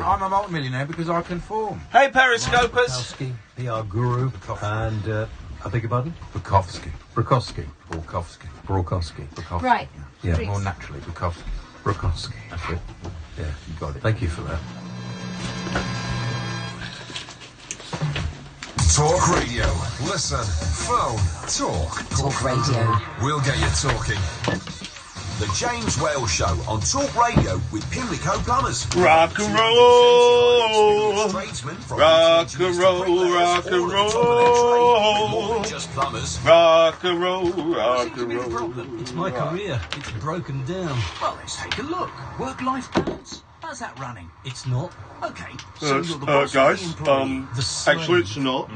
I'm a multi-millionaire because I conform. Hey, Periscopers. PR guru. And, I beg your pardon? Bukowski. Brokowski. Borkowski. Brokowski. Right. Yeah. More naturally, Bukowski. Brokowski. That's it. Yeah. You got it. Thank you for that. Talk Radio. Listen. Phone. Talk. Talk Radio. We'll get you talking. The James Wales Show on Talk Radio with Pimlico Plumbers. Rock and roll. Tradesmen from Rock and roll, rock and roll. Just plumbers. Rock and roll, rock and roll. It's my career. It's broken down. Well, let's take a look. Work-life balance. How's that running? It's not. Okay, so you're the boss of the Guys, employee. actually it's not.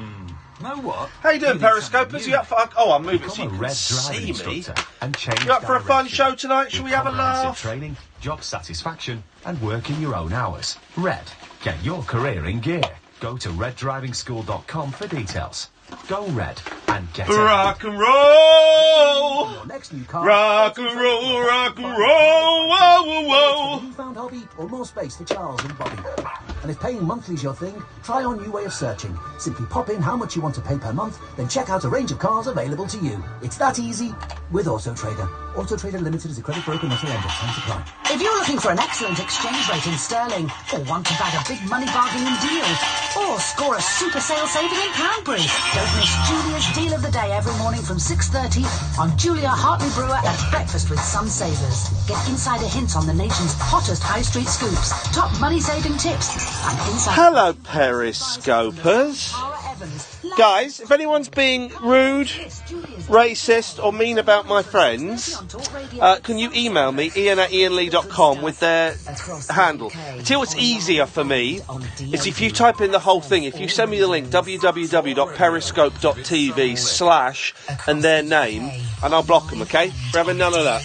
Know what? How you doing, Periscopers? You up for... Oh, I'm moving so you Become a can red see driving me. instructor and change You up for a fun direction. show tonight? Shall we have a Comprehensive laugh? training, job satisfaction and work in your own hours. Red. Get your career in gear. Go to reddrivingschool.com for details. Go Red and get it. Rock and roll! Your next new car. Rock and roll, rock and roll! Whoa, whoa, whoa! Newfound hobby or more space for Charles and Bobby. And if paying monthly's your thing, try our new way of searching. Simply pop in how much you want to pay per month, then check out a range of cars available to you. It's that easy with Auto Trader. Auto Trader Limited is a credit broker, not a lender. Time to apply. If you're looking for an excellent exchange rate in sterling, or want to bag a big money bargaining deal, or score a super sale saving in Poundbury, don't miss Julia's Deal of the Day every morning from 6:30 on Julia Hartley Brewer at Breakfast with Some Savers. Get insider hints on the nation's hottest high street scoops, top money saving tips, and inside... Hello, Periscopers. Guys, if anyone's being rude, racist or mean about my friends, can you email me, ian@iainlee.com, with their handle. I tell you what's easier for me is if you type in the whole thing. If you send me the link, www.periscope.tv/ and their name, and I'll block them, okay? We're having none of that.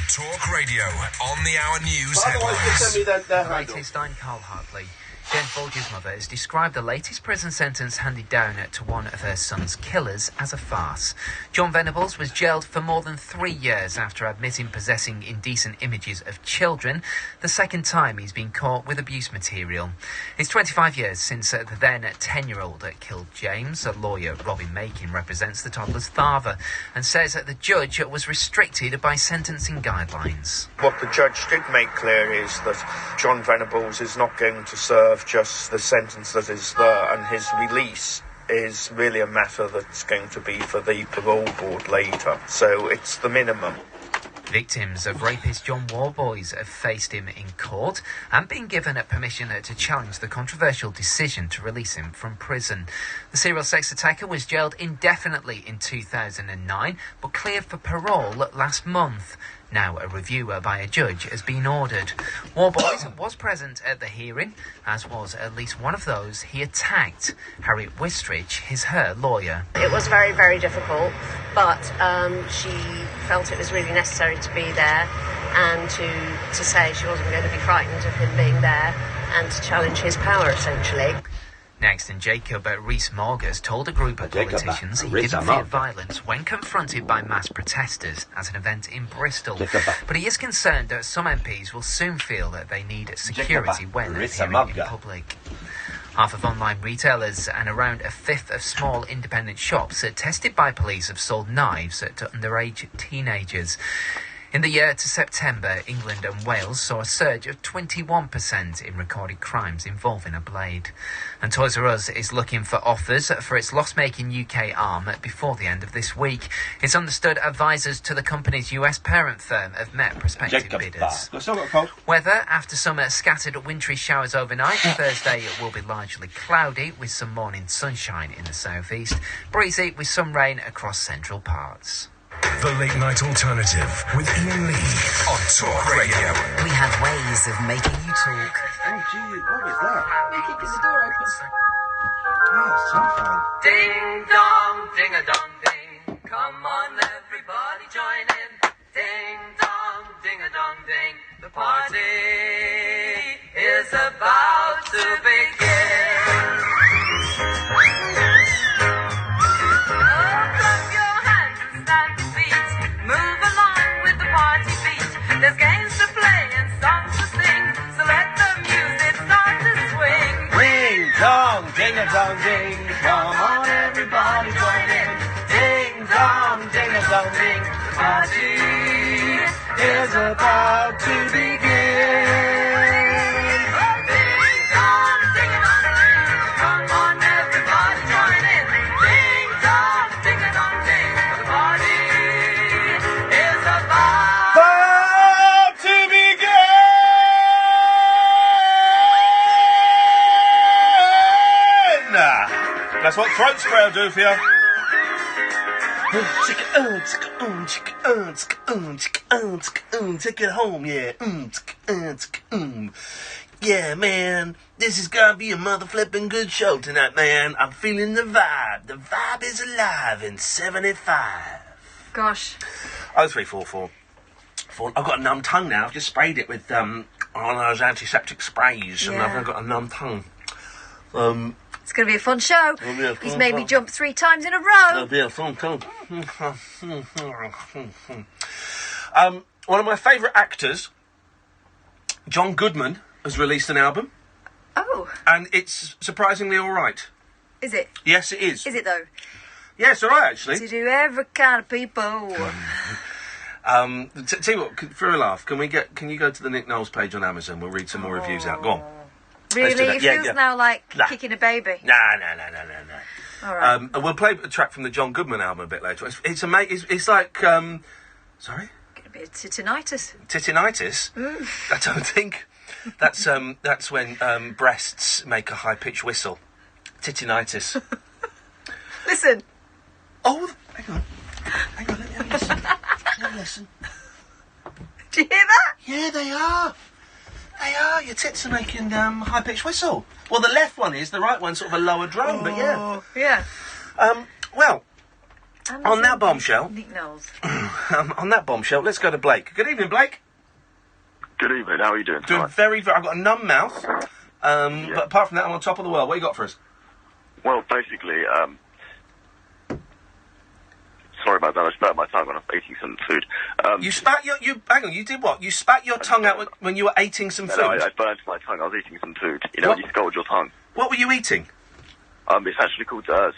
Talk Radio on the hour news Otherwise, just send me their handle. Latest, I'm Carl Hartley. James Bulger's mother has described the latest prison sentence handed down to one of her son's killers as a farce. John Venables was jailed for more than 3 years after admitting possessing indecent images of children, the second time he's been caught with abuse material. It's 25 years since the then 10-year-old killed James. A lawyer, Robin Makin, represents the toddler's father and says that the judge was restricted by sentencing guidelines. What the judge did make clear is that John Venables is not going to serve just the sentence that is there, and his release is really a matter that's going to be for the parole board later. So it's the minimum. Victims of rapist John Warboys have faced him in court and been given permission to challenge the controversial decision to release him from prison. The serial sex attacker was jailed indefinitely in 2009 but cleared for parole last month. Now a review by a judge has been ordered. Warboys was present at the hearing, as was at least one of those he attacked. Harriet Wistridge is her lawyer. It was very, very difficult, but she felt it was really necessary to be there and to say she wasn't going to be frightened of him being there and to challenge his power, essentially. Next, and Jacob Rees-Mogg told a group of politicians he didn't fear violence when confronted by mass protesters at an event in Bristol. But he is concerned that some MPs will soon feel that they need security when appearing in public. Half of online retailers and around a fifth of small independent shops tested by police have sold knives to underage teenagers. In the year to September, England and Wales saw a surge of 21% in recorded crimes involving a blade. And Toys R Us is looking for offers for its loss-making UK arm before the end of this week. It's understood advisors to the company's US parent firm have met prospective bidders. Weather, after some scattered wintry showers overnight, Thursday it will be largely cloudy with some morning sunshine in the southeast, breezy with some rain across central parts. The Late Night Alternative with Iain Lee on Talk Radio. We have ways of making you talk. Oh, gee, what was that? We're keeping the door open. Oh, something. Ding dong, ding a dong ding. Come on, everybody join in. Ding dong, ding a dong ding. The party is about to begin. There's games to play and songs to sing, so let the music start to sing. ding-a-dong, ding. Come on, everybody, join in. Ding-dong, ding-a-dong, ding. The party is about to begin. Ding-dong, ding-a-dong, ding. Come on, everybody, join in. Ding-dong, ding-a-dong, ding. The party is about to begin. That's what throat spray will do for you. Take it home, yeah. Yeah, man, this is gonna be a mother flipping good show tonight, man. I'm feeling the vibe. The vibe is alive in 75. Gosh. 0344. I've got a numb tongue now. I've just sprayed it with one of those antiseptic sprays, and I've got a numb tongue. It's going to be a fun show. He's made me jump 3 times in a row. It'll be a fun show. One of my favourite actors, John Goodman, has released an album. Oh. And it's surprisingly all right. Is it? Yes, it is. Is it, though? Yeah, it's all right, actually. To do every kind of people. Tell you what, for a laugh, can you go to the Nick Knowles page on Amazon? We'll read some more reviews out. Go on. Really? It feels now like kicking a baby. No. All right. We'll play a track from the John Goodman album a bit later. It's amazing. It's like, sorry? Going to be a titinitis. Titinitis? I don't think. That's when breasts make a high-pitched whistle. Titinitis. Listen. Oh, hang on, let me listen. Let me listen. Do you hear that? Yeah, they are. They are. Your tits are making high-pitched whistle. Well, the left one is. The right one's sort of a lower drone, but yeah. Yeah. Well, on that bombshell... Nick Knowles. On that bombshell, let's go to Blake. Good evening, Blake. Good evening. How are you doing? Doing very, very... I've got a numb mouth. But apart from that, I'm on top of the world. What you got for us? Well, basically, sorry about that. I spat my tongue when I was eating some food. You spat your... hang on, you did what? You spat your tongue out when you were eating some food? No, I burnt my tongue. I was eating some food. You know, when you scald your tongue. What were you eating? It's actually called... I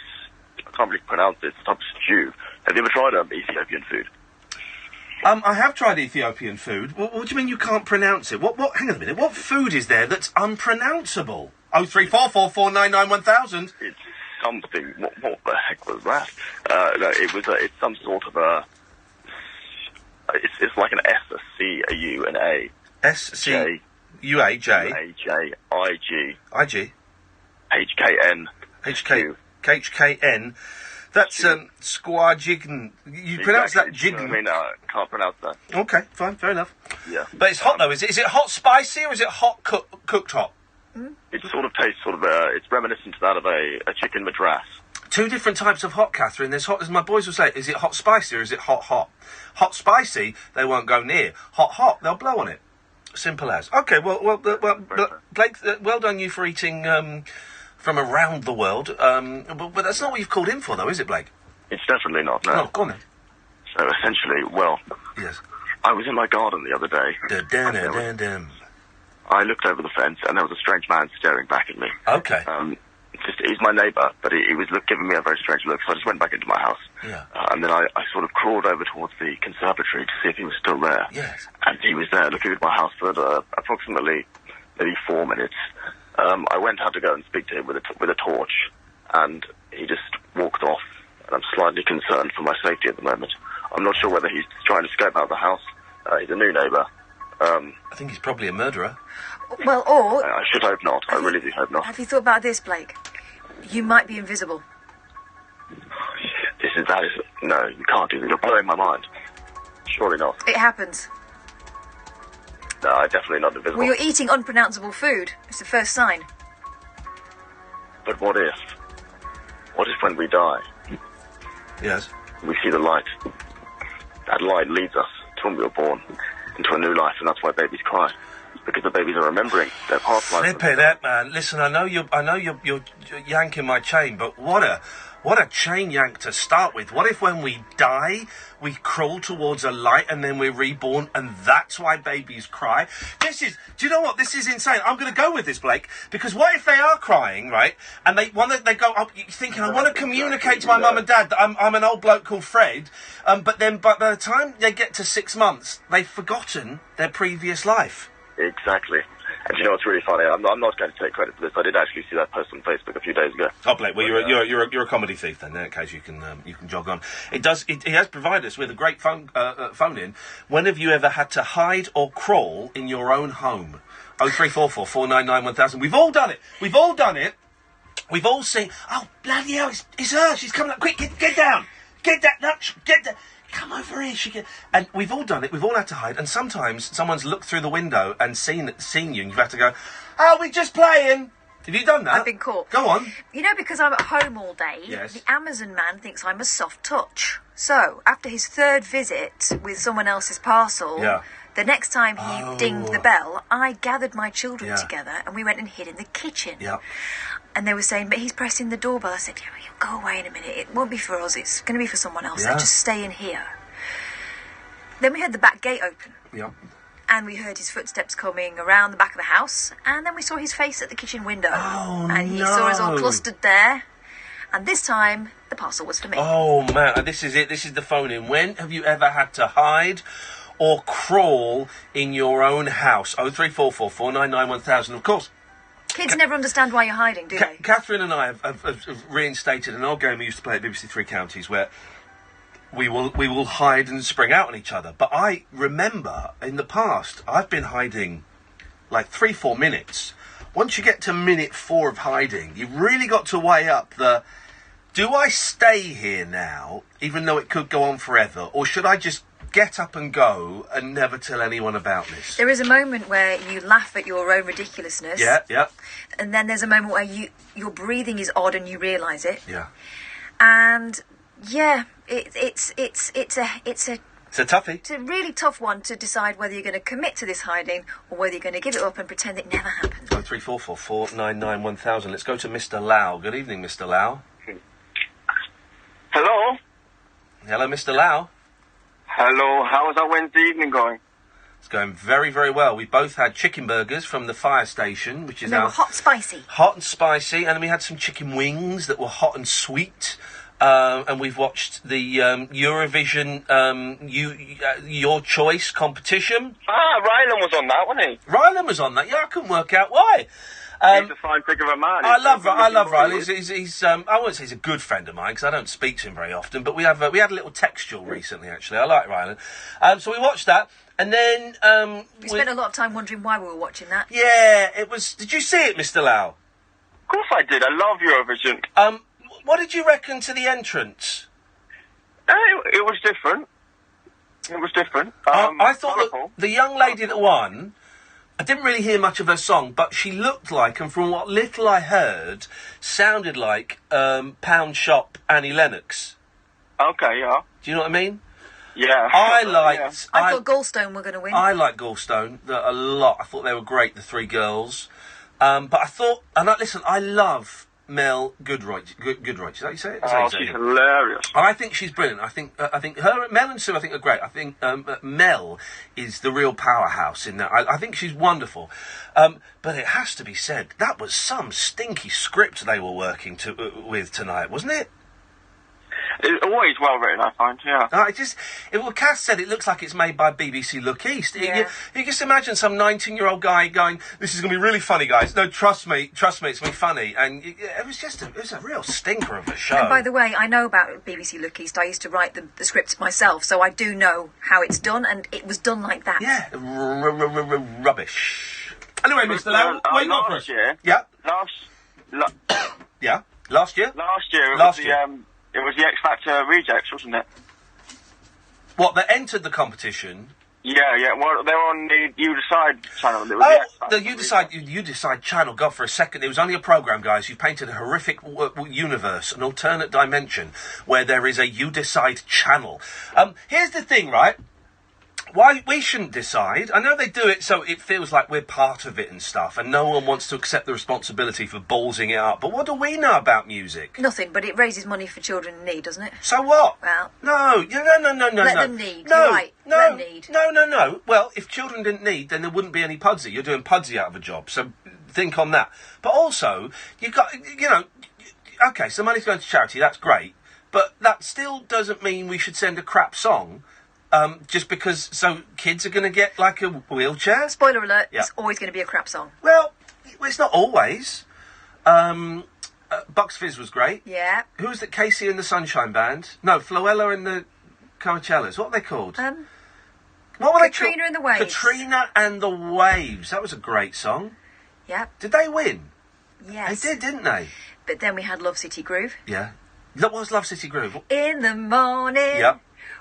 can't really pronounce it. It's a type of stew. Have you ever tried Ethiopian food? I have tried Ethiopian food. What do you mean you can't pronounce it? What? Hang on a minute. What food is there that's unpronounceable? 03444991000. It's something. What the heck was that? No, it's some sort of a. It's like an S, a C, a U, an A. S C U A J. A J I G. I G. H K N. H K N. That's squajign. You pronounce that jign. I mean, I can't pronounce that. Okay, fine, fair enough. Yeah. But it's hot though, is it? Is it hot spicy or is it hot cooked hot? It sort of tastes it's reminiscent to that of a chicken madras. 2 different types of hot, Catherine. There's hot, as my boys will say, is it hot spicy or is it hot hot? Hot spicy, they won't go near. Hot hot, they'll blow on it. Simple as. Okay, well, Blake, well done you for eating from around the world. But that's not what you've called in for, though, is it, Blake? It's definitely not, no. Oh, go on then. So, essentially, well... Yes. I was in my garden the other day. I looked over the fence, and there was a strange man staring back at me. Okay. He's my neighbour, but he was giving me a very strange look, so I just went back into my house. Yeah. And then I sort of crawled over towards the conservatory to see if he was still there. Yes. And he was there looking at my house for approximately maybe 4 minutes. I went out to go and speak to him with a torch, and he just walked off. And I'm slightly concerned for my safety at the moment. I'm not sure whether he's trying to escape out of the house. He's a new neighbour. I think he's probably a murderer. Well, or... I should hope not. I really do hope not. Have you thought about this, Blake? You might be invisible. No, you can't do that. You're blowing my mind. Surely not. It happens. No, I'm definitely not invisible. Well, you're eating unpronounceable food. It's the first sign. But what if? What if when we die... Yes. We see the light. That light leads us to when we were born into a new life, and that's why babies cry. Because the babies are remembering their past life. Flip it out, man. Listen, I know you're yanking my chain, but what a What a chain yank to start with. What if when we die, we crawl towards a light and then we're reborn and that's why babies cry? Do you know what? This is insane. I'm going to go with this, Blake, because what if they are crying, right? And they go up thinking, I want to communicate to my mum and dad that I'm an old bloke called Fred. But by the time they get to 6 months, they've forgotten their previous life. Exactly. And you know what's really funny? I'm not going to take credit for this. I did actually see that post on Facebook a few days ago. Oh, Blake, well, you're a comedy thief then. In that case, you can jog on. It has provided us with a great phone in. When have you ever had to hide or crawl in your own home? 0344 499 1000. We've all done it. We've all seen. Oh, bloody hell! It's her. She's coming up. Quick, get down. Get that. Get that. Come over here, and we've all done it. We've all had to hide, and sometimes someone's looked through the window and seen you, and you've had to go, "Oh, we're just playing." Have you done that? I've been caught. Go on. You know, because I'm at home all day, yes. The Amazon man thinks I'm a soft touch. So, after his third visit with someone else's parcel, the next time he dinged the bell, I gathered my children together and we went and hid in the kitchen. Yeah. And they were saying, but he's pressing the doorbell. I said, you'll go away in a minute. It won't be for us. It's going to be for someone else. So just stay in here. Then we heard the back gate open. Yeah. And we heard his footsteps coming around the back of the house. And then we saw his face at the kitchen window. Oh, and he saw us all clustered there. And this time, the parcel was for me. Oh, man. This is it. This is the phone in. When have you ever had to hide or crawl in your own house? 0344 499 1000. Of course. Kids never understand why you're hiding, do they? Catherine and I have reinstated an old game we used to play at BBC Three Counties where we will hide and spring out on each other. But I remember in the past, I've been hiding like 3-4 minutes. Once you get to minute 4 of hiding, you've really got to weigh up do I stay here now, even though it could go on forever, or should I just get up and go and never tell anyone about this? There is a moment where you laugh at your own ridiculousness. Yeah. And then there's a moment where your breathing is odd and you realise it. Yeah. And it's a toughie. It's a really tough one to decide whether you're going to commit to this hiding or whether you're going to give it up and pretend it never happened. 0344 499 1000. Let's go to Mr. Lau. Good evening, Mr. Lau. Hello. Hello, Mr. Lau. Hello. How is our Wednesday evening going? It's going very, very well. We both had chicken burgers from the fire station, which is they were hot and spicy. Hot and spicy, and then we had some chicken wings that were hot and sweet. And we've watched the Eurovision Your Choice competition. Ryland was on that, wasn't he? Ryland was on that. Yeah, I couldn't work out why. He's a fine figure of a man. I love Riley. He's I wouldn't say he's a good friend of mine because I don't speak to him very often. But we had a little textual recently. Actually, I like Ryland. So we watched that, and then we spent a lot of time wondering why we were watching that. Yeah, it was. Did you see it, Mr. Lau? Of course I did. I love Eurovision. What did you reckon to the entrance? It was different. It was different. I thought that the young lady that won. I didn't really hear much of her song, but she looked like, and from what little I heard, sounded like Pound Shop Annie Lennox. Okay, yeah. Do you know what I mean? Yeah. I thought Gallstone were going to win. I liked Gallstone a lot. I thought they were great, the three girls. But I thought, I love Mel Goodroich. Goodroich, is that how you say it? She's hilarious. I think she's brilliant. I think her, Mel and Sue, I think are great. I think Mel is the real powerhouse in that. I think she's wonderful. But it has to be said, that was some stinky script they were working with tonight, wasn't it? It's always well written, I find, yeah. Cass said it looks like it's made by BBC Look East. Yeah. You just imagine some 19-year-old guy going, this is going to be really funny, guys. No, trust me, it's going to be funny. And it was a real stinker of a show. And by the way, I know about BBC Look East. I used to write the scripts myself, so I do know how it's done, and it was done like that. Yeah, rubbish. Anyway, Mr. Lau, what you got for us? Yeah. Yeah. Last year? Last year. It was the X Factor rejects, wasn't it? What, that entered the competition? Yeah. Well, they were on the You Decide channel. It was the X Factor You Decide channel. God, for a second, it was only a programme, guys. You painted a horrific universe, an alternate dimension, where there is a You Decide channel. Here's the thing, right? Why we shouldn't decide. I know they do it so it feels like we're part of it and stuff, and no one wants to accept the responsibility for ballsing it up. But what do we know about music? Nothing, but it raises money for children in need, doesn't it? So what? Well... No. Let them need. You're right. Let them need. No. Well, if children didn't need, then there wouldn't be any Pudsey. You're doing Pudsey out of a job, so think on that. But also, okay, so money's going to charity, that's great, but that still doesn't mean we should send a crap song just because kids are going to get, like, a wheelchair. Spoiler alert, it's always going to be a crap song. Well, it's not always. Bucks Fizz was great. Yeah. Who was it? Casey and the Sunshine Band? No, Floella and the Coachellas. What were they called? What were they called? Katrina and the Waves. Katrina and the Waves. That was a great song. Yeah. Did they win? Yes. They did, didn't they? But then we had Love City Groove. Yeah. What was Love City Groove? In the morning. Yep.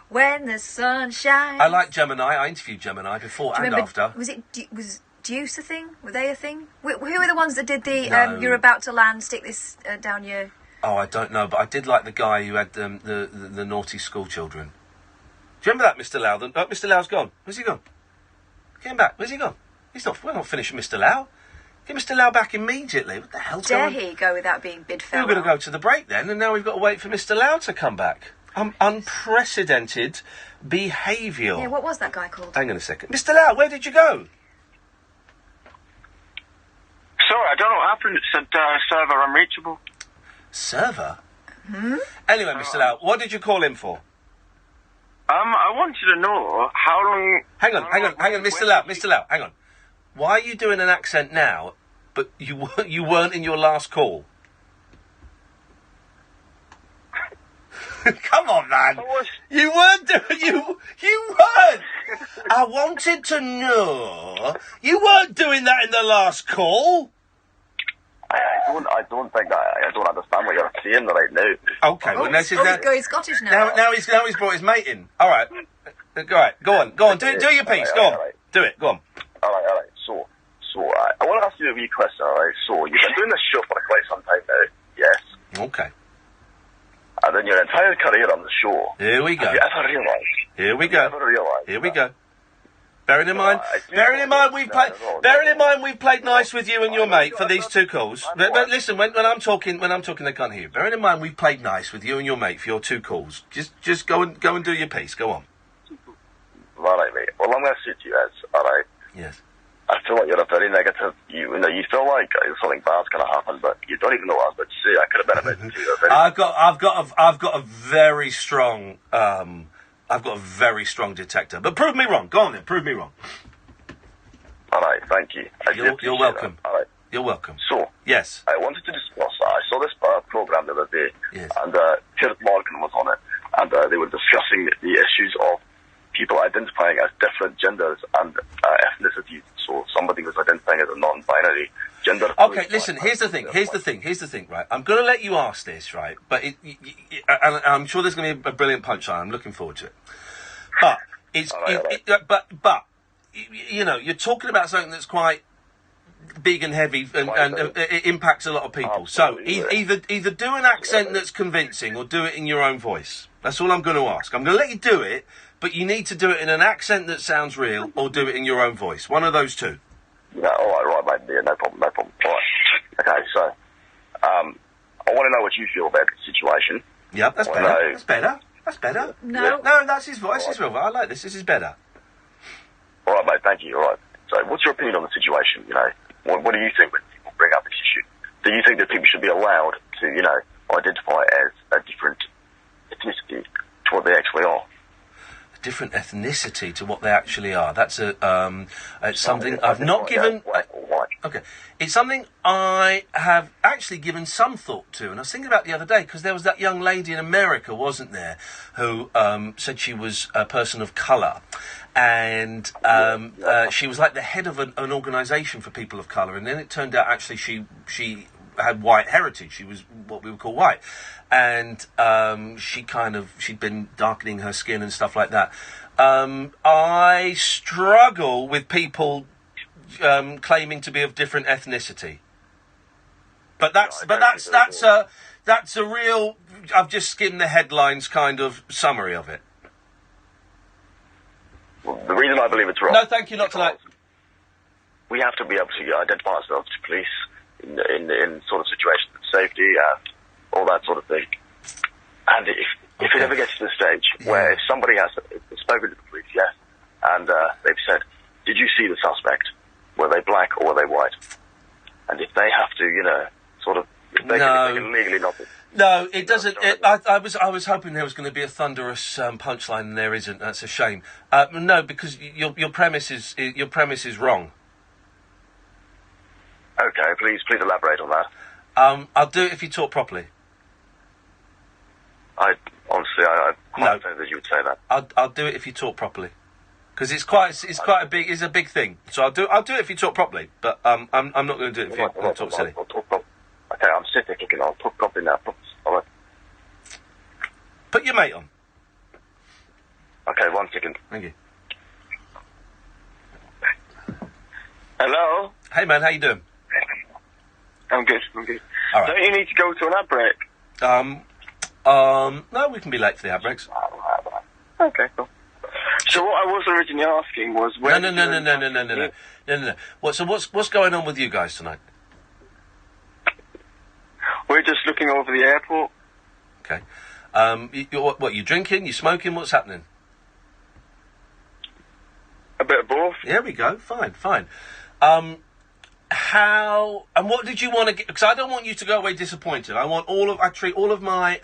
When the sun shines. I like Gemini. I interviewed Gemini before and after. Was Deuce a thing? Were they a thing? Who were the ones that did the you're about to land, stick this down your... Oh, I don't know, but I did like the guy who had the naughty school children. Do you remember that, Mr. Lau? Mr. Lau's gone. Where's he gone? Get him back. Where's he gone? We're not finished with Mr. Lau. Get Mr. Lau back immediately. What the hell's going on? Dare he go without being bid We farewell? were going to go to the break then, and now we've got to wait for Mr. Lau to come back. Unprecedented behaviour. Yeah, what was that guy called? Hang on a second. Mr. Lau, where did you go? Sorry, I don't know what happened. It said server unreachable. Server? Anyway, Mr. Lau, what did you call him for? I wanted to know how long... Hang on, Mr. Lau, hang on. Why are you doing an accent now, but you weren't in your last call? Come on, man. You weren't doing... You weren't. I wanted to know. You weren't doing that in the last call. I don't think I don't understand what you're saying right now. Okay, well, he's going Scottish now. Now he's brought his mate in. All right. Go on. Do your piece. Go on. Do it. Go on. All right. So, I want to ask you a wee question, all right? So, you've been doing this show for quite some time now, yes? Okay. And then your entire career on the show. Here we go. Have you ever realised? Here we go. Here we go. Bearing in mind, we've played nice with you and your mate for these two calls. But listen, when I'm talking, they can't hear you. Bearing in mind, we've played nice with you and your mate for your two calls. Just go and do your piece. Go on. All right, mate. Well, I'm going to say to you as, all right? Yes. I feel like you're a very negative. You feel like something bad's going to happen, but you don't even know what I was about to say. I could have been about to. I've got a very strong. I've got a very strong detector. But prove me wrong. Go on then. Prove me wrong. All right. Thank you. You're welcome. All right. You're welcome. So. Yes. I wanted to discuss. I saw this program the other day, yes. And Piers Morgan was on it, and they were discussing the issues of people identifying as different genders and ethnicities. So somebody was identifying as a non-binary gender. Okay, listen, here's the thing, right? I'm going to let you ask this, right? But and I'm sure there's going to be a brilliant punchline. I'm looking forward to it. But but you're talking about something that's quite big and heavy and it impacts a lot of people. Absolutely. So either do an accent that's convincing or do it in your own voice. That's all I'm going to ask. I'm going to let you do it, but you need to do it in an accent that sounds real or do it in your own voice. One of those two. Yeah, all right, mate. Yeah, no problem. All right. Okay, so I want to know what you feel about the situation. Yeah, that's better. That's better. No, that's his voice. His real voice. I like this. This is better. All right, mate. Thank you. All right. So, what's your opinion on the situation? What do you think when people bring up this issue? Do you think that people should be allowed to, identify as a different ethnicity to what they actually are? Different ethnicity to what they actually are. That's it's something I've not given. Okay, it's something I have actually given some thought to, and I was thinking about the other day because there was that young lady in America, wasn't there, who said she was a person of colour, and she was like the head of an organisation for people of colour, and then it turned out actually she had white heritage. She was what we would call white. And she'd been darkening her skin and stuff like that. I struggle with people claiming to be of different ethnicity. But that's a real. I've just skimmed the headlines kind of summary of it. The reason I believe it's wrong... No, thank you, not tonight. We have to be able to identify ourselves to police in sort of situations of safety and all that sort of thing. And if it ever gets to the stage where if somebody has spoken to the police, yes, and they've said, did you see the suspect? Were they black or were they white? And if they have to, you know, sort of... If they can legally not... No, it doesn't. I was hoping there was going to be a thunderous punchline, and there isn't. That's a shame. No, because your premise is wrong. Okay, please elaborate on that. I'll do it if you talk properly. I can't say that you would say that. I'll do it if you talk properly, because it's a big thing. So I'll do it if you talk properly. But I'm not going to do it if you talk silly. Okay, I'm sitting thinking I'll talk properly now. All right. Put your mate on. Okay, 1 second. Thank you. Hello? Hey man, how you doing? I'm good. All right. Don't you need to go to an ad break? No, we can be late for the ad breaks. Okay, cool. So what I was originally asking was where... No. What's going on with you guys tonight? We're just looking over the airport. Okay. You drinking? You smoking? What's happening? A bit of both. There we go. Fine. How and what did you want to get? Because I don't want you to go away disappointed. I treat all of my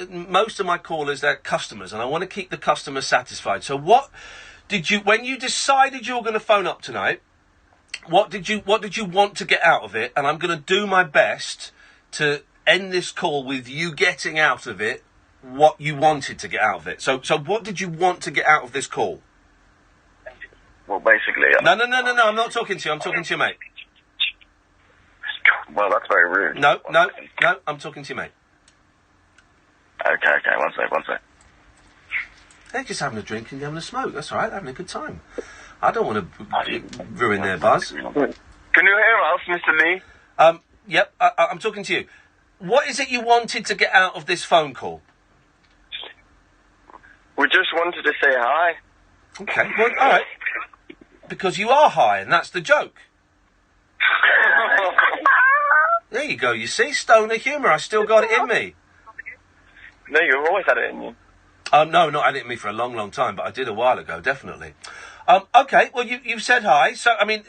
most of my callers, they're customers, and I want to keep the customers satisfied. So what did you, when you decided you were going to phone up tonight, what did you want to get out of it? And I'm going to do my best to end this call with you getting out of it what you wanted to get out of it. So what did you want to get out of this call? Well, basically... No, I'm not talking to you. I'm talking to your mate. Well, that's very rude. No, I'm talking to your mate. Okay, one sec. They're just having a drink and having a smoke. That's all right, having a good time. I don't want to ruin their buzz. Can you hear us, Mr. Lee? Yep, I'm talking to you. What is it you wanted to get out of this phone call? We just wanted to say hi. Okay, well, all right. Because you are high, and that's the joke. There you go, you see? Stoner humour, I still got it in me. No, you've always had it in you. No, not had it in me for a long, long time, but I did a while ago, definitely. Okay, well, you've said hi, so, I mean,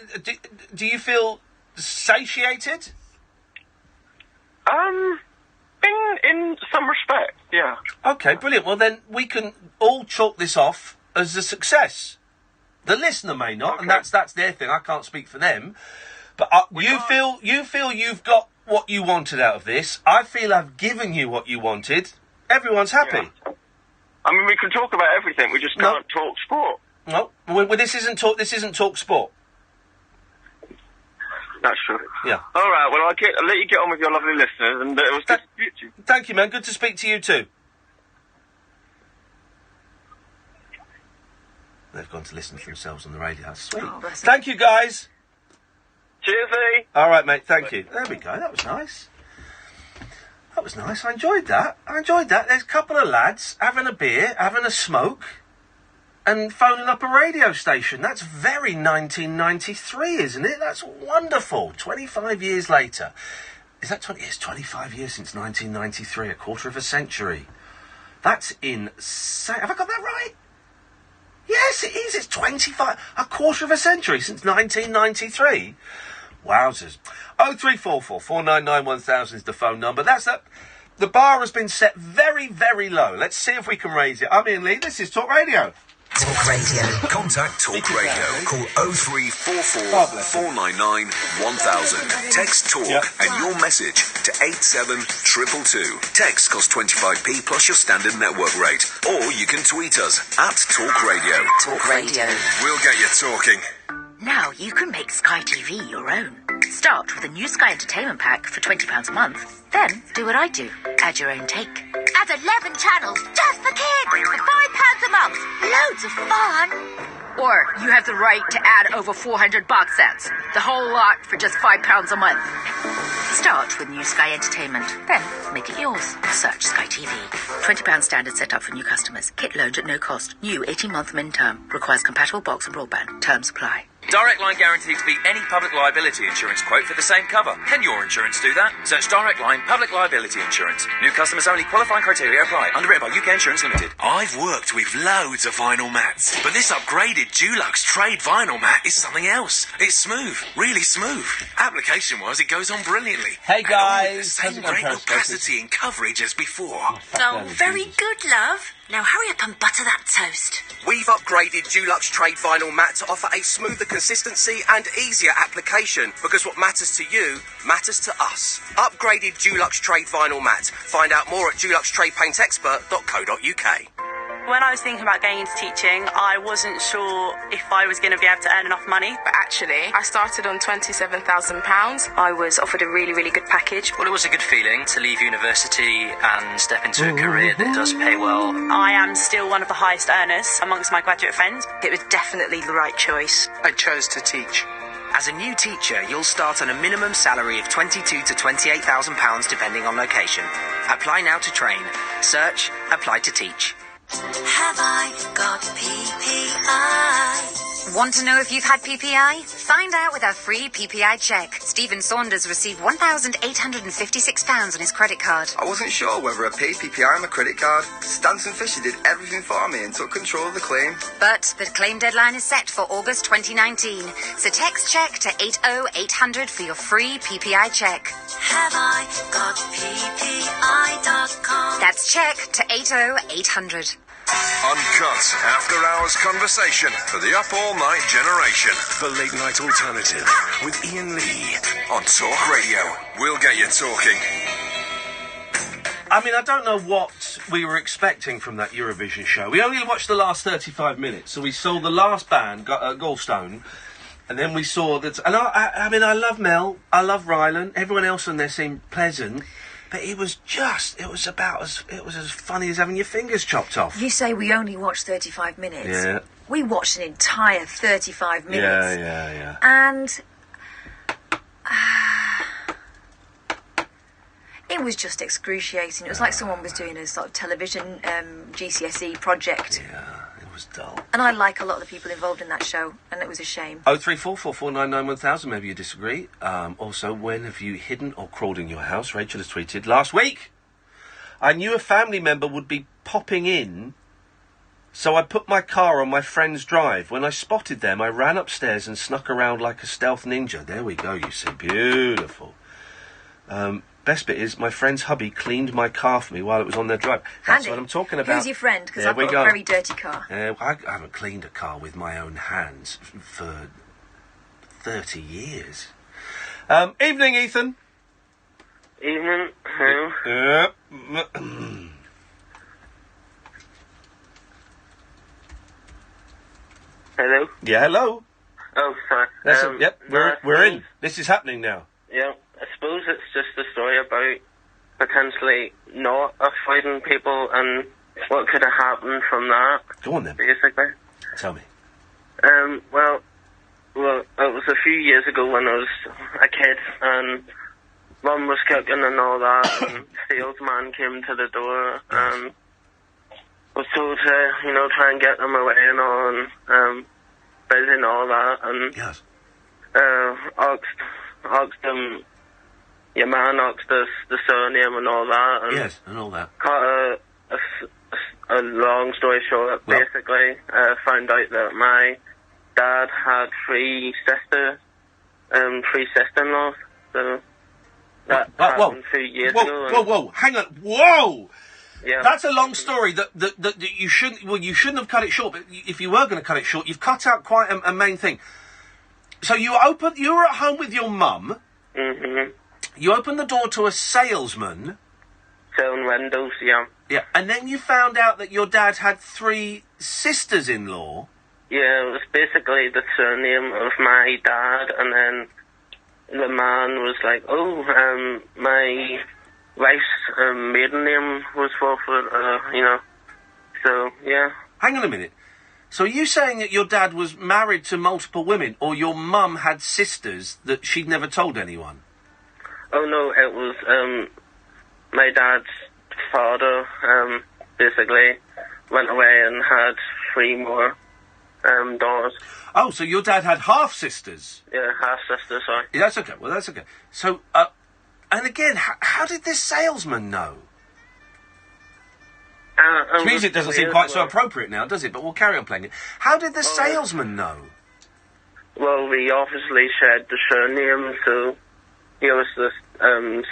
do you feel satiated? In some respect, yeah. Okay, brilliant. Well, then we can all chalk this off as a success. The listener may not, and that's their thing. I can't speak for them. But you feel you've got what you wanted out of this. I feel I've given you what you wanted. Everyone's happy. Yeah. I mean, we can talk about everything. We just can't talk sport. No, well, this isn't talk sport. That's true. Yeah. All right. Well, I'll let you get on with your lovely listeners, and it was good to speak to you. Thank you, man. Good to speak to you too. They've gone to listen to themselves on the radio. That's sweet. Oh, thank you, guys. Cheers, E. All right, mate. Thank you. There we go. That was nice. I enjoyed that. There's a couple of lads having a beer, having a smoke, and phoning up a radio station. That's very 1993, isn't it? That's wonderful. 25 years later. Is that 20? It's 25 years since 1993, a quarter of a century. That's insane. Have I got that right? Yes, it is. It's 25, a quarter of a century since 1993. Wowzers. 0344 499 1000 is the phone number. That's that. The bar has been set very, very low. Let's see if we can raise it. I'm Iain Lee. This is Talk Radio. Talk Radio. Contact Talk Radio. Call 0344 499 1000. Text Talk and your message to 87222. Text costs 25p plus your standard network rate. Or you can tweet us at Talk Radio. Talk Radio. We'll get you talking. Now you can make Sky TV your own. Start with a new Sky Entertainment Pack for £20 a month. Then do what I do. Add your own take. Add 11 channels just for kids for £5 a month. Loads of fun. Or you have the right to add over 400 box sets. The whole lot for just £5 a month. Start with new Sky Entertainment. Then make it yours. Search Sky TV. £20 standard set up for new customers. Kit loaned at no cost. New 18-month min term. Requires compatible box and broadband. Terms apply. Direct Line guaranteed to beat any public liability insurance quote for the same cover. Can your insurance do that? Search Direct Line Public Liability Insurance. New customers only. Qualifying criteria apply. Underwritten by UK Insurance Limited. I've worked with loads of vinyl mats, but this upgraded Dulux Trade vinyl mat is something else. It's smooth, really smooth. Application-wise, it goes on brilliantly. Hey guys, the same great opacity and coverage as before. Oh, very good, love. Now hurry up and butter that toast. We've upgraded Dulux Trade vinyl mat to offer a smoother consistency and easier application, because what matters to you matters to us. Upgraded Dulux Trade vinyl mat. Find out more at duluxtradepaintexpert.co.uk. When I was thinking about going into teaching, I wasn't sure if I was going to be able to earn enough money. But actually, I started on £27,000. I was offered a really, really good package. Well, it was a good feeling to leave university and step into a career that does pay well. I am still one of the highest earners amongst my graduate friends. It was definitely the right choice. I chose to teach. As a new teacher, you'll start on a minimum salary of £22,000 to £28,000 depending on location. Apply now to train. Search Apply to Teach. Have I got PPI? Want to know if you've had PPI? Find out with our free PPI check. Stephen Saunders received £1,856 on his credit card. I wasn't sure whether I paid PPI on my credit card. Stanton Fisher did everything for me and took control of the claim. But the claim deadline is set for August 2019. So text check to 80800 for your free PPI check. Have I got PPI.com? That's check to 80800. Uncut after-hours conversation for the up-all-night generation. The late-night alternative with Iain Lee on Talk Radio. We'll get you talking. I mean, I don't know what we were expecting from that Eurovision show. We only watched the last 35 minutes, so we saw the last band, Gallstone, and then we saw that... And I mean, I love Mel, I love Rylan, everyone else on there seemed pleasant, but it was as funny as having your fingers chopped off. You say we only watched 35 minutes. Yeah. We watched an entire 35 minutes. Yeah. And... it was just excruciating. It was like someone was doing a sort of television GCSE project. Yeah, it was dull. And I like a lot of the people involved in that show, and it was a shame. 03444991000, maybe you disagree. Also, when have you hidden or crawled in your house? Rachel has tweeted, last week, I knew a family member would be popping in, so I put my car on my friend's drive. When I spotted them, I ran upstairs and snuck around like a stealth ninja. There we go, you see. Beautiful. Best bit is my friend's hubby cleaned my car for me while it was on their drive. That's Handy. what I'm talking about. Who's your friend? Because I've got a very dirty car. I haven't cleaned a car with my own hands for 30 years. Evening, Ethan. Evening. Who? Hello? Yeah, hello. Oh, sorry. Yep, we're in. This is happening now. Yeah, I suppose it's just a story about potentially not avoiding people and what could have happened from that. Go on then. Basically. Tell me. Well, it was a few years ago when I was a kid and Mum was cooking and all that and salesman came to the door and was told to, try and get them away and all and busy and all that and asked him, your man asked us the surname and all that. And yes, and all that. Cut a long story short, basically, found out that my dad had three sister-in-laws. So that happened 2 years ago. Whoa, hang on, whoa! Yeah. That's a long story that you shouldn't have cut it short, but if you were going to cut it short, you've cut out quite a main thing. So you were at home with your mum. Mm-hmm. You opened the door to a salesman. Selling windows, yeah. Yeah, and then you found out that your dad had three sisters-in-law. Yeah, it was basically the surname of my dad, and then the man was like, my wife's maiden name was Walford, so, yeah. Hang on a minute. So are you saying that your dad was married to multiple women, or your mum had sisters that she'd never told anyone? Oh no, it was my dad's father. Basically went away and had 3 more daughters. Oh, so your dad had half sisters? Yeah, half sisters. Sorry. Yeah, that's okay. Well, that's okay. So, and again, how did this salesman know? This music doesn't seem quite so appropriate now, does it? But we'll carry on playing it. How did the salesman know? Well, we obviously shared the surname, so he was just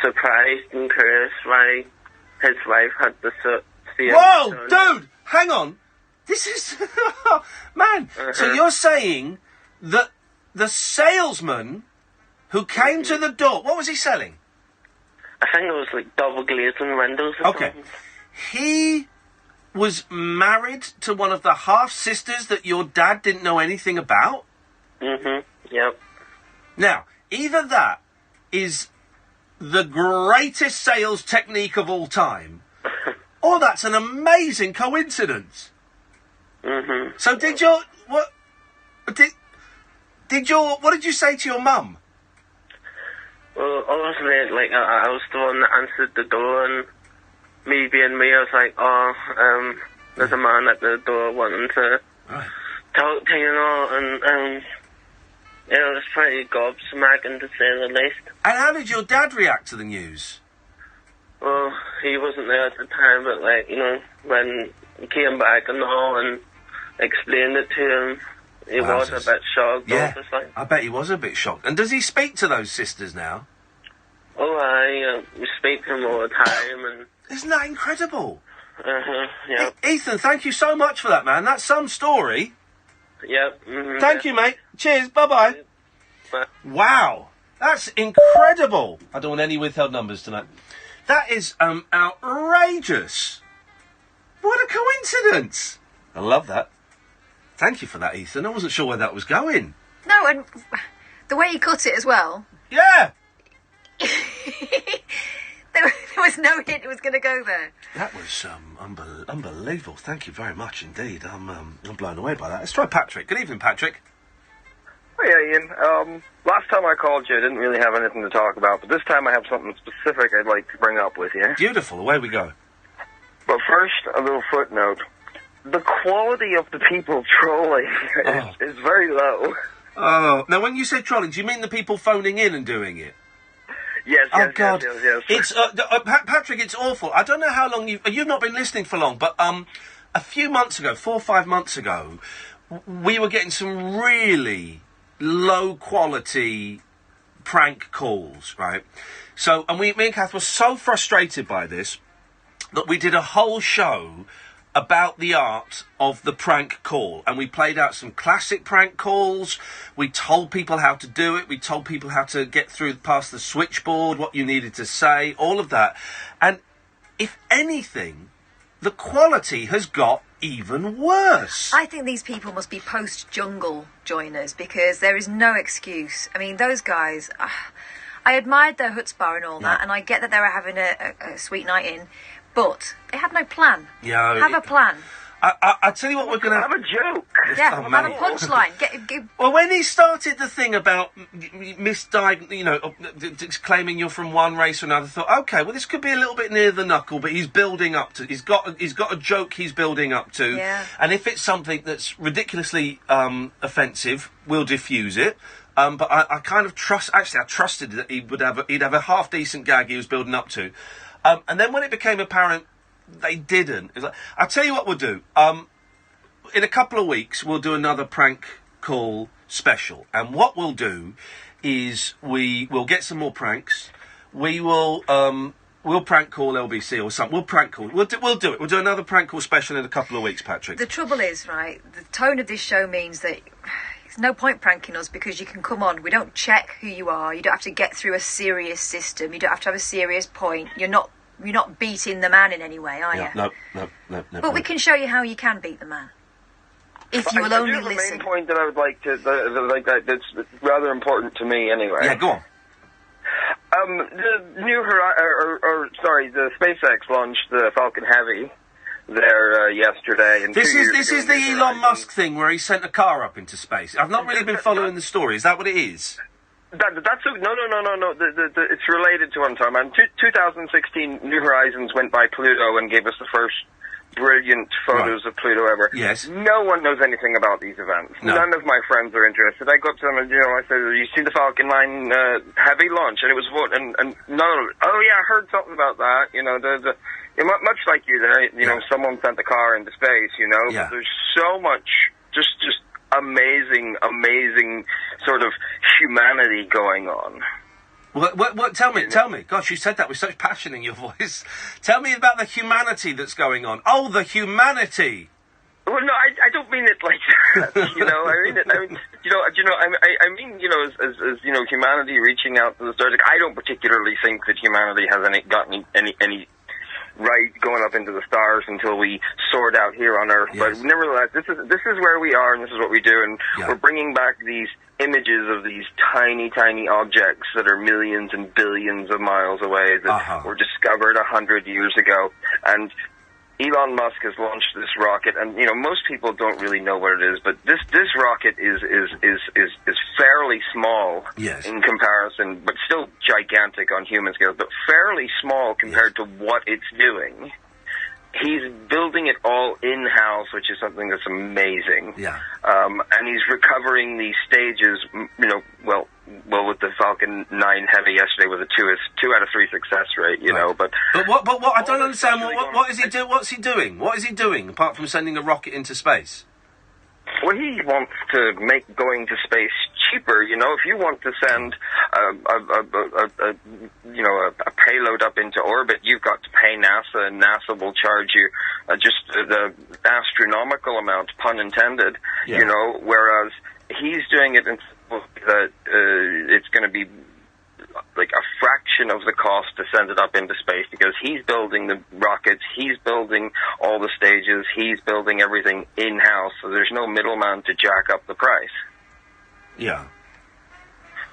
surprised and curious why his wife had the same Whoa, surname. dude! Hang on. This is... Man, so you're saying that the salesman who came to the door... What was he selling? I think it was like double glazing windows or something. He was married to one of the half-sisters that your dad didn't know anything about? Yep. Now, either that is the greatest sales technique of all time, or that's an amazing coincidence. So did your... What did you say to your mum? Well, obviously, like, I was the one that answered the door, and me being me, I was like, there's a man at the door wanting to talk to you and all, and it was pretty gobsmacking, to say the least. And how did your dad react to the news? Well, he wasn't there at the time, but, like, you know, when he came back and all and explained it to him, he was a bit shocked. Yeah, Like. I bet he was a bit shocked. And does he speak to those sisters now? Oh, we speak to him all the time. And isn't that incredible? Yeah. Ethan, thank you so much for that, man. That's some story. Yep. Thank you, mate. Cheers. Bye-bye. Bye. Wow. That's incredible. I don't want any withheld numbers tonight. That is outrageous. What a coincidence. I love that. Thank you for that, Ethan. I wasn't sure where that was going. No, and the way he cut it as well. Yeah. There was no hint it was going to go there. That was unbelievable. Thank you very much indeed. I'm blown away by that. Let's try Patrick. Good evening, Patrick. Hey, Ian. Last time I called you, I didn't really have anything to talk about, but this time I have something specific I'd like to bring up with you. Beautiful. Away we go. But first, a little footnote. The quality of the people trolling is very low. Oh, now when you say trolling, do you mean the people phoning in and doing it? Yes, God. yes. It's Patrick. It's awful. I don't know how long you've not been listening for long, but a few months ago, 4 or 5 months ago, we were getting some really low quality prank calls, right? So, and me and Kath were so frustrated by this that we did a whole show about the art of the prank call, and we played out some classic prank calls. We told people how to do it. We told people how to get through past the switchboard, what you needed to say, all of that. And if anything, the quality has got even worse. I think these people must be post-jungle joiners, because there is no excuse. I mean, those guys, I admired their chutzpah and all that, and I get that they were having a sweet night in, but they had no plan. Yeah, have a plan. I tell you what, we're going to have a joke. Yeah, have a punchline. Get. Well, when he started the thing about claiming you're from one race or another, I thought, okay, well, this could be a little bit near the knuckle, but he's building up to. He's got a joke he's building up to, and if it's something that's ridiculously offensive, we'll diffuse it. But I kind of trust. Actually, I trusted that he'd have a half decent gag he was building up to. And then when it became apparent they didn't, it was like, I'll tell you what we'll do. In a couple of weeks, we'll do another prank call special. And what we'll do is we'll get some more pranks. We'll prank call LBC or something. We'll prank call. We'll do it. We'll do another prank call special in a couple of weeks, Patrick. The trouble is, right, the tone of this show means that there's no point pranking us, because you can come on. We don't check who you are. You don't have to get through a serious system. You don't have to have a serious point. You're not beating the man in any way, are you? No. But we can show you how you can beat the man. If you will only listen. The main point that I would like to, that's rather important to me anyway. Yeah, go on. The new the SpaceX launched the Falcon Heavy there yesterday. And This is the Elon Musk thing where he sent a car up into space. I've not really been following the story. Is that what it is? That's no. It's related to what I'm talking about. In 2016, New Horizons went by Pluto and gave us the first brilliant photos of Pluto ever. Yes. No one knows anything about these events. No. None of my friends are interested. I go up to them and, I said, you see the Falcon 9 heavy launch? And it was what? And no, oh yeah, I heard something about that. Much like you there, someone sent the car into space, Yeah. But there's so much, just amazing sort of humanity going on. What? Tell me. Gosh, you said that with such passion in your voice. Tell me about the humanity that's going on. Oh, the humanity. Well, no, I don't mean it like that. I mean, as humanity reaching out to the stars. Like, I don't particularly think that humanity has any right going up into the stars until we sort out here on Earth. Yes. But nevertheless, this is where we are, and this is what we do, and we're bringing back these images of these tiny objects that are millions and billions of miles away that were discovered 100 years ago. And Elon Musk has launched this rocket, and most people don't really know what it is, but this rocket is fairly small in comparison, but still gigantic on human scale, but fairly small compared to what it's doing. He's building it all in-house, which is something that's amazing. Yeah. And he's recovering these stages, well, with the Falcon 9 Heavy yesterday with a 2 out of 3 success rate, but what I don't understand, what is he doing? What's he doing? What is he doing, apart from sending a rocket into space? Well, he wants to make going to space cheaper. If you want to send a payload up into orbit, you've got to pay NASA, and NASA will charge you just the astronomical amount, pun intended. Whereas he's doing it in that it's going to be like a fraction of the cost to send it up into space, because he's building the rockets, he's building all the stages, he's building everything in-house, so there's no middleman to jack up the price. Yeah.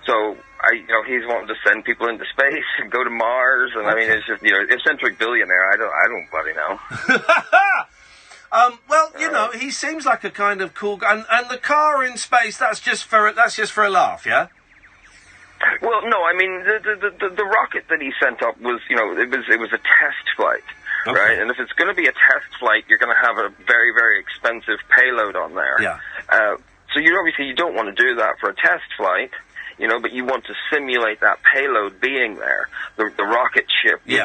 So, he's wanting to send people into space and go to Mars, and I mean, it's just, eccentric billionaire, I don't bloody know. He seems like a kind of cool guy, and the car in space, that's just for a laugh, yeah? Well, no, I mean, the rocket that he sent up was, it was a test flight, right? And if it's going to be a test flight, you're going to have a very, very expensive payload on there. Yeah. So you don't want to do that for a test flight, but you want to simulate that payload being there, the rocket ship, the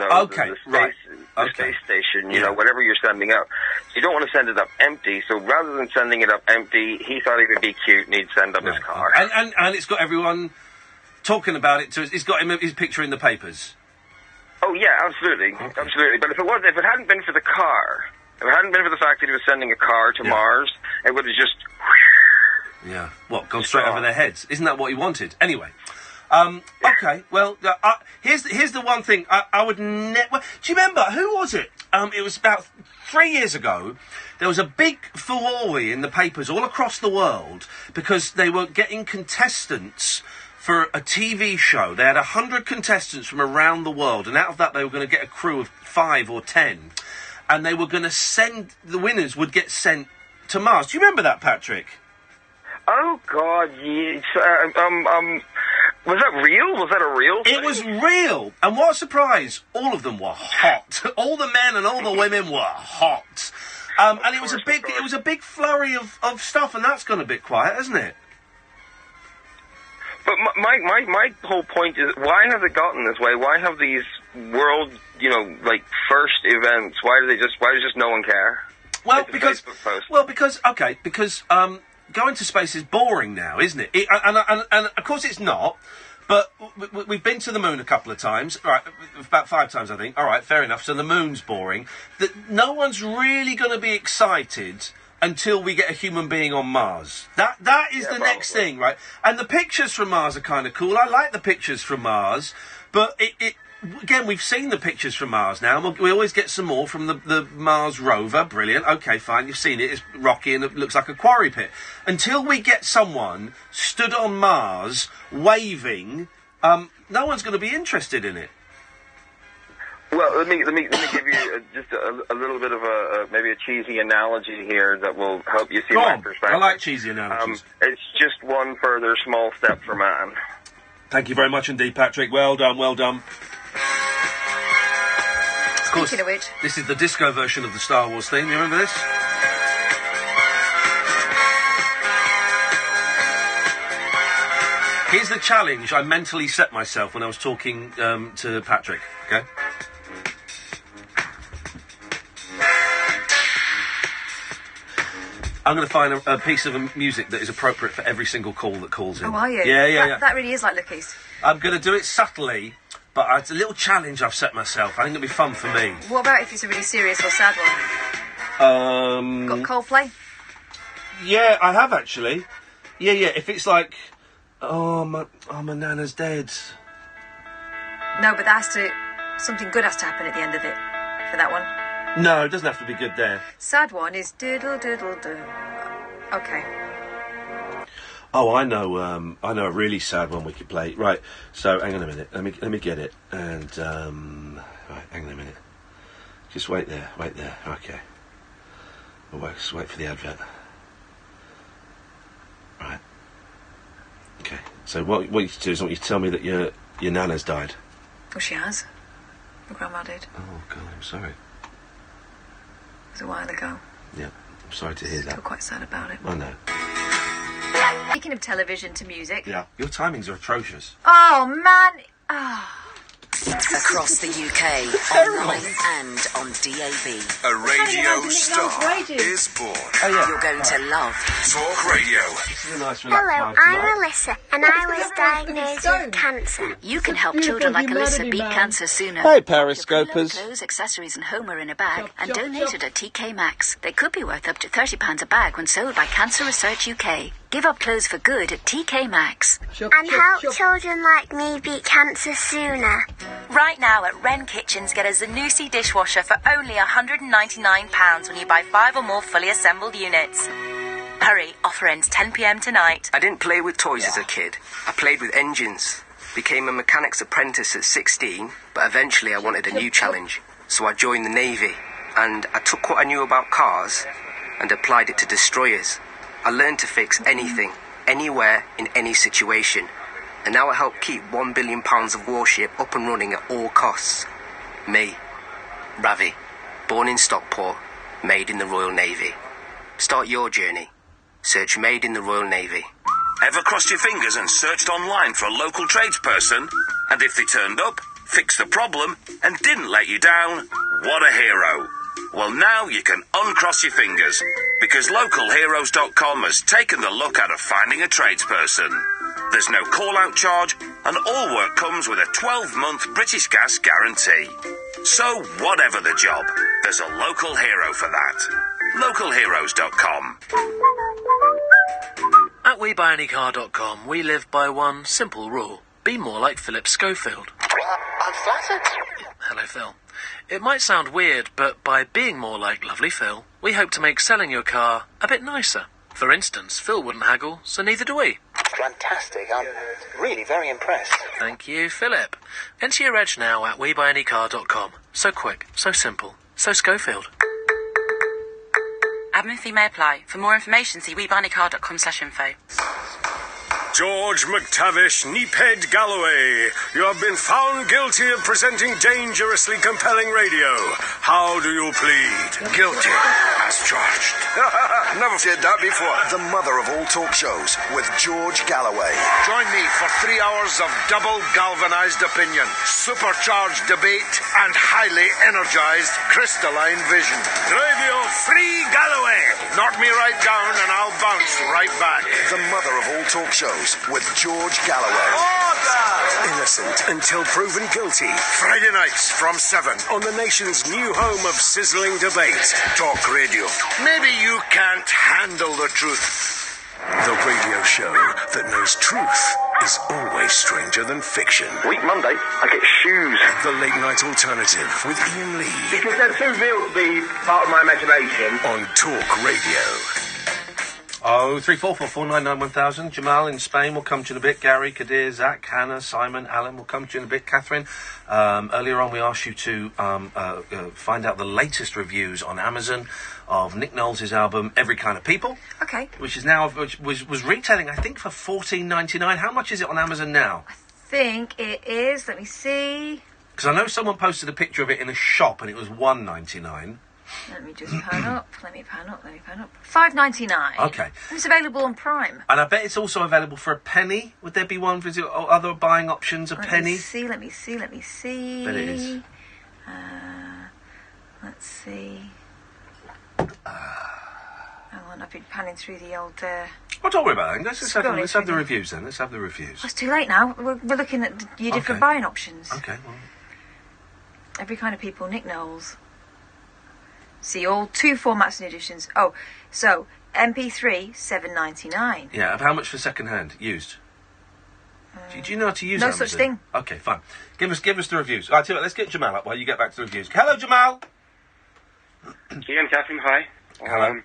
space station, whatever you're sending up. So you don't want to send it up empty, so rather than sending it up empty, he thought it would be cute and he'd send up his car. And it's got everyone talking about it, it's got his picture in the papers. Oh yeah, absolutely. But if it hadn't been for the car, if it hadn't been for the fact that he was sending a car to Mars, it would have just... Yeah. What, gone straight over their heads? Isn't that what he wanted? Anyway. Okay, well, here's the one thing I would never... Do you remember, who was it? It was about 3 years ago. There was a big furore in the papers all across the world because they were getting contestants for a TV show. They had 100 contestants from around the world, and out of that they were going to get a crew of 5 or 10. And they were going to the winners would get sent to Mars. Do you remember that, Patrick? Oh, God, yes. Was that real? Was that a real thing? It was real. And what a surprise, all of them were hot. All the men and all the women were hot. And it was a big flurry of stuff, and that's gone a bit quiet, hasn't it? But my whole point is, why has it gotten this way? Why have these world, first events, why does just no one care? Well, because going to space is boring now, isn't it? And of course it's not, but we've been to the moon a couple of times, right, about 5 times I think, alright, fair enough, so the moon's boring. No one's really going to be excited until we get a human being on Mars. That is the next thing, right? And the pictures from Mars are kind of cool. I like the pictures from Mars, but again, we've seen the pictures from Mars now, and we always get some more from the Mars rover. Brilliant. Okay, fine, you've seen it. It's rocky and it looks like a quarry pit. Until we get someone stood on Mars waving, no one's going to be interested in it. Well, let me give you just a little bit of maybe a cheesy analogy here that will help you see my perspective. I like cheesy analogies. It's just one further small step for man. Thank you very much indeed, Patrick. Well done, well done. Speaking of which, this is the disco version of the Star Wars theme. You remember this? Here's the challenge I mentally set myself when I was talking to Patrick, okay? I'm going to find a piece of music that is appropriate for every single call that calls in. Oh, are you? Yeah. That really is like Lucky's. I'm going to do it subtly, but it's a little challenge I've set myself. I think it'll be fun for me. What about if it's a really serious or sad one? Got Coldplay? Yeah, I have actually. Yeah, if it's like... Oh, my nana's dead. No, but something good has to happen at the end of it for that one. No, it doesn't have to be good there. Sad one is diddle diddle do. Okay. Oh, I know a really sad one we could play. Right, so hang on a minute. Let me get it. And right, hang on a minute. Just wait there. Okay. Just wait for the advert. Right. Okay, so what you need to do is I want you to tell me that your nana's died. Oh, she has. My grandma did. Oh, God, I'm sorry. It was a while ago. Yeah, I'm sorry to hear that. Still quite sad about it. I know. Speaking of television to music. Yeah, your timings are atrocious. Oh, man. Oh. Across the UK, online and on DAB. A radio star is born. Oh, yeah. You're going to love Talk Radio. This is a nice Hello, I'm Alyssa, and I was diagnosed with cancer. You can help children like Alyssa beat cancer sooner. Hey, Periscopers. Clothes, accessories and home are in a bag and donated at TK Maxx. They could be worth up to £30 a bag when sold by Cancer Research UK. Give up clothes for good at TK Maxx. And help children like me beat cancer sooner. Right now at Wren Kitchens, get a Zanussi dishwasher for only £199 when you buy 5 or more fully assembled units. Hurry, offer ends 10 p.m. tonight. I didn't play with toys as a kid. I played with engines. Became a mechanic's apprentice at 16, but eventually I wanted a new challenge. So I joined the Navy, and I took what I knew about cars and applied it to destroyers. I learned to fix anything, anywhere, in any situation. And now I help keep £1 billion of warship up and running at all costs. Me, Ravi, born in Stockport, made in the Royal Navy. Start your journey. Search Made in the Royal Navy. Ever crossed your fingers and searched online for a local tradesperson? And if they turned up, fixed the problem, and didn't let you down, what a hero. Well, now you can uncross your fingers, because localheroes.com has taken the look out of finding a tradesperson. There's no call-out charge, and all work comes with a 12-month British Gas guarantee. So, whatever the job, there's a local hero for that. localheroes.com. At WeBuyAnyCar.com, we live by one simple rule. Be more like Philip Schofield. I'm flattered. Hello, Phil. It might sound weird, but by being more like lovely Phil, we hope to make selling your car a bit nicer. For instance, Phil wouldn't haggle, so neither do we. Fantastic. I'm really very impressed. Thank you, Philip. Enter your edge now at WeBuyAnyCar.com. So quick, so simple, so Schofield. Admin fee may apply. For more information, see WeBuyAnyCar.com/info. George McTavish, Neephead Galloway, you have been found guilty of presenting dangerously compelling radio. How do you plead? Guilty, as charged. Never said that before. The mother of all talk shows, with George Galloway. Join me for 3 hours of double galvanized opinion, supercharged debate, and highly energized crystalline vision. Radio Free Galloway. Knock me right down and I'll bounce right back. The mother of all talk shows, with George Galloway. Order! Innocent until proven guilty. Friday nights from 7 on the nation's new home of sizzling debate, Talk Radio. Maybe you can't handle the truth. The radio show that knows truth is always stranger than fiction. Week Monday, I get shoes. The Late Night Alternative with Iain Lee. Because they're too real to be part of my imagination. On Talk Radio. 03444991000. Jamal in Spain will come to you in a bit. Gary, Kadir, Zach, Hannah, Simon, Alan will come to you in a bit. Catherine, earlier on we asked you to find out the latest reviews on Amazon of Nick Knowles' album Every Kind of People. Okay. Which is now was retailing, I think, for $14.99. How much is it on Amazon now? I think it is. Let me see. Because I know someone posted a picture of it in a shop and it was $1.99. Let me just pan up. Let me pan up. $5.99. Okay. And it's available on Prime. And I bet it's also available for a penny. Would there be one for other buying options? Penny? Let me see. Bet it is. Let's see. Hang on, I've been panning through the old... Well, don't worry about that. Let's have the reviews then. Let's have the reviews. Oh, it's too late now. We're looking at your different buying options. Okay, well... Every kind of people, Nick Knowles. See, all 2 formats and editions. Oh, so, MP3, $7.99. Yeah, how much for second-hand, used? Do you know how to use no Amazon? such thing. Okay, fine. Give us the reviews. I'll tell you what, let's get Jamal up while you get back to the reviews. Hello, Jamal! Ian, Catherine, hi. Hello.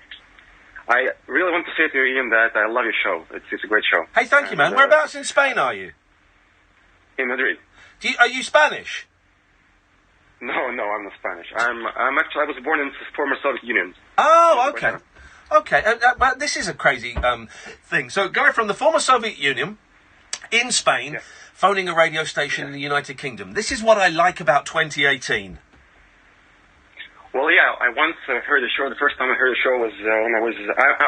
I really want to say to you, Ian, that I love your show. It's a great show. Hey, thank you, man. Whereabouts in Spain are you? In Madrid. Are you Spanish? No, I'm not Spanish. I was born in the former Soviet Union. Oh, okay. Okay, well, this is a crazy thing. So, a guy from the former Soviet Union in Spain, phoning a radio station in the United Kingdom. This is what I like about 2018. Well, yeah, I once heard the show. The first time I heard the show was when I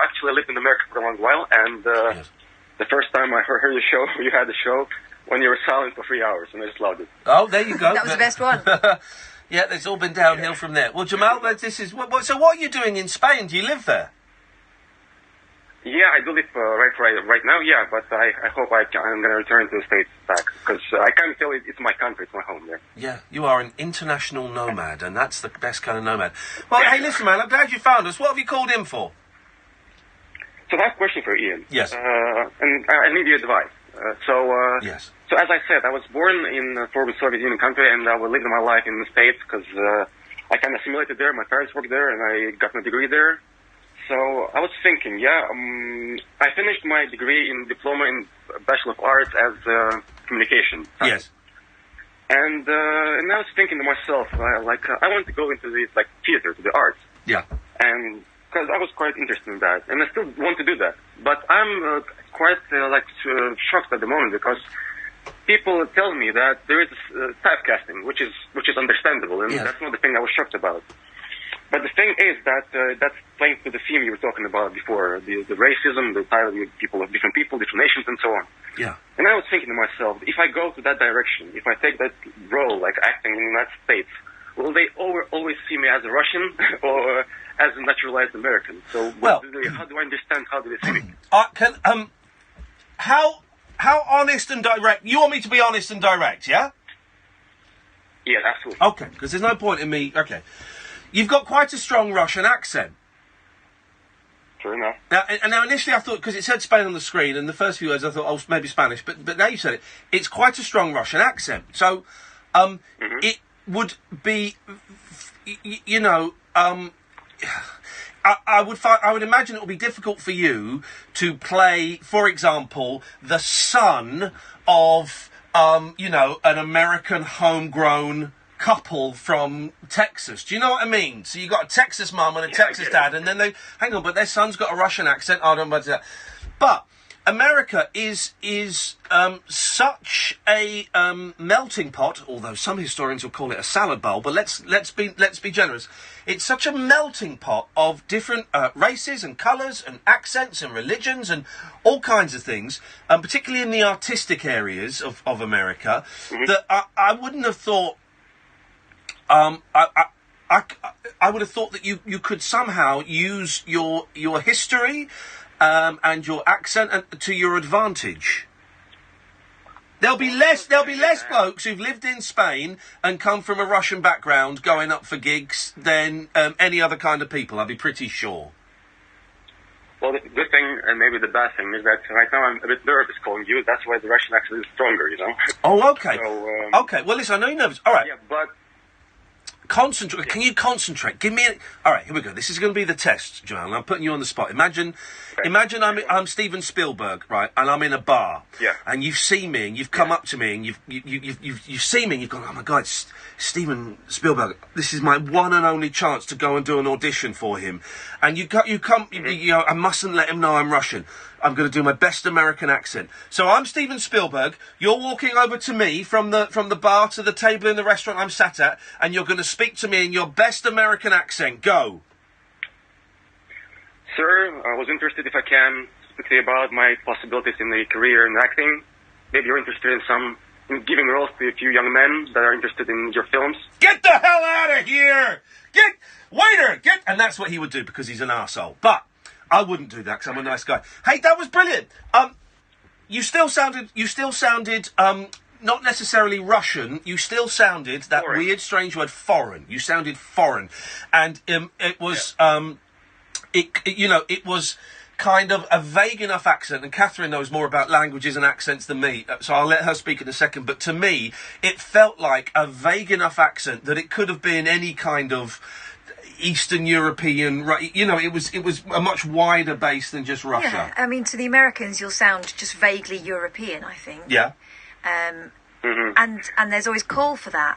actually lived in America for a long while, and the first time I heard the show, you had the show when you were silent for 3 hours, and I just loved it. Oh, there you go. That was the best one. Yeah, it's all been downhill from there. Well, Jamal, this is... So what are you doing in Spain? Do you live there? Yeah, I do live right now, yeah, but I hope I'm going to return to the States back, because I kind of feel it's my country, it's my home there. Yeah, you are an international nomad, and that's the best kind of nomad. Well, hey, listen, man, I'm glad you found us. What have you called in for? So I have a question for Ian. Yes. And I need your advice. Yes. So as I said, I was born in a former Soviet Union country, and I lived my life in the States because I kind of assimilated there. My parents worked there, and I got my degree there. So I was thinking, I finished my degree in diploma in Bachelor of Arts as communication. Yes. And I was thinking to myself, I want to go into the theater, to the arts. Yeah. And because I was quite interested in that, and I still want to do that. But I'm quite shocked at the moment because people tell me that there is typecasting, which is understandable, and that's not the thing I was shocked about. But the thing is that that's playing to the theme you were talking about before, the racism, the title of different nations, and so on. Yeah. And I was thinking to myself, if I go to that direction, if I take that role, like acting in the United States, will they always see me as a Russian or as a naturalized American? So how do I understand how do they see me? How honest and direct? You want me to be honest and direct, yeah? Yeah, absolutely. Okay, because there's no point in me... Okay. You've got quite a strong Russian accent. True enough. Now, initially I thought, because it said Spain on the screen, and the first few words I thought, oh, maybe Spanish, but now you said it, it's quite a strong Russian accent. So, it would be, I would imagine it would be difficult for you to play, for example, the son of, an American homegrown couple from Texas. Do you know what I mean? So you got a Texas mum and a Texas dad, and then but their son's got a Russian accent. I don't know about that. But America is such a melting pot, although some historians will call it a salad bowl. But let's be generous. It's such a melting pot of different races and colours and accents and religions and all kinds of things, particularly in the artistic areas of America, that I wouldn't have thought. I would have thought that you could somehow use your history and your accent to your advantage. There'll be less blokes who've lived in Spain and come from a Russian background going up for gigs than any other kind of people. I'd be pretty sure. Well, the good thing and maybe the bad thing is that right now I'm a bit nervous calling you. That's why the Russian accent is stronger, you know. Oh, okay. So, okay. Well, listen, I know you're nervous. All right. Yeah, but. Concentrate. Can you concentrate? Give me all right, here we go. This is going to be the test, Joel. I'm putting you on the spot. Imagine I'm Steven Spielberg, right? And I'm in a bar. Yeah. And you've seen me, and you've come up to me, and you've seen me, and you've gone, oh my God, it's Steven Spielberg. This is my one and only chance to go and do an audition for him. And I mustn't let him know I'm Russian. I'm going to do my best American accent. So I'm Steven Spielberg. You're walking over to me from the bar to the table in the restaurant I'm sat at, and you're going to speak to me in your best American accent. Go. Sir, I was interested if I can speak to you about my possibilities in the career in acting. Maybe you're interested in giving roles to a few young men that are interested in your films. Get the hell out of here! Waiter! And that's what he would do because he's an arsehole. But I wouldn't do that because I'm a nice guy. Hey, that was brilliant. You still sounded, not necessarily Russian. You still sounded that foreign. Weird, strange word, foreign. You sounded foreign. And it was, it was kind of a vague enough accent, and Catherine knows more about languages and accents than me, so I'll let her speak in a second, but to me, it felt like a vague enough accent that it could have been any kind of Eastern European, it was a much wider base than just Russia. Yeah, I mean, to the Americans, you'll sound just vaguely European, I think. Yeah. And there's always call for that.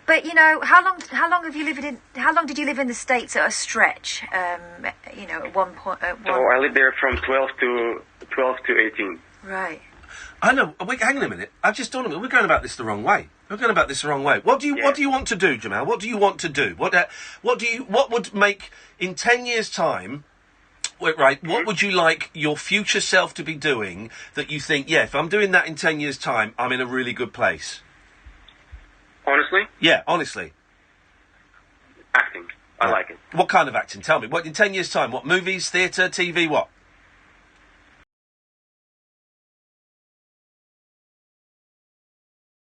But how long did you live in the States at a stretch? At one point. So I lived there from 12 to 18. Right. I know. Hang on a minute. I've just done it. We're going about this the wrong way. What do you want to do, Jamal? What do you want to do? What would make in 10 years' time? Right. What would you like your future self to be doing that you think, yeah, if I'm doing that in 10 years' time, I'm in a really good place? Honestly? Yeah, honestly. Acting. I like it. What kind of acting? Tell me. What in 10 years' time? What movies, theatre, TV? What?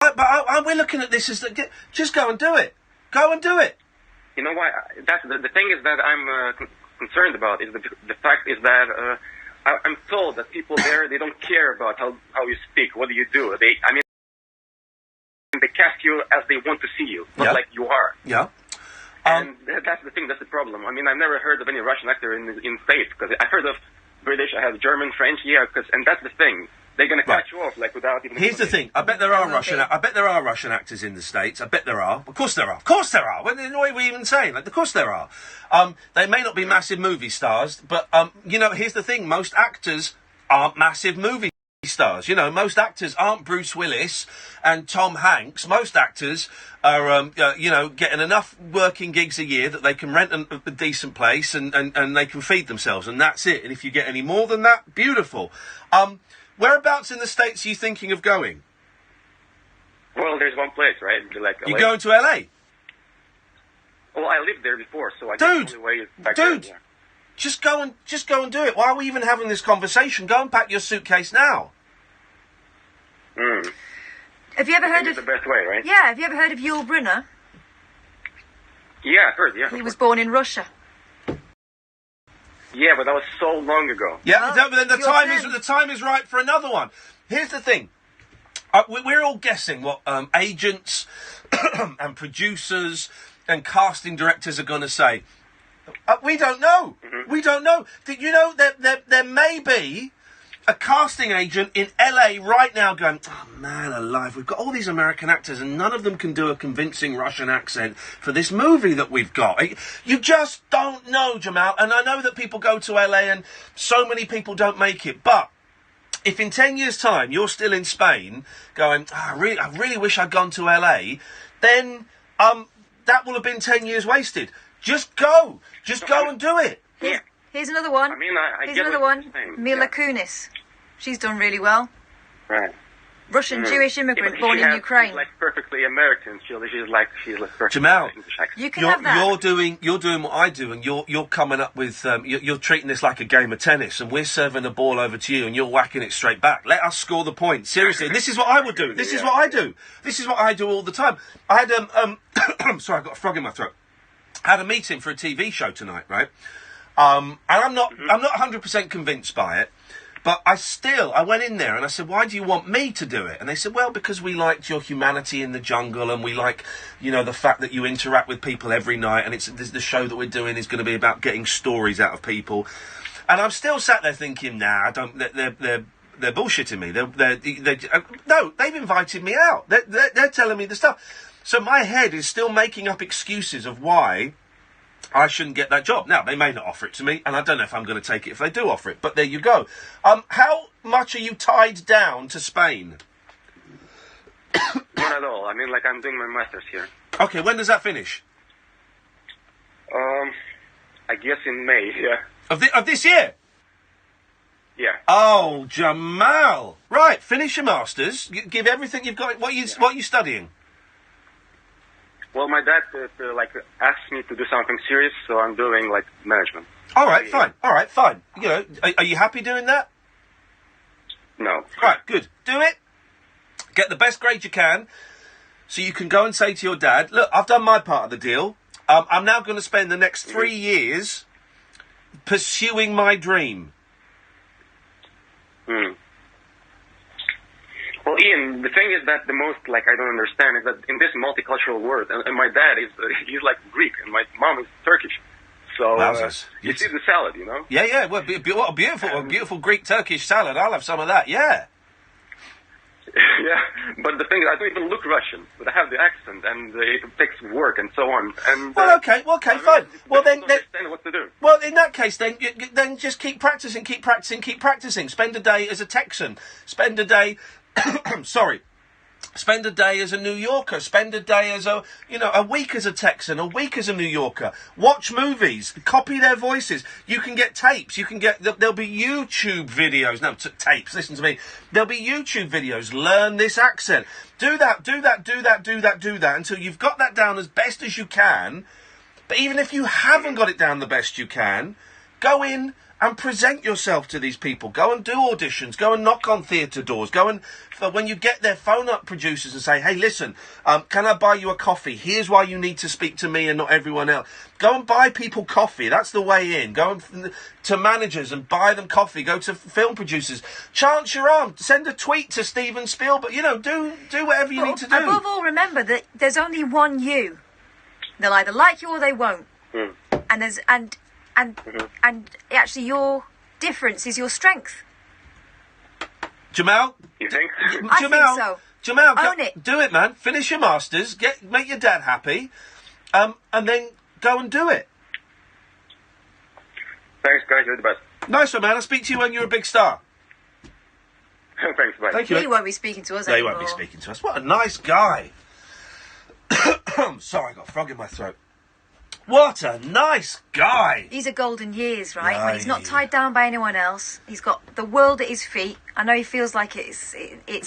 But we're looking at this as just go and do it. Go and do it. You know why? That's the thing is that I'm concerned about is the fact is that I'm told that people there they don't care about how you speak. What do you do? They cast you as they want to see you, not like you are. Yeah. And that's the thing. That's the problem. I mean, I've never heard of any Russian actor in States because I heard of British. I have German, French. Yeah, and that's the thing. They're going to cut you off without even. Here's the thing. I bet there are Russian actors in the States. I bet there are. Of course there are. What are we even saying? Of course there are. They may not be massive movie stars, but here's the thing. Most actors aren't massive movie stars. Most actors aren't Bruce Willis and Tom Hanks. Most actors are, getting enough working gigs a year that they can rent a decent place and they can feed themselves, and that's it. And if you get any more than that, beautiful. Whereabouts in the States are you thinking of going? Well, there's one place, right? You're going to LA? Well, I lived there before, so I guess the only way is back there, yeah. Just go and do it. Why are we even having this conversation? Go and pack your suitcase now. Have you ever heard of the best way, right? Yeah. Have you ever heard of Yul Brynner? Yeah, I heard. Yeah. He was born in Russia. Yeah, but that was so long ago. Yeah, but then the time is right for another one. Here's the thing. We're all guessing what agents and producers and casting directors are going to say. We don't know. Mm-hmm. We don't know. Did you know that there may be a casting agent in LA right now going, oh man alive, we've got all these American actors and none of them can do a convincing Russian accent for this movie that we've got. You just don't know, Jamal. And I know that people go to LA and so many people don't make it, but if in 10 years' time you're still in Spain going, I really wish I'd gone to LA, then that will have been 10 years wasted. Just go. Just go and do it. Here's another one. I mean, Here's another one. Mila Kunis. She's done really well. Right. Russian Jewish immigrant born in Ukraine. She's like perfectly American. She's like perfect. Jamal, you can have that. You're doing what I do, and you're coming up with you're treating this like a game of tennis, and we're serving the ball over to you, and you're whacking it straight back. Let us score the point. Seriously, this is what I would do. This is what I do. This is what I do all the time. I had sorry, I've got a frog in my throat. I had a meeting for a TV show tonight, right? And I'm not 100% convinced by it. But I went in there and I said, why do you want me to do it? And they said, well, because we liked your humanity in the jungle and we like, the fact that you interact with people every night and the show that we're doing is going to be about getting stories out of people. And I'm still sat there thinking, nah, they're bullshitting me. No, they've invited me out. They're telling me the stuff. So my head is still making up excuses of why I shouldn't get that job. Now, they may not offer it to me, and I don't know if I'm going to take it if they do offer it, but there you go. How much are you tied down to Spain? Not at all. I mean, like, I'm doing my master's here. Okay, when does that finish? I guess in May, yeah. Of this year? Yeah. Oh, Jamal. Right, finish your masters. Give everything you've got. What are you studying? Well, my dad asked me to do something serious, so I'm doing like management. All right, fine. All right, fine. You know, are you happy doing that? No. Right, good. Do it. Get the best grade you can, so you can go and say to your dad, "Look, I've done my part of the deal. I'm now going to spend the next 3 years pursuing my dream." Well, Ian, the thing is that the most, I don't understand is that in this multicultural world, and my dad he's like Greek, and my mom is Turkish. So, you see the salad, you know? Yeah, well, what a beautiful Greek-Turkish salad. I'll have some of that, yeah. Yeah, but the thing is, I don't even look Russian, but I have the accent, and it takes work and so on. And well, okay, fine. Well, then, understand what to do. Well, in that case, then just keep practicing. Spend a day as a Texan. Spend a day. Sorry. Spend a day as a New Yorker. Spend a day as a week as a Texan, a week as a New Yorker. Watch movies. Copy their voices. You can get tapes. There'll be YouTube videos. No, tapes. Listen to me. There'll be YouTube videos. Learn this accent. Do that until you've got that down as best as you can. But even if you haven't got it down the best you can, go in and present yourself to these people. Go and do auditions. Go and knock on theatre doors. Go and, when you get there, phone up producers and say, "Hey, listen, can I buy you a coffee? Here's why you need to speak to me and not everyone else." Go and buy people coffee. That's the way in. Go to managers and buy them coffee. Go to film producers. Chance your arm. Send a tweet to Steven Spielberg. Do whatever you need to do. Above all, remember that there's only one you. They'll either like you or they won't. And actually, your difference is your strength. Jamal? You think? I think so. Jamal, own it. Do it, man. Finish your masters. Make your dad happy, and then go and do it. Thanks, guys. You're the best. Nice one, man. I'll speak to you when you're a big star. Thanks, bye. Thank you. He won't be speaking to us anymore. He won't be speaking to us. What a nice guy. Sorry, I got a frog in my throat. What a nice guy. He's a golden years, right? When he's not tied down by anyone else. He's got the world at his feet. I know he feels like it's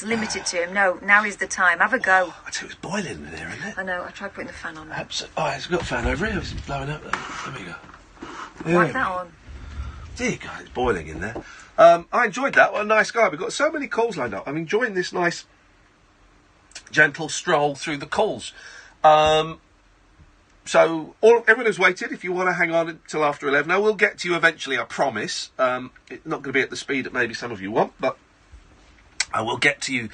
limited to him. No, now is the time. Have a go. I tell you, it's boiling in there, isn't it? I know. I tried putting the fan on. It's got a fan over here. It's blowing up. There we go. Whack that on. Dear God, it's boiling in there. I enjoyed that. What a nice guy. We've got so many calls lined up. I'm enjoying this nice, gentle stroll through the calls. So, everyone who's waited, if you want to hang on until after 11, I will get to you eventually, I promise. It's not going to be at the speed that maybe some of you want, but I will get to you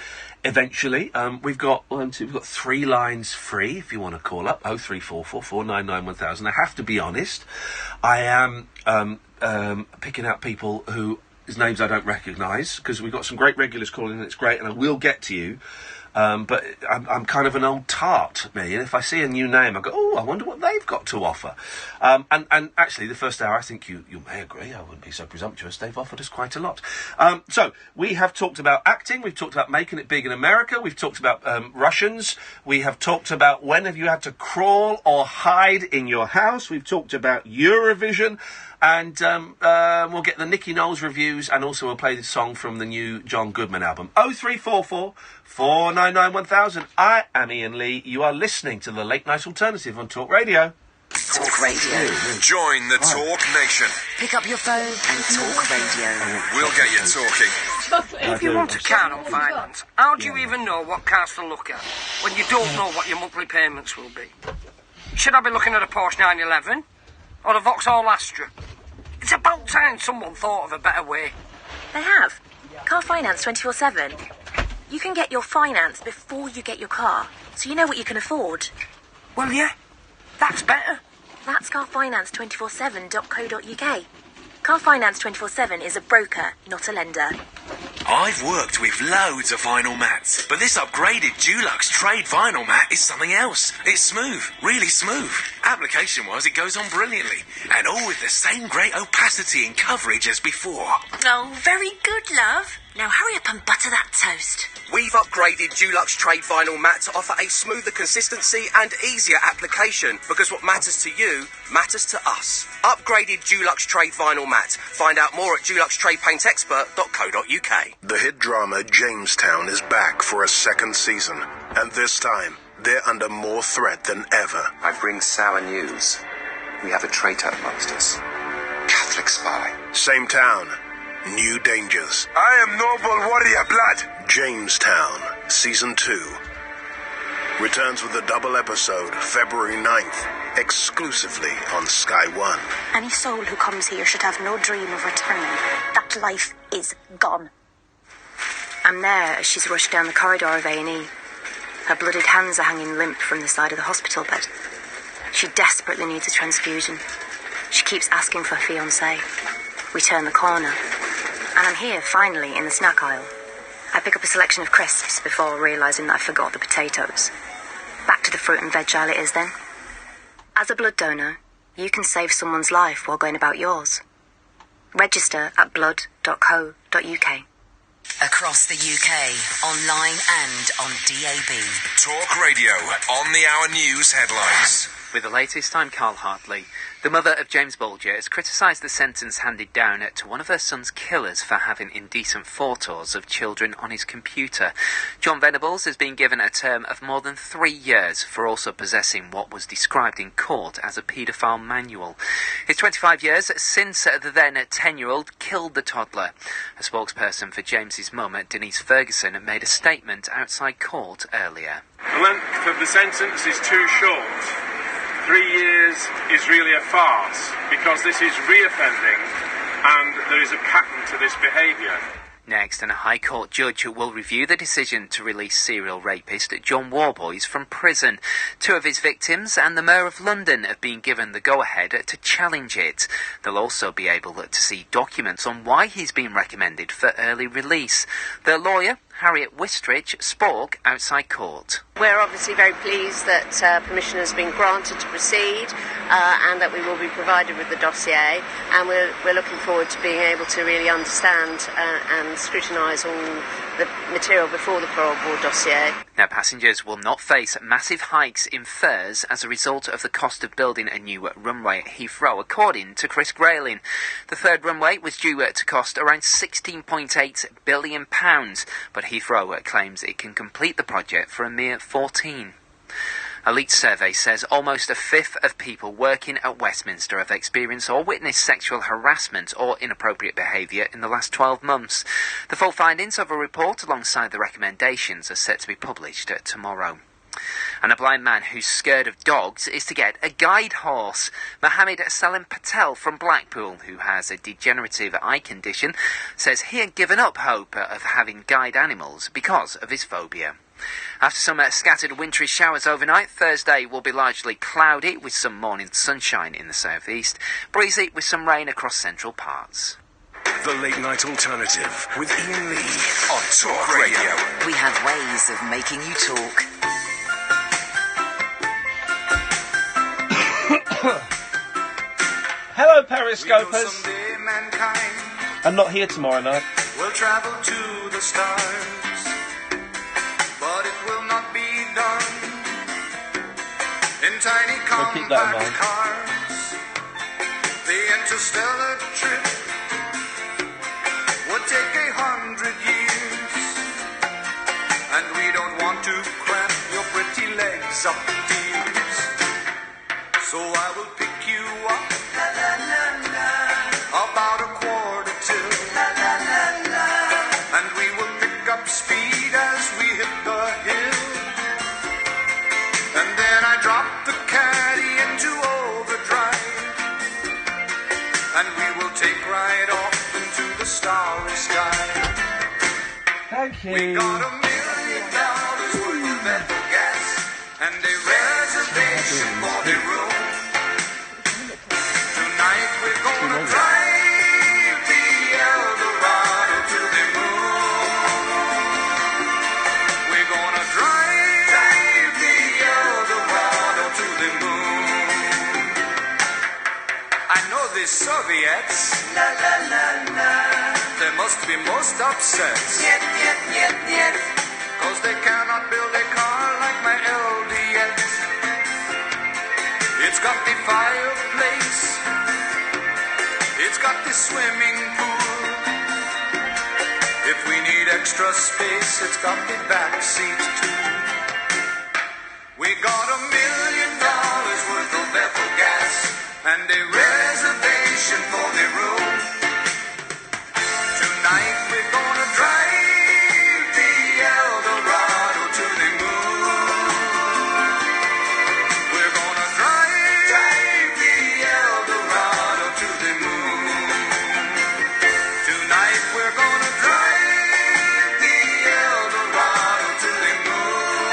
eventually. We've got 3 lines free if you want to call up, 0344 499 1000. I have to be honest, I am picking out people whose names I don't recognise, because we've got some great regulars calling and it's great, and I will get to you. But I'm kind of an old tart, me, and if I see a new name, I go, "Oh, I wonder what they've got to offer." And actually, the first hour, I think you may agree, I wouldn't be so presumptuous, they've offered us quite a lot. So, we have talked about acting, we've talked about making it big in America, we've talked about Russians, we have talked about when have you had to crawl or hide in your house, we've talked about Eurovision, and we'll get the Nicky Knowles reviews, and also we'll play this song from the new John Goodman album. 0344 499 1000. I am Iain Lee. You are listening to the Late Night Alternative on Talk Radio. Talk Radio. Join the Talk Nation. Pick up your phone and Talk Radio. We'll get you talking. If you want a car on finance, how do you even know what cars to look at when you don't know what your monthly payments will be? Should I be looking at a Porsche 911 or a Vauxhall Astra? It's about time someone thought of a better way. They have. Car finance 24/7. You can get your finance before you get your car, so you know what you can afford. Well, yeah, that's better. That's carfinance247.co.uk. Car Finance 24/7 is a broker, not a lender. I've worked with loads of vinyl mats, but this upgraded Dulux Trade vinyl mat is something else. It's smooth, really smooth. Application-wise, it goes on brilliantly, and all with the same great opacity and coverage as before. Oh, very good, love. Now hurry up and butter that toast. We've upgraded Dulux Trade Vinyl Matte to offer a smoother consistency and easier application, because what matters to you matters to us. Upgraded Dulux Trade Vinyl Matte. Find out more at duluxtradepaintexpert.co.uk. The hit drama Jamestown is back for a second season, and this time they're under more threat than ever. I bring sour news. We have a traitor amongst us. Catholic spy. Same town, new dangers. I am noble warrior blood. Jamestown, Season 2. Returns with a double episode, February 9th, exclusively on Sky One. Any soul who comes here should have no dream of returning. That life is gone. I'm there as she's rushed down the corridor of A&E. Her blooded hands are hanging limp from the side of the hospital bed. She desperately needs a transfusion. She keeps asking for her fiancé. We turn the corner, and I'm here, finally, in the snack aisle. I pick up a selection of crisps before realising that I forgot the potatoes. Back to the fruit and veg aisle it is then. As a blood donor, you can save someone's life while going about yours. Register at blood.co.uk. Across the UK, online and on DAB. Talk Radio, on the hour news headlines. With the latest, I'm Carl Hartley. The mother of James Bulger has criticised the sentence handed down to one of her son's killers for having indecent photos of children on his computer. John Venables has been given a term of more than 3 years for also possessing what was described in court as a paedophile manual. It's 25 years since the then 10-year-old killed the toddler. A spokesperson for James's mum, Denise Ferguson, made a statement outside court earlier. The length of the sentence is too short. 3 years is really a farce, because this is reoffending and there is a pattern to this behaviour. Next, and a High Court judge will review the decision to release serial rapist John Warboys from prison. 2 of his victims and the Mayor of London have been given the go-ahead to challenge it. They'll also be able to see documents on why he's been recommended for early release. Their lawyer, Harriet Wistridge, spoke outside court. We're obviously very pleased that permission has been granted to proceed and that we will be provided with the dossier, and we're looking forward to being able to really understand and scrutinise all the material before the parole board dossier. Now, passengers will not face massive hikes in fares as a result of the cost of building a new runway at Heathrow, according to Chris Grayling. The third runway was due to cost around £16.8 billion, but Heathrow claims it can complete the project for a mere 14. A leaked survey says almost a fifth of people working at Westminster have experienced or witnessed sexual harassment or inappropriate behaviour in the last 12 months. The full findings of a report alongside the recommendations are set to be published tomorrow. And a blind man who's scared of dogs is to get a guide horse. Mohammed Salim Patel from Blackpool, who has a degenerative eye condition, says he had given up hope of having guide animals because of his phobia. After some scattered wintry showers overnight, Thursday will be largely cloudy with some morning sunshine in the southeast, breezy with some rain across central parts. The Late Night Alternative with Iain Lee on Talk Radio. We have ways of making you talk. Hello, Periscopers. I'm not here tomorrow night. We'll travel to the stars, but it will not be done in tiny compact cars. The interstellar trip would take 100 years, and we don't want to cramp your pretty legs up with tears. So I will pick you up about 1:45, and we will pick up speed as we hit the hill. And then I drop the caddy into overdrive, and we will take right off into the starry sky. Thank you. We got $1 million worth of metal gas and a reservation for the room. Tonight we're gonna drive the Eldorado to the moon. We're gonna drive the Eldorado to the moon. the Soviets, la la la la, they must be most upset. Yet, yet, yet, yet, 'cause they cannot build a car like my LD yet. It's got the fireplace, it's got the swimming pool. If we need extra space, it's got the back seat too. We got $1 million worth of Bethel gas and a reservation for the room. Tonight we're gonna drive the Eldorado to the moon. We're gonna drive the Eldorado to the moon. Tonight we're gonna drive the Eldorado to the moon.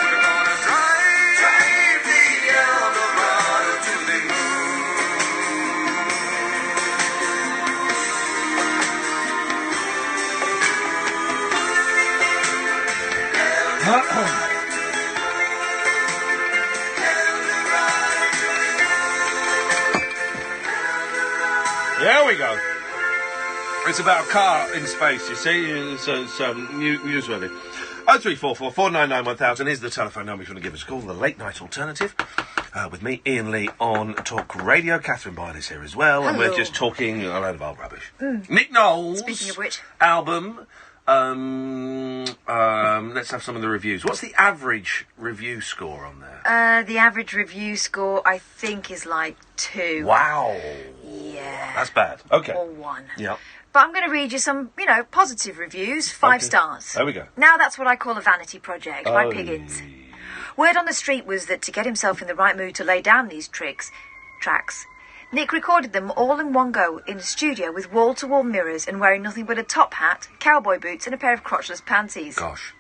We're gonna drive the Eldorado to the moon. There we go. It's about a car in space, you see. It's newsworthy. 0344 499 1000 is the telephone number if you want to give us a call. The late night alternative. With me, Iain Lee, on Talk Radio. Catherine Byler's here as well. Hello. And we're just talking a load of old rubbish. Nick Knowles. Speaking of which. Album. Let's have some of the reviews. What's the average review score on there? The average review score, I think, is like 2. Wow. Yeah. That's bad. Okay. Or 1. Yeah. But I'm going to read you some, positive reviews. 5 stars. There we go. Now that's what I call a vanity project by Piggins. Word on the street was that to get himself in the right mood to lay down these tracks, Nick recorded them all in one go in a studio with wall-to-wall mirrors and wearing nothing but a top hat, cowboy boots and a pair of crotchless panties. Gosh.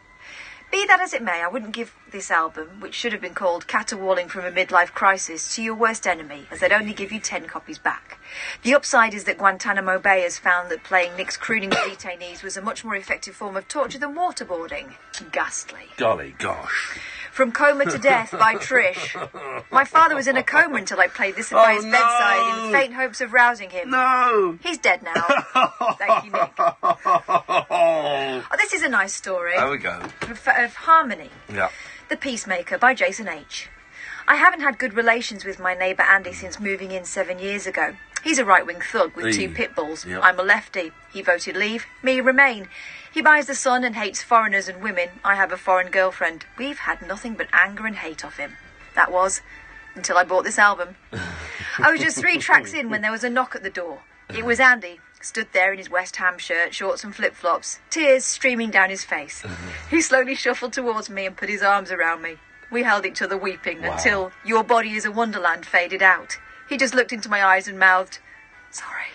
Be that as it may, I wouldn't give this album, which should have been called Caterwauling from a Midlife Crisis, to your worst enemy, as they'd only give you 10 copies back. The upside is that Guantanamo Bay has found that playing Nick's crooning with detainees was a much more effective form of torture than waterboarding. Ghastly. Golly gosh. From Coma to Death by Trish. My father was in a coma until I played this by his bedside in faint hopes of rousing him. No! He's dead now. Thank you, Nick. Oh, this is a nice story. There we go. Of Harmony. Yeah. The Peacemaker by Jason H. I haven't had good relations with my neighbour Andy since moving in 7 years ago. He's a right-wing thug with 2 pit bulls. Yep. I'm a lefty. He voted Leave. Me Remain. He buys the sun and hates foreigners and women. I have a foreign girlfriend. We've had nothing but anger and hate of him. That was until I bought this album. I was just 3 tracks in when there was a knock at the door. It was Andy, stood there in his West Ham shirt, shorts and flip-flops, tears streaming down his face. He slowly shuffled towards me and put his arms around me. We held each other weeping until Your Body is a Wonderland faded out. He just looked into my eyes and mouthed, sorry.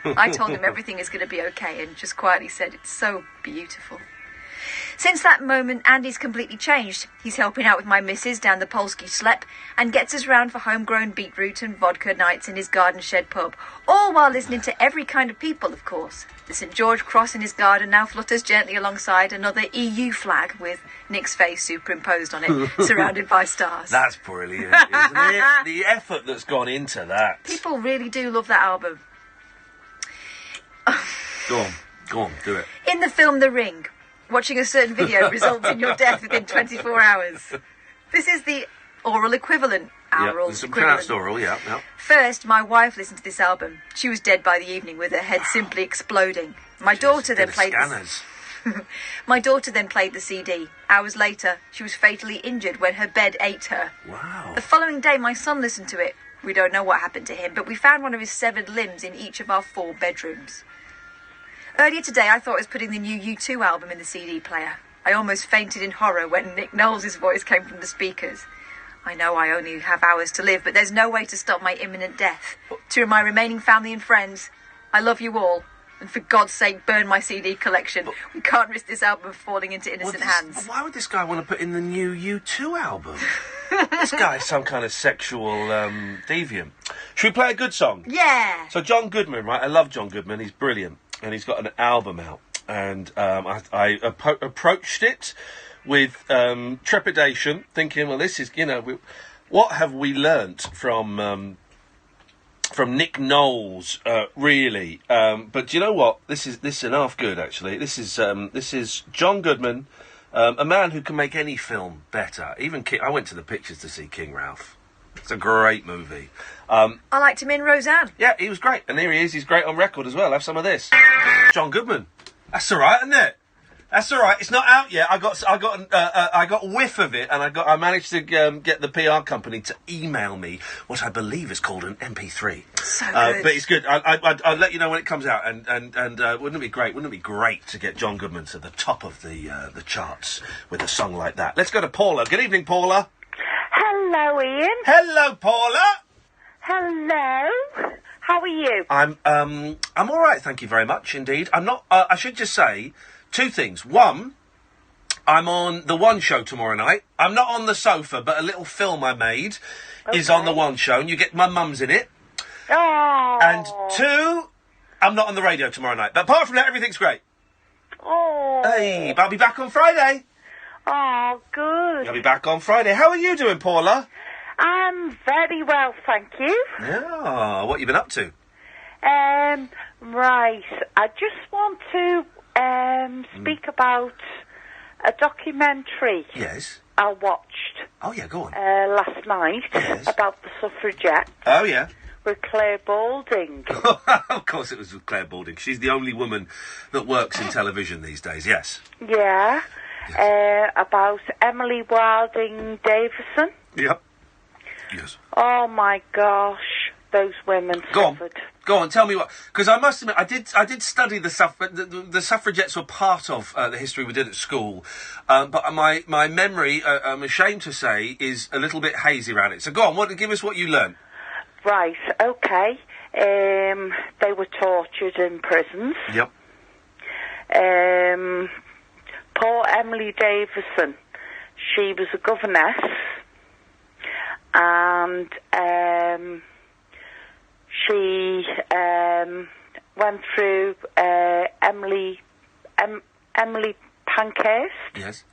I told him everything is going to be okay and just quietly said, it's so beautiful. Since that moment, Andy's completely changed. He's helping out with my missus down the Polski Slep and gets us round for homegrown beetroot and vodka nights in his garden shed pub, all while listening to every kind of people, of course. The St George cross in his garden now flutters gently alongside another EU flag with Nick's face superimposed on it, surrounded by stars. That's brilliant, isn't it? The effort that's gone into that. People really do love that album. Go on, do it. In the film The Ring, watching a certain video results in your death within 24 hours. This is the oral equivalent. Oral it's equivalent. pronounced oral, yeah. First, my wife listened to this album. She was dead by the evening with her head simply exploding. My daughter then played My daughter then played the CD. Hours later, she was fatally injured when her bed ate her. Wow. The following day, my son listened to it. We don't know what happened to him, but we found one of his severed limbs in each of our 4 bedrooms. Earlier today, I thought I was putting the new U2 album in the CD player. I almost fainted in horror when Nick Knowles' voice came from the speakers. I know I only have hours to live, but there's no way to stop my imminent death. To my remaining family and friends, I love you all. And for God's sake, burn my CD collection. We can't risk this album falling into innocent hands. Why would this guy want to put in the new U2 album? This guy's some kind of sexual deviant. Should we play a good song? Yeah! So John Goodman, right? I love John Goodman. He's brilliant. And he's got an album out. And I approached it with trepidation, thinking, well, this is, What have we learnt from Nick Knowles, really? But do you know what? This is an half good, actually. This is John Goodman, a man who can make any film better. Even I went to the pictures to see King Ralph. It's a great movie. I liked him in Roseanne. Yeah, he was great. And here he is. He's great on record as well. Have some of this. John Goodman. That's all right, isn't it? That's all right. It's not out yet. I got whiff of it, and I managed to get the PR company to email me what I believe is called an MP3. So good. But it's good. I'll let you know when it comes out. And wouldn't it be great? Wouldn't it be great to get John Goodman to the top of the charts with a song like that? Let's go to Paula. Good evening, Paula. Hello, Ian. Hello, Paula. Hello. How are you? I'm all right, thank you very much indeed. I'm not. I should just say 2 things. One, I'm on the One Show tomorrow night. I'm not on the sofa, but a little film I made is on the One Show, and you get my mum's in it. Oh. And 2, I'm not on the radio tomorrow night. But apart from that, everything's great. Oh. Hey, but I'll be back on Friday. Oh, good. I'll be back on Friday. How are you doing, Paula? I'm very well, thank you. Yeah. What you been up to? Right. I just want to speak about a documentary. Yes. I watched. Oh yeah, go on. Last night about the suffragettes. Oh yeah. With Claire Balding. Of course, it was with Claire Balding. She's the only woman that works in television these days. Yes. Yeah. Yes. About Emily Wilding Davison. Yep. Yes. Oh my gosh, those women suffered. Go on, tell me what. Because I must admit, I did study the suffragettes were part of the history we did at school, but my memory, I'm ashamed to say, is a little bit hazy around it. So go on, give us what you learned. Right. Okay. They were tortured in prisons. Yep. Poor Emily Davison. She was a governess. And she went through Emily Pankhurst. Yes.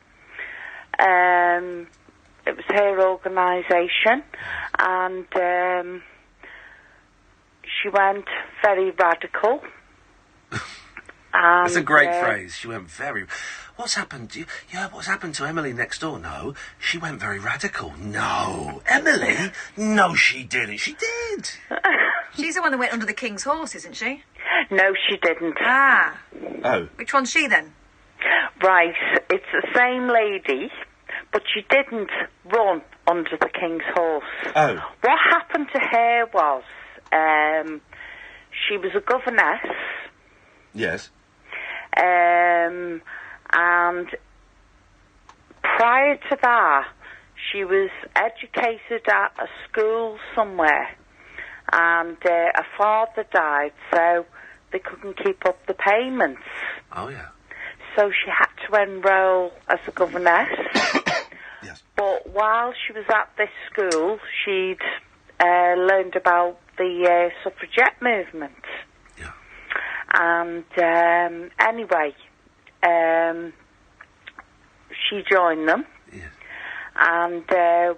It was her organisation, and she went very radical. That's a great phrase. She went very... What's happened? What's happened to Emily next door? No, she went very radical. No, Emily? No, she didn't. She did. She's the one that went under the king's horse, isn't she? No, she didn't. Ah. Oh. Which one's she then? Right, it's the same lady, but she didn't run under the king's horse. Oh. What happened to her was, she was a governess. Yes. And prior to that, she was educated at a school somewhere, and her father died, so they couldn't keep up the payments. Oh, yeah. So she had to enrol as a governess. Yes. But while she was at this school, she'd learned about the suffragette movement. Yeah. And anyway, she joined them. Yes. And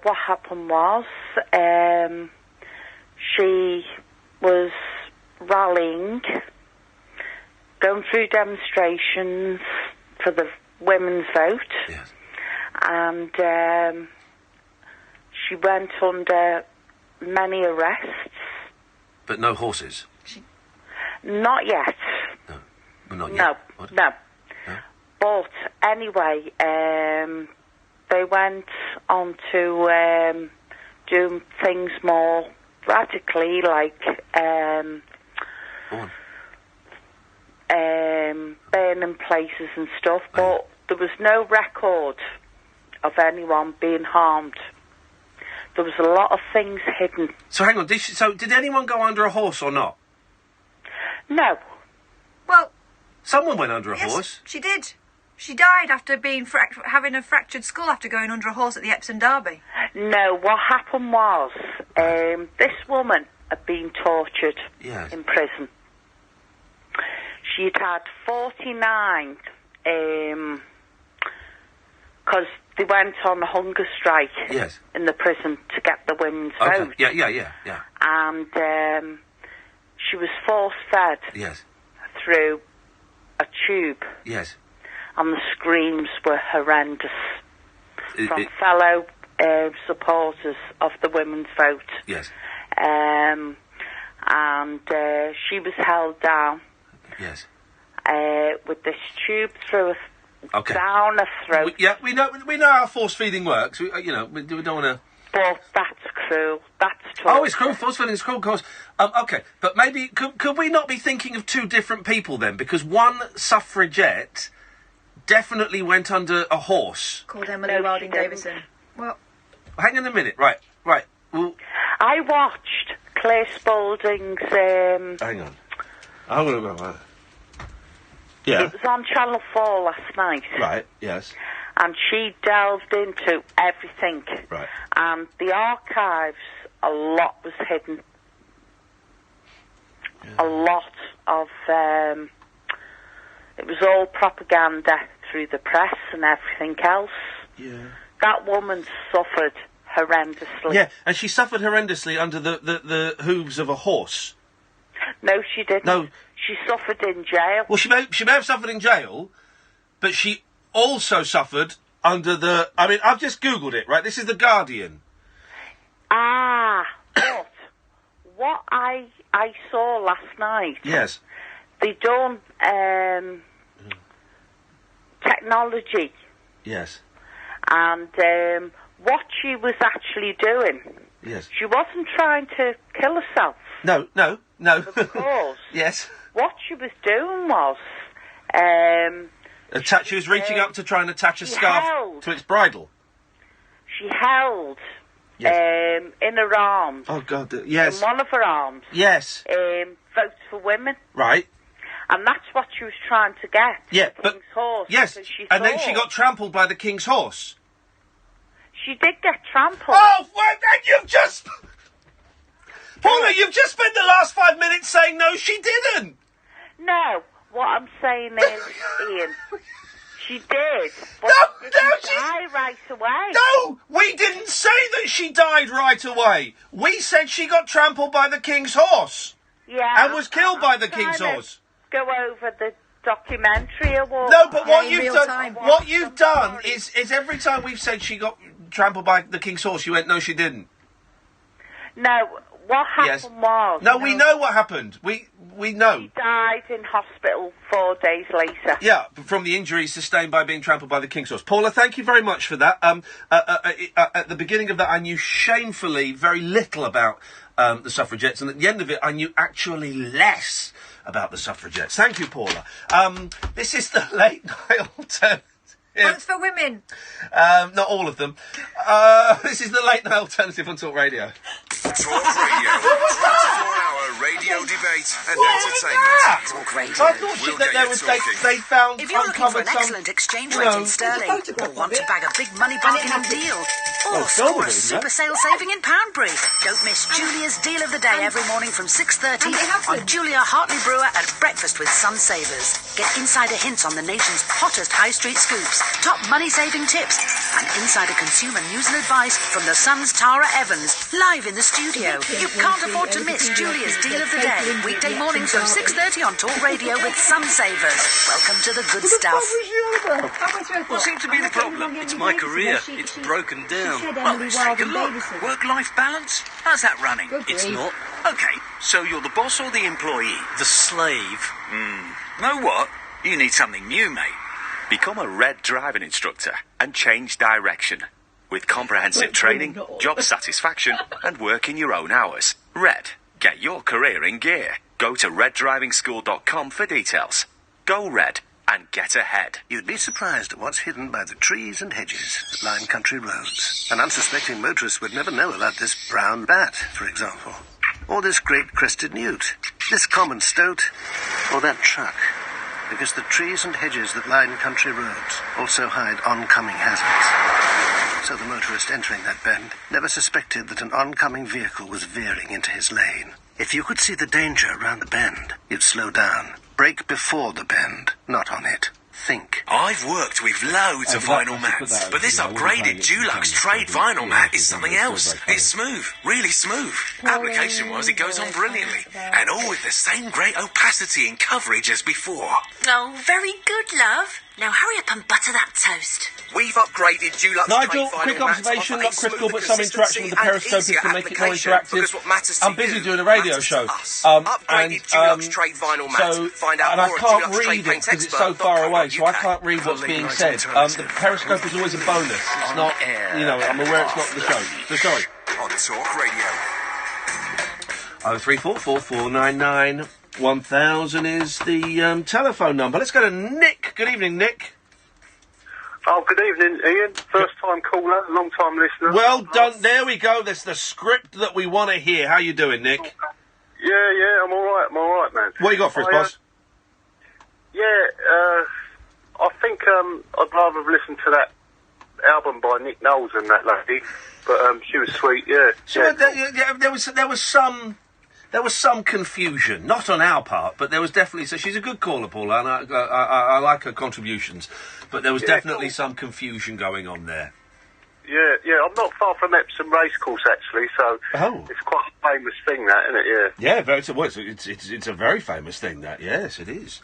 what happened was, she was rallying, going through demonstrations for the women's vote. Yes. And she went under many arrests. But no horses? Not yet. No. Well, not yet. No. But anyway, they went on to do things more radically, like burning places and stuff, but there was no record of anyone being harmed. There was a lot of things hidden. So hang on, did anyone go under a horse or not? No. Well... Someone went under a yes, horse. She did. She died after being having a fractured skull after going under a horse at the Epsom Derby. No, what happened was, this woman had been tortured in prison. She'd had 49 because they went on a hunger strike Yes. in the prison to get the women's Okay. vote. Yeah. And she was force-fed Yes. through a tube, Yes. and the screams were horrendous from It- fellow supporters of the women's vote. Yes. And she was held down Yes. with this tube through her Okay. down her throat. We know how force feeding works. We don't want to. But that's cruel. That's torture. Oh, it's cruel. Force feeding is cruel, of course. Okay, but maybe could we not be thinking of two different people then? Because one suffragette definitely went under a horse. Called Emily Wilding Davison. Well, hang on a minute. Right. Well, I watched Claire Spalding's. hang on. I'm gonna go. Yeah. It was on Channel 4 last night. Right. Yes. And she delved into everything. Right. And the archives, a lot was hidden. Yeah. A lot of... it was all propaganda through the press and everything else. Yeah. That woman suffered horrendously. Yeah, and she suffered horrendously under the hooves of a horse. No, she didn't. No. She suffered in jail. Well, she may have suffered in jail, but she also suffered under the... I mean, I've just Googled it, right? This is The Guardian. But what I saw last night... Yes. They done technology. Yes. And what she was actually doing... Yes. She wasn't trying to kill herself. No. Because... Yes. What she was doing was... She was reaching up to try and attach a scarf to its bridle. She held in her arms. Oh, God. Yes. In one of her arms. Yes. Votes for women. Right. And that's what she was trying to get. Yeah, the King's horse. Yes. And then she thought- got trampled by the King's horse. She did get trampled. Oh, you've just... Paula, you've just spent the last 5 minutes saying no, she didn't. No, what I'm saying is, Ian, she did. But No, she died right away. No, we didn't say that she died right away. We said she got trampled by the King's horse. Yeah. And was killed by the trying King's to horse. Go over the documentary award. No, but what you've done is every time we've said she got trampled by the King's horse, you went, no, she didn't. No, what happened was... No, we know what happened. We know. She died in hospital 4 days later. Yeah, from the injuries sustained by being trampled by the King's horse. Paula, thank you very much for that. At the beginning of that, I knew shamefully very little about the suffragettes, and at the end of it, I knew actually less about the suffragettes. Thank you, Paula. This is the late night alternative. Votes for women. Not all of them. This is the late night alternative on Talk Radio. Talk Radio. 24-hour radio debate and entertainment. Talk Radio. I thought We'll that get there you was talking. they found If you're looking for uncovered an some, excellent exchange you rate know, in sterling, or want to bag a big money bargain deal, or Oh, score a Silverman, super sale saving in Poundbury, don't miss Julia's deal of the day every morning from 6:30 on Julia Hartley Brewer at Breakfast with Sun Savers. Get insider hints on the nation's hottest high street scoops, top money saving tips, and insider consumer news and advice from the Sun's Tara Evans, live in the studio. You can't afford to miss Julia's deal of the day. Weekday mornings from 6:30 on Talk Radio with Sun Savers. Welcome to the good stuff. What seems to be the problem? It's my career. It's broken down. Well, let's take a look. Work-life balance? How's that running? It's not. Okay, so you're the boss or the employee? The slave. Know what? You need something new, mate. Become a RED driving instructor and change direction. With comprehensive training, job satisfaction, and work in your own hours. RED. Get your career in gear. Go to reddrivingschool.com for details. Go RED and get ahead. You'd be surprised at what's hidden by the trees and hedges that line country roads. An unsuspecting motorist would never know about this brown bat, for example. Or this great crested newt. This common stoat. Or that truck. Because the trees and hedges that line country roads also hide oncoming hazards. So the motorist entering that bend never suspected that an oncoming vehicle was veering into his lane. If you could see the danger around the bend, you'd slow down. Brake before the bend, not on it. think. I've worked with loads of vinyl mats, but this upgraded Dulux Trade vinyl mat is something else. It's smooth, really smooth. Application-wise, it goes on brilliantly, and all with the same great opacity and coverage as before. Oh, very good, love. Now hurry up and butter that toast. We've upgraded Dulux Nigel, Trade quick vinyl mats observation, to not offer a critical, but smoother some interaction with the periscope is consistency to and make it more easier application, because what matters interactive. to I'm busy you doing a radio matters show. to us. Upgraded Dulux Trade vinyl mats. So, Find out and I more at can't Dulux read Trade it Paint because it's so far away, so I can't read what's being said. The periscope is always a bonus. It's not, you know, I'm aware it's not the show. So sorry. On Talk Radio. 0344499 1000 is the telephone number. Let's go to Nick. Good evening, Nick. Oh, good evening, Ian. First-time caller, long-time listener. Well done. There we go. That's the script that we want to hear. How you doing, Nick? Yeah, I'm all right, man. What you got for us, boss? I think I'd rather have listened to that album by Nick Knowles than that lady, but she was sweet, yeah. So there was some confusion, not on our part, but there was definitely. So she's a good caller, Paula, and I like her contributions, but there was definitely some confusion going on there. Yeah, I'm not far from Epsom Racecourse actually, so it's quite a famous thing, that, isn't it? Yeah. It's a very famous thing. That, yes, it is.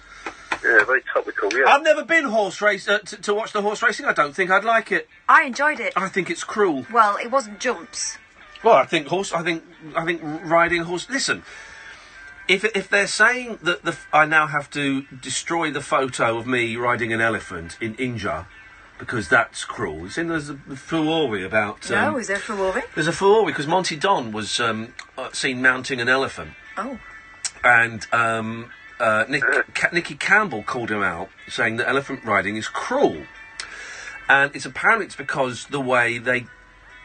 Yeah, very topical. Yeah. I've never been horse race to watch the horse racing. I don't think I'd like it. I enjoyed it. I think it's cruel. Well, it wasn't jumps. Well, I think riding horse. Listen, if they're saying that I now have to destroy the photo of me riding an elephant in India because that's cruel. You see, there's a furore about. No, is there a furore? There's a furore because Monty Don was seen mounting an elephant. Oh. And Nicky Campbell called him out, saying that elephant riding is cruel, and it's because the way they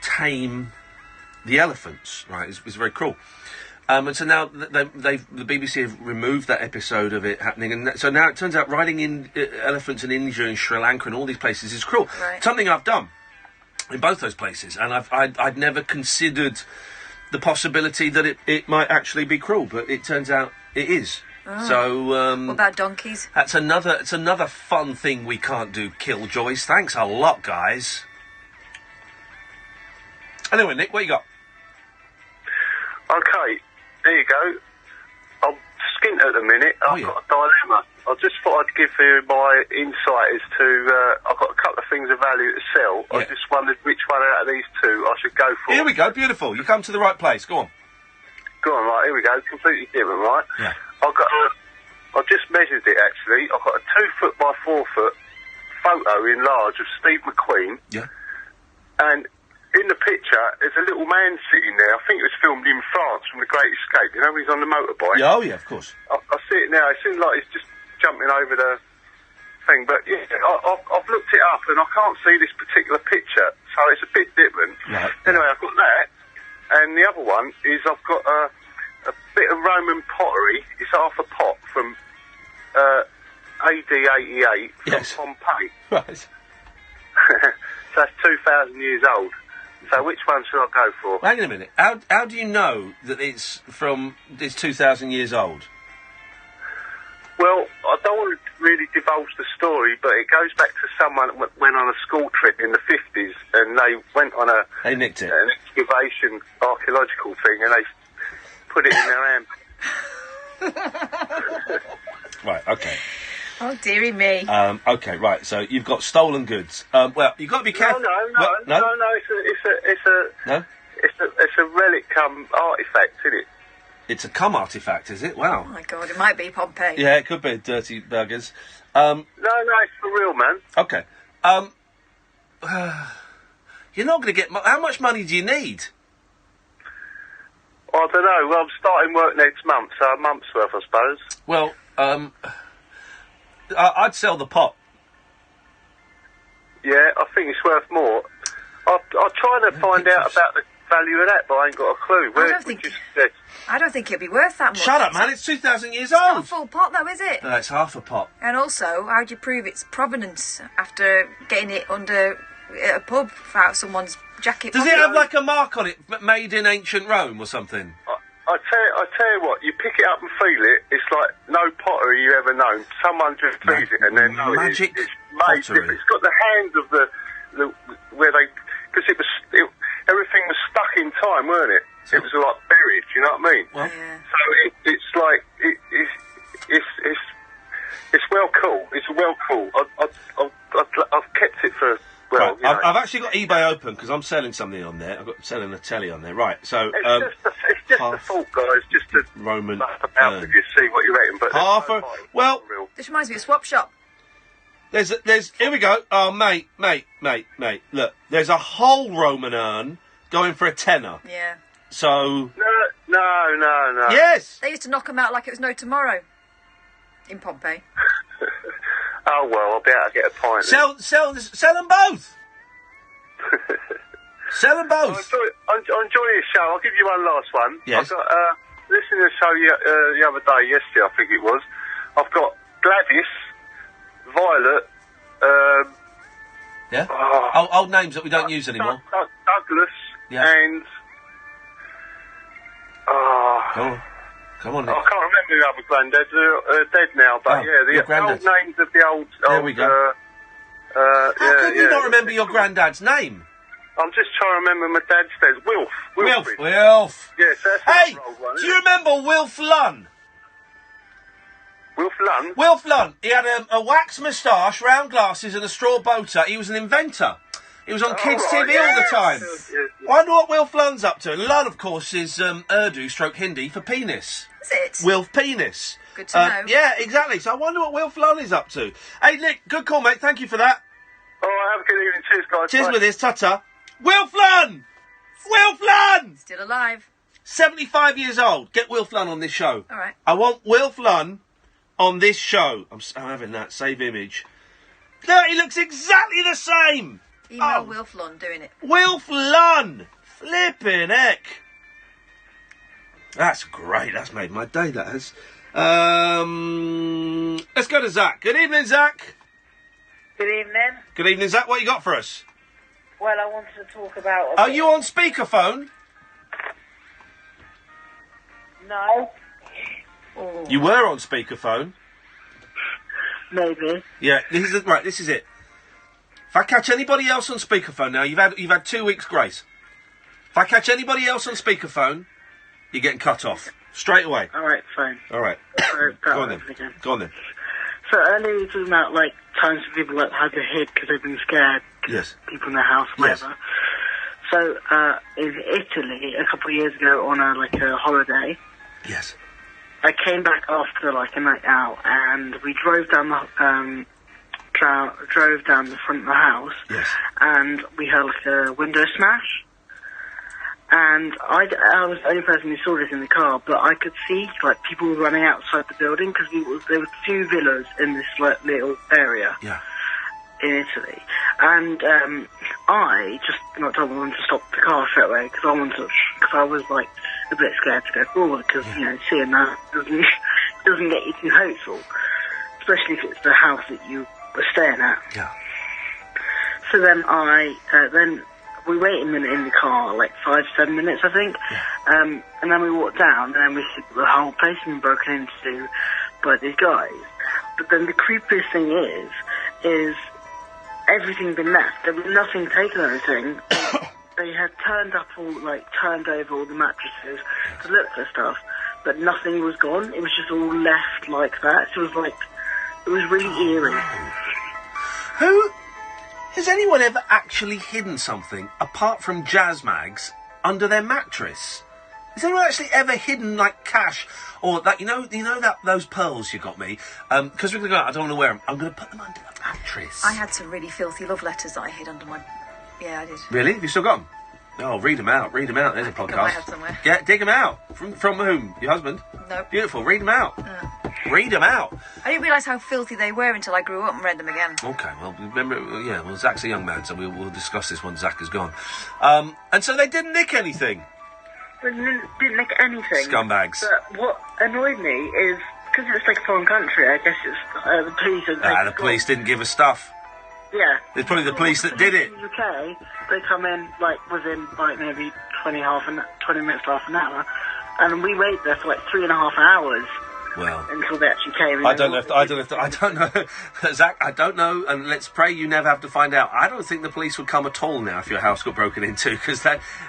tame the elephants, right, is very cruel. And so now the BBC have removed that episode of it happening, and so now it turns out riding in elephants in India and Sri Lanka and all these places is cruel. Right. Something I've done in both those places, and I'd never considered the possibility that it might actually be cruel, but it turns out it is. Oh. So what about donkeys? It's another fun thing we can't do. Killjoys. Thanks a lot, guys. Anyway, Nick, what you got? Okay, there you go. I'm skint at the minute. I've got a dilemma. I just thought I'd give you my insight as to, I've got a couple of things of value to sell. Yeah. I just wondered which one out of these two I should go for. Here we go, beautiful. You come to the right place. Go on. Go on, right, here we go. Completely different, right? Yeah. I've just measured it, actually. I've got a 2 foot by 4 foot photo in large of Steve McQueen. Yeah. And in the picture, there's a little man sitting there. I think it was filmed in France from The Great Escape. You know, he's on the motorbike. Yeah, oh, yeah, of course. I see it now. It seems like he's just jumping over the thing. But, yeah, I've looked it up and I can't see this particular picture. So it's a bit different. Right. Anyway, I've got that. And the other one is I've got a bit of Roman pottery. It's half a pot from AD 88 from Pompeii. Right. So that's 2,000 years old. So which one should I go for? Hang on a minute. How do you know that it's 2,000 years old? Well, I don't want to really divulge the story, but it goes back to someone that went on a school trip in the 50s, and they went on They nicked it. an excavation archaeological thing, and they put it in their hand. Right, okay. Oh, dearie me. Okay, right, so you've got stolen goods. Well, you've got to be careful. No, it's a relic artefact, isn't it? It's a artefact, is it? Wow. Oh, my God, it might be Pompeii. Yeah, it could be, dirty buggers. No, it's for real, man. Okay. You're not going to get... How much money do you need? I don't know. Well, I'm starting work next month, so a month's worth, I suppose. Well, I'd sell the pot. Yeah, I think it's worth more. I'll try to find out about the value of that, but I ain't got a clue. I don't think it'd be worth that much. Shut up, man. It's 2,000 years It's old. not a full pot, though, is it? No, it's half a pot. And also, how do you prove its provenance after getting it under a pub out someone's jacket Does pocket? it have, like, a mark on it, made in ancient Rome or something? I tell you what, you pick it up and feel it. It's like no pottery you ever known. Someone just feels it, and then magic it's made pottery. It's got the hands of the where they, because everything was stuck in time, weren't it? It was like buried. Do you know what I mean? Well, so it's like it's well cool. It's well cool. I've kept it for. Well, right. I've actually got eBay open because I'm selling something on there. I've got selling a telly on there. Right, so it's just a thought, guys. Just to Roman. If you see what you reckon, but well, This reminds me of Swap Shop. There's here we go. Oh, mate. Look, there's a whole Roman urn going for £10. Yeah. So. No. Yes. They used to knock them out like it was no tomorrow. In Pompeii. Oh well, I'll be able to get a pint. Sell them both. Sell them both. I enjoy your show. I'll give you one last one. Yes. I've got listening to the show the other day, yesterday I think it was. I've got Gladys, Violet. Yeah. Old names that we don't use anymore. Douglas. Yeah. And. Come on. I can't remember the other granddads. They're dead now, but the old names of the old. There we go. How can you not remember your granddad's name? I'm just trying to remember my dad's name. Wilf. Yes, that's hey, old one, do you remember Wilf Lunn? Wilf Lunn? Wilf Lunn. He had a wax moustache, round glasses and a straw bow tie. He was an inventor. He was on kids' TV all the time. Yes. Wonder what Wilf Lunn's up to. And Lunn, of course, is Urdu stroke Hindi for penis. Is it? Wilf penis. Good to know. Yeah, exactly. So I wonder what Wilf Lunn is up to. Hey, Nick, good call, mate. Thank you for that. All right, have a good evening. Cheers, guys. Cheers Bye. with this. Ta-ta. Wilf Lunn! Wilf Lunn! Still alive. 75 years old. Get Wilf Lunn on this show. All right. I want Wilf Lunn on this show. I'm having that. Save image. Look, he looks exactly the same. Email Wilf Lunn doing it. Wilf Lunn! Flippin' heck. That's great. That's made my day, that has. Let's go to Zach. Good evening, Zach. Good evening. Good evening, Zach. What you got for us? Well, I wanted to talk about... Are you on speakerphone? No. You were on speakerphone. Maybe. Yeah, this is it. If I catch anybody else on speakerphone now, you've had 2 weeks grace. If I catch anybody else on speakerphone, you're getting cut off. Straight away. Alright, fine. Alright. Go on then. So earlier you were talking about, like, times when people had to hid because they've been scared. Yes. People in their house, whatever. Yes. So, in Italy, a couple of years ago, on a holiday. Yes. I came back after, a night out, and we drove down the, drove down the front of the house. Yes. And we heard, a window smash. And I was the only person who saw this in the car, but I could see, people were running outside the building, because there were 2 villas in this, little area. Yeah. In Italy. And, I just told them to stop the car straight away, because I was, a bit scared to go forward, because, seeing that doesn't get you too hopeful. Especially if it's the house that you were staying at. Yeah. So then we waited a minute in the car, 5-7 minutes, I think. Yeah. And then we walked down, and then we see the whole place had been broken into by these guys. But then the creepiest thing is everything been left. There was nothing taken or anything. They had turned over all the mattresses to look for stuff, but nothing was gone. It was just all left like that. So it was really eerie. Who? Has anyone ever actually hidden something, apart from jazz mags, under their mattress? Has anyone actually ever hidden, cash, or those pearls you got me? Because we're going to go out, I don't want to wear them. I'm going to put them under the mattress. I had some really filthy love letters that I hid under my... Yeah, I did. Really? Have you still got them? Oh, read them out. There's a podcast. I might have somewhere. Dig them out. From whom? Your husband? No. Beautiful. Read them out. Read them out. I didn't realise how filthy they were until I grew up and read them again. Okay, well, remember, Zach's a young man, so we'll discuss this when Zach is gone. And so they didn't nick anything? They didn't nick anything. Scumbags. But what annoyed me is, because it's a foreign country, I guess it's the police... the police didn't give us stuff. Yeah. It's probably the police that did it. In the UK, they come in, within, maybe 20 minutes to half an hour, And we waited there for like 3.5 hours. Well, until they actually came. I don't know, Zach. I don't know, and let's pray you never have to find out. I don't think the police would come at all now if your house got broken into, because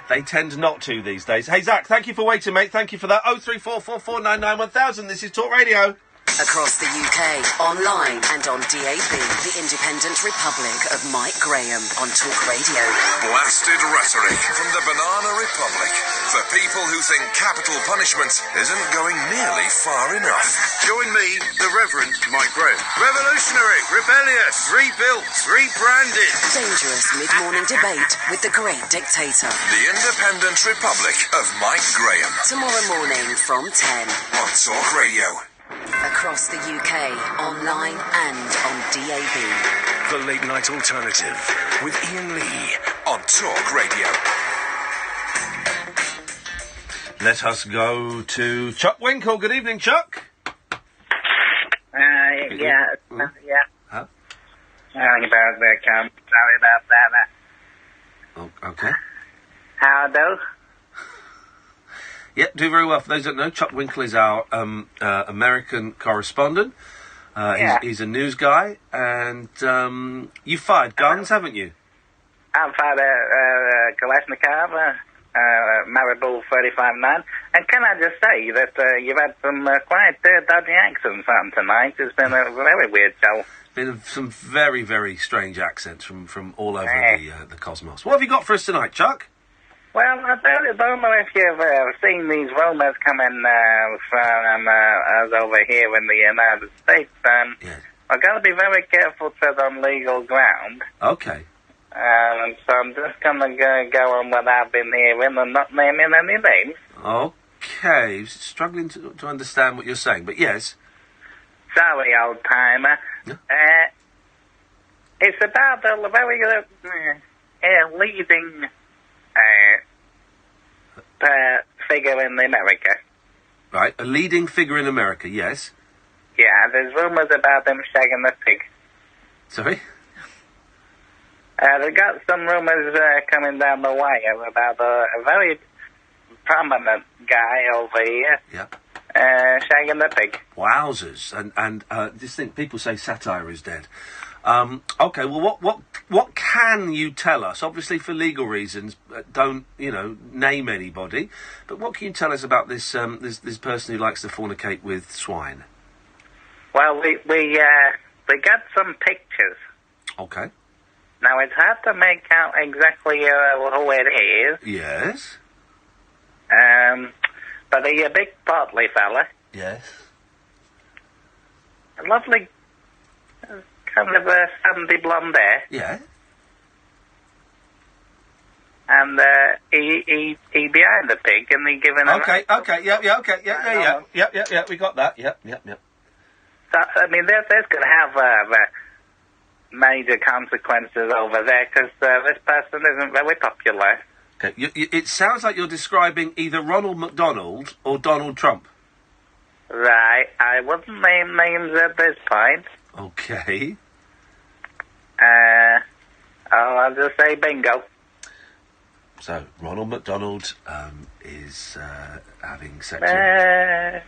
they tend not to these days. Hey, Zach, thank you for waiting, mate. Thank you for that. 03444991000. This is Talk Radio. Across the UK, online and on DAB, the Independent Republic of Mike Graham on Talk Radio. Blasted rhetoric from the Banana Republic for people who think capital punishment isn't going nearly far enough. Join me, the Reverend Mike Graham. Revolutionary, rebellious, rebuilt, rebranded. Dangerous mid-morning debate with the great dictator. The Independent Republic of Mike Graham. Tomorrow morning from 10 on Talk Radio. Across the UK, online and on DAB. The Late Night Alternative with Iain Lee on Talk Radio. Let us go to Chuck Winkle. Good evening, Chuck. Yeah. Huh? Sorry about that, Tom. Sorry about that. Oh, okay. How do? Yep, do very well. For those that don't know, Chuck Winkle is our American correspondent. He's a news guy, and you fired guns, haven't you? I've fired a Kalashnikov, Maribor 35-9, and can I just say that you've had some quite dodgy accents on tonight. It's been a very weird show. Been some very, very strange accents from all over the cosmos. What have you got for us tonight, Chuck? Well, I don't know if you've seen these rumours coming from us over here in the United States. I've got to be very careful tread on legal ground. Okay. So I'm just going to go on what I've been hearing and not naming any names. Okay. Struggling to understand what you're saying, but yes. Sorry, old-timer. Yeah. It's about a very leading figure in America. Right, a leading figure in America, yes. Yeah, there's rumours about him shagging the pig. Sorry? They've got some rumours coming down the wire about a very prominent guy over here. Yep. Shagging the pig. Wowzers. And just think, people say satire is dead. Okay, well, what can you tell us? Obviously, for legal reasons, don't, name anybody. But what can you tell us about this this person who likes to fornicate with swine? Well, we got some pictures. Okay. Now, it's hard to make out exactly who it is. Yes. But he's a big, portly fella. Yes. A lovely, kind of a sandy blonde hair. Yeah. And he behind the pig, and he giving. Okay. Yeah. We got that. Yep. So I mean, there's going to have major consequences over there because this person isn't very popular. Okay. It sounds like you're describing either Ronald McDonald or Donald Trump. Right. I wouldn't name names at this point. Okay. I'll just say bingo. So, Ronald McDonald is having sex with...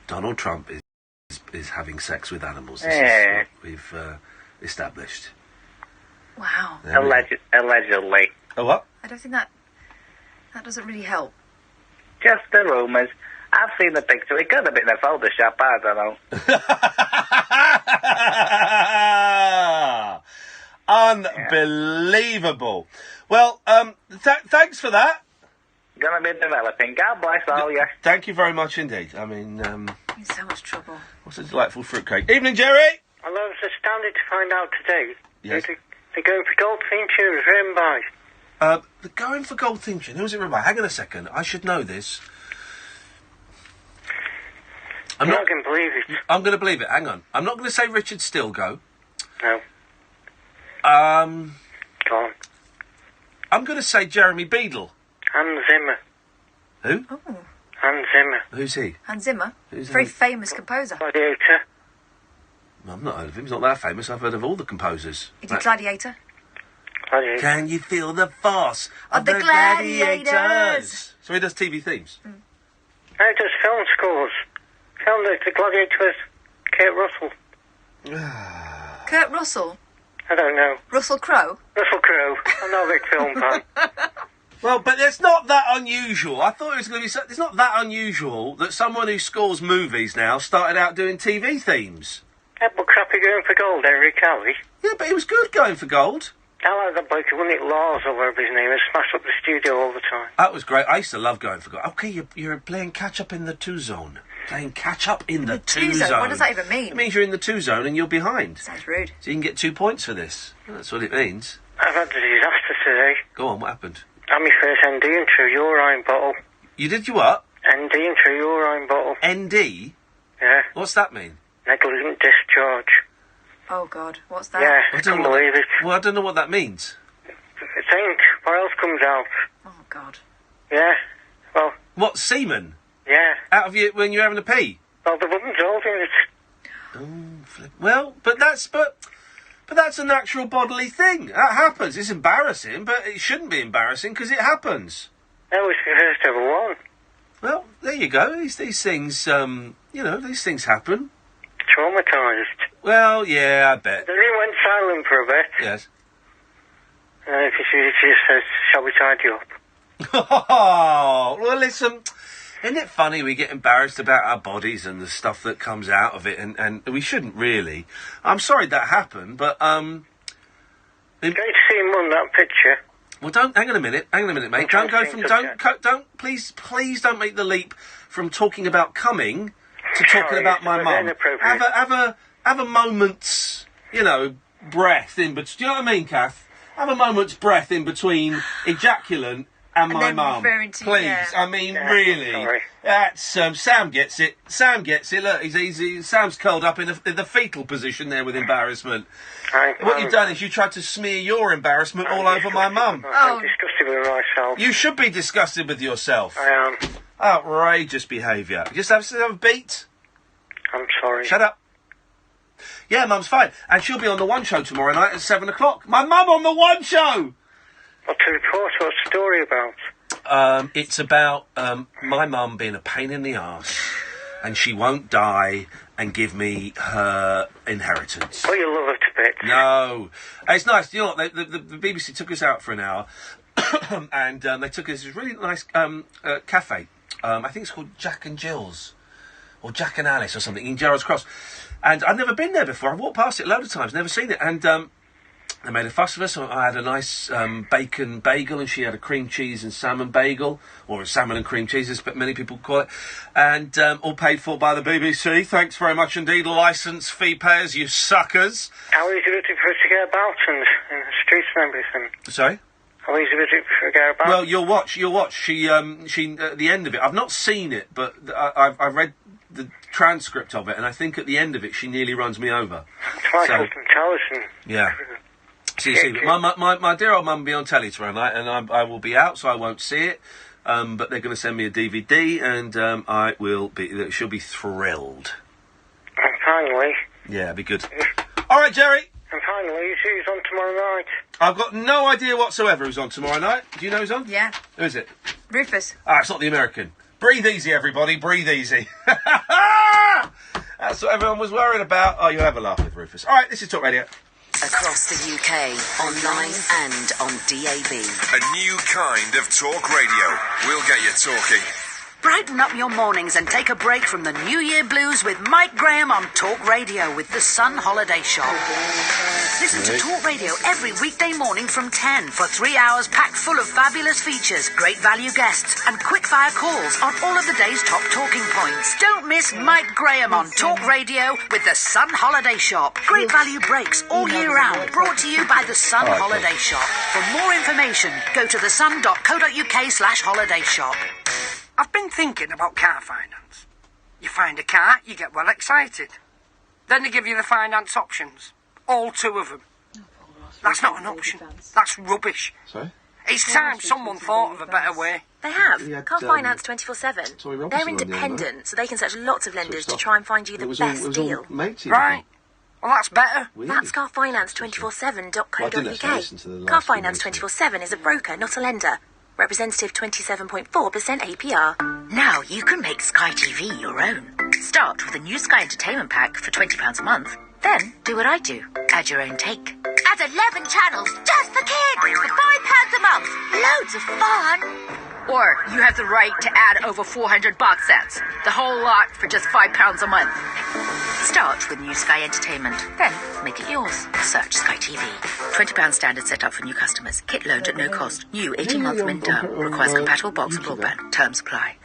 Donald Trump is having sex with animals. This is what we've established. Wow. Allegedly. Oh, what? I don't think that doesn't really help. Just the rumours. I've seen the picture. It could have been a Photoshop, I don't know. Unbelievable. Well, thanks for that. Gonna be developing. God bless all you. Thank you very much indeed. I mean, in so much trouble. What's a delightful fruitcake. Evening, Jerry! Well, I was astounded to find out today. Yes. They're going for Gold Theme Tunes written by. They're going for Gold Theme Tune. Who's it written by? Hang on a second. I should know this. I'm not going to believe it. I'm going to believe it. Hang on. I'm not going to say Richard Stilgoe. No. Go on. I'm going to say Jeremy Beadle. Hans Zimmer. Who? Oh. Hans Zimmer. Who's he? Hans Zimmer. Who's very famous composer. Gladiator. I've not heard of him. He's not that famous. I've heard of all the composers. He did Gladiator. Can you feel the force of the gladiators? So he does TV themes. He does film scores. Film the Gladiator with Kurt Russell. Kurt Russell? I don't know. Russell Crowe? Russell Crowe. I'm not a big film fan. Well, but it's not that unusual. I thought it was going to be... It's not that unusual that someone who scores movies now started out doing TV themes. Yeah, but crappy going for gold, Henry Cavill. Yeah, but he was good going for gold. I like that bloke who won it, Lars, or whatever his name is, smashed up the studio all the time. That was great. I used to love going for gold. Okay, you're playing catch-up in the 2 zone. Playing catch-up in the 2 zone. What does that even mean? It means you're in the 2 zone and you're behind. Sounds rude. So you can get 2 points for this. That's what it means. I've had a disaster today. Go on, what happened? I had my first ND into a urine bottle. You did your what? ND into a urine bottle. ND? Yeah. What's that mean? Negligent discharge. Oh, God. What's that? Yeah, I can't believe it. Well, I don't know what that means. Think. What else comes out? Oh, God. Yeah. Well... What, semen? Yeah. Out of you when you're having a pee? Well, the woman's holding it. Oh, flip. Well, but that's a natural bodily thing. That happens. It's embarrassing, but it shouldn't be embarrassing because it happens. That was the first ever one. Well, there you go. These things, these things happen. Traumatised. Well, yeah, I bet. Then he went silent for a bit. Yes. She just says, shall we tidy you up? Oh, well, listen, isn't it funny we get embarrassed about our bodies and the stuff that comes out of it, and we shouldn't really. I'm sorry that happened, but, Great to see him on that picture. Well, hang on a minute, mate. Please don't make the leap from talking about coming to talking about my mum. Have a moment's, breath in between. Do you know what I mean, Kath? Have a moment's breath in between ejaculant and my mum. Please. Yeah. I mean, really. Sorry. That's, Sam gets it. Look, Sam's curled up in the fetal position there with embarrassment. What you've done is you tried to smear your embarrassment all over my mum. I'm disgusted with myself. You should be disgusted with yourself. I am. Outrageous behaviour. Just have a beat. I'm sorry. Shut up. Yeah, Mum's fine. And she'll be on the One Show tomorrow night at 7 o'clock. My mum on the One Show! What's the report? What's the story about? It's about my mum being a pain in the arse, and she won't die and give me her inheritance. Oh, you love her to bits. No. It's nice. You know what? The BBC took us out for an hour, and they took us to this really nice cafe. I think it's called Jack and Jill's, or Jack and Alice or something, in Gerrards Cross. And I'd never been there before. I've walked past it a load of times, never seen it. And they made a fuss of us. So I had a nice bacon bagel, and she had a cream cheese and salmon bagel, or a salmon and cream cheese, as many people call it. And all paid for by the BBC. Thanks very much indeed, licence fee payers, you suckers. How easy is it for us to get about in the streets and everything? Sorry? How easy is it for us to get about? Well, you'll watch. She at the end of it, I've not seen it, but I've read the transcript of it, and I think at the end of it she nearly runs me over. Twice so, Towson. Yeah. So you see, my dear old mum will be on telly tomorrow night, and I will be out, so I won't see it. But they're going to send me a DVD, and she'll be thrilled. And finally. Yeah, it'll be good. All right, Jerry. And finally, who's on tomorrow night? I've got no idea whatsoever who's on tomorrow night. Do you know who's on? Yeah. Who is it? Rufus. It's not the American. Breathe easy, everybody. Breathe easy. That's what everyone was worried about. Oh, you'll have a laugh with Rufus. All right, this is Talk Radio. Across the UK, online and on DAB. A new kind of talk radio. We'll get you talking. Brighten up your mornings and take a break from the New Year blues with Mike Graham on Talk Radio with the Sun Holiday Shop. Listen to Talk Radio every weekday morning from 10 for 3 hours packed full of fabulous features, great value guests, and quick-fire calls on all of the day's top talking points. Don't miss Mike Graham on Talk Radio with the Sun Holiday Shop. Great value breaks all year round, brought to you by the Sun Holiday Shop. For more information, go to thesun.co.uk/holiday shop. I've been thinking about car finance. You find a car, you get well excited. Then they give you the finance options. All 2 of them. That's not an option. That's rubbish. Sorry? It's time someone thought of a better way. They have. Car Finance 24/7. They're independent, so they can search lots of lenders to try and find you the best deal. Right. Well, that's better. That's carfinance247.co.uk. Car Finance 24/7 is a broker, not a lender. Representative 27.4% APR. Now you can make Sky TV your own. Start with a new Sky Entertainment Pack for £20 a month. Then do what I do. Add your own take. Add 11 channels just for kids for £5 a month. Loads of fun. Or you have the right to add over 400 box sets. The whole lot for just £5 a month. Start with new Sky Entertainment. Then make it yours. Search Sky TV. £20 standard set up for new customers. Kit loaned at no cost. New 18-month min term. Requires compatible box and broadband. Terms apply.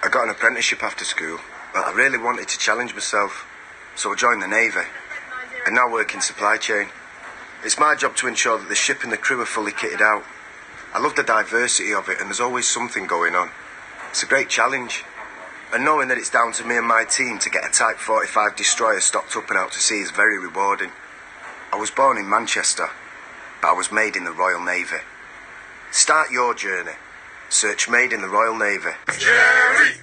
I got an apprenticeship after school, but I really wanted to challenge myself. So I joined the Navy. And now work in supply chain. It's my job to ensure that the ship and the crew are fully kitted out. I love the diversity of it, and there's always something going on. It's a great challenge. And knowing that it's down to me and my team to get a Type 45 destroyer stocked up and out to sea is very rewarding. I was born in Manchester, but I was made in the Royal Navy. Start your journey. Search Made in the Royal Navy. Jerry!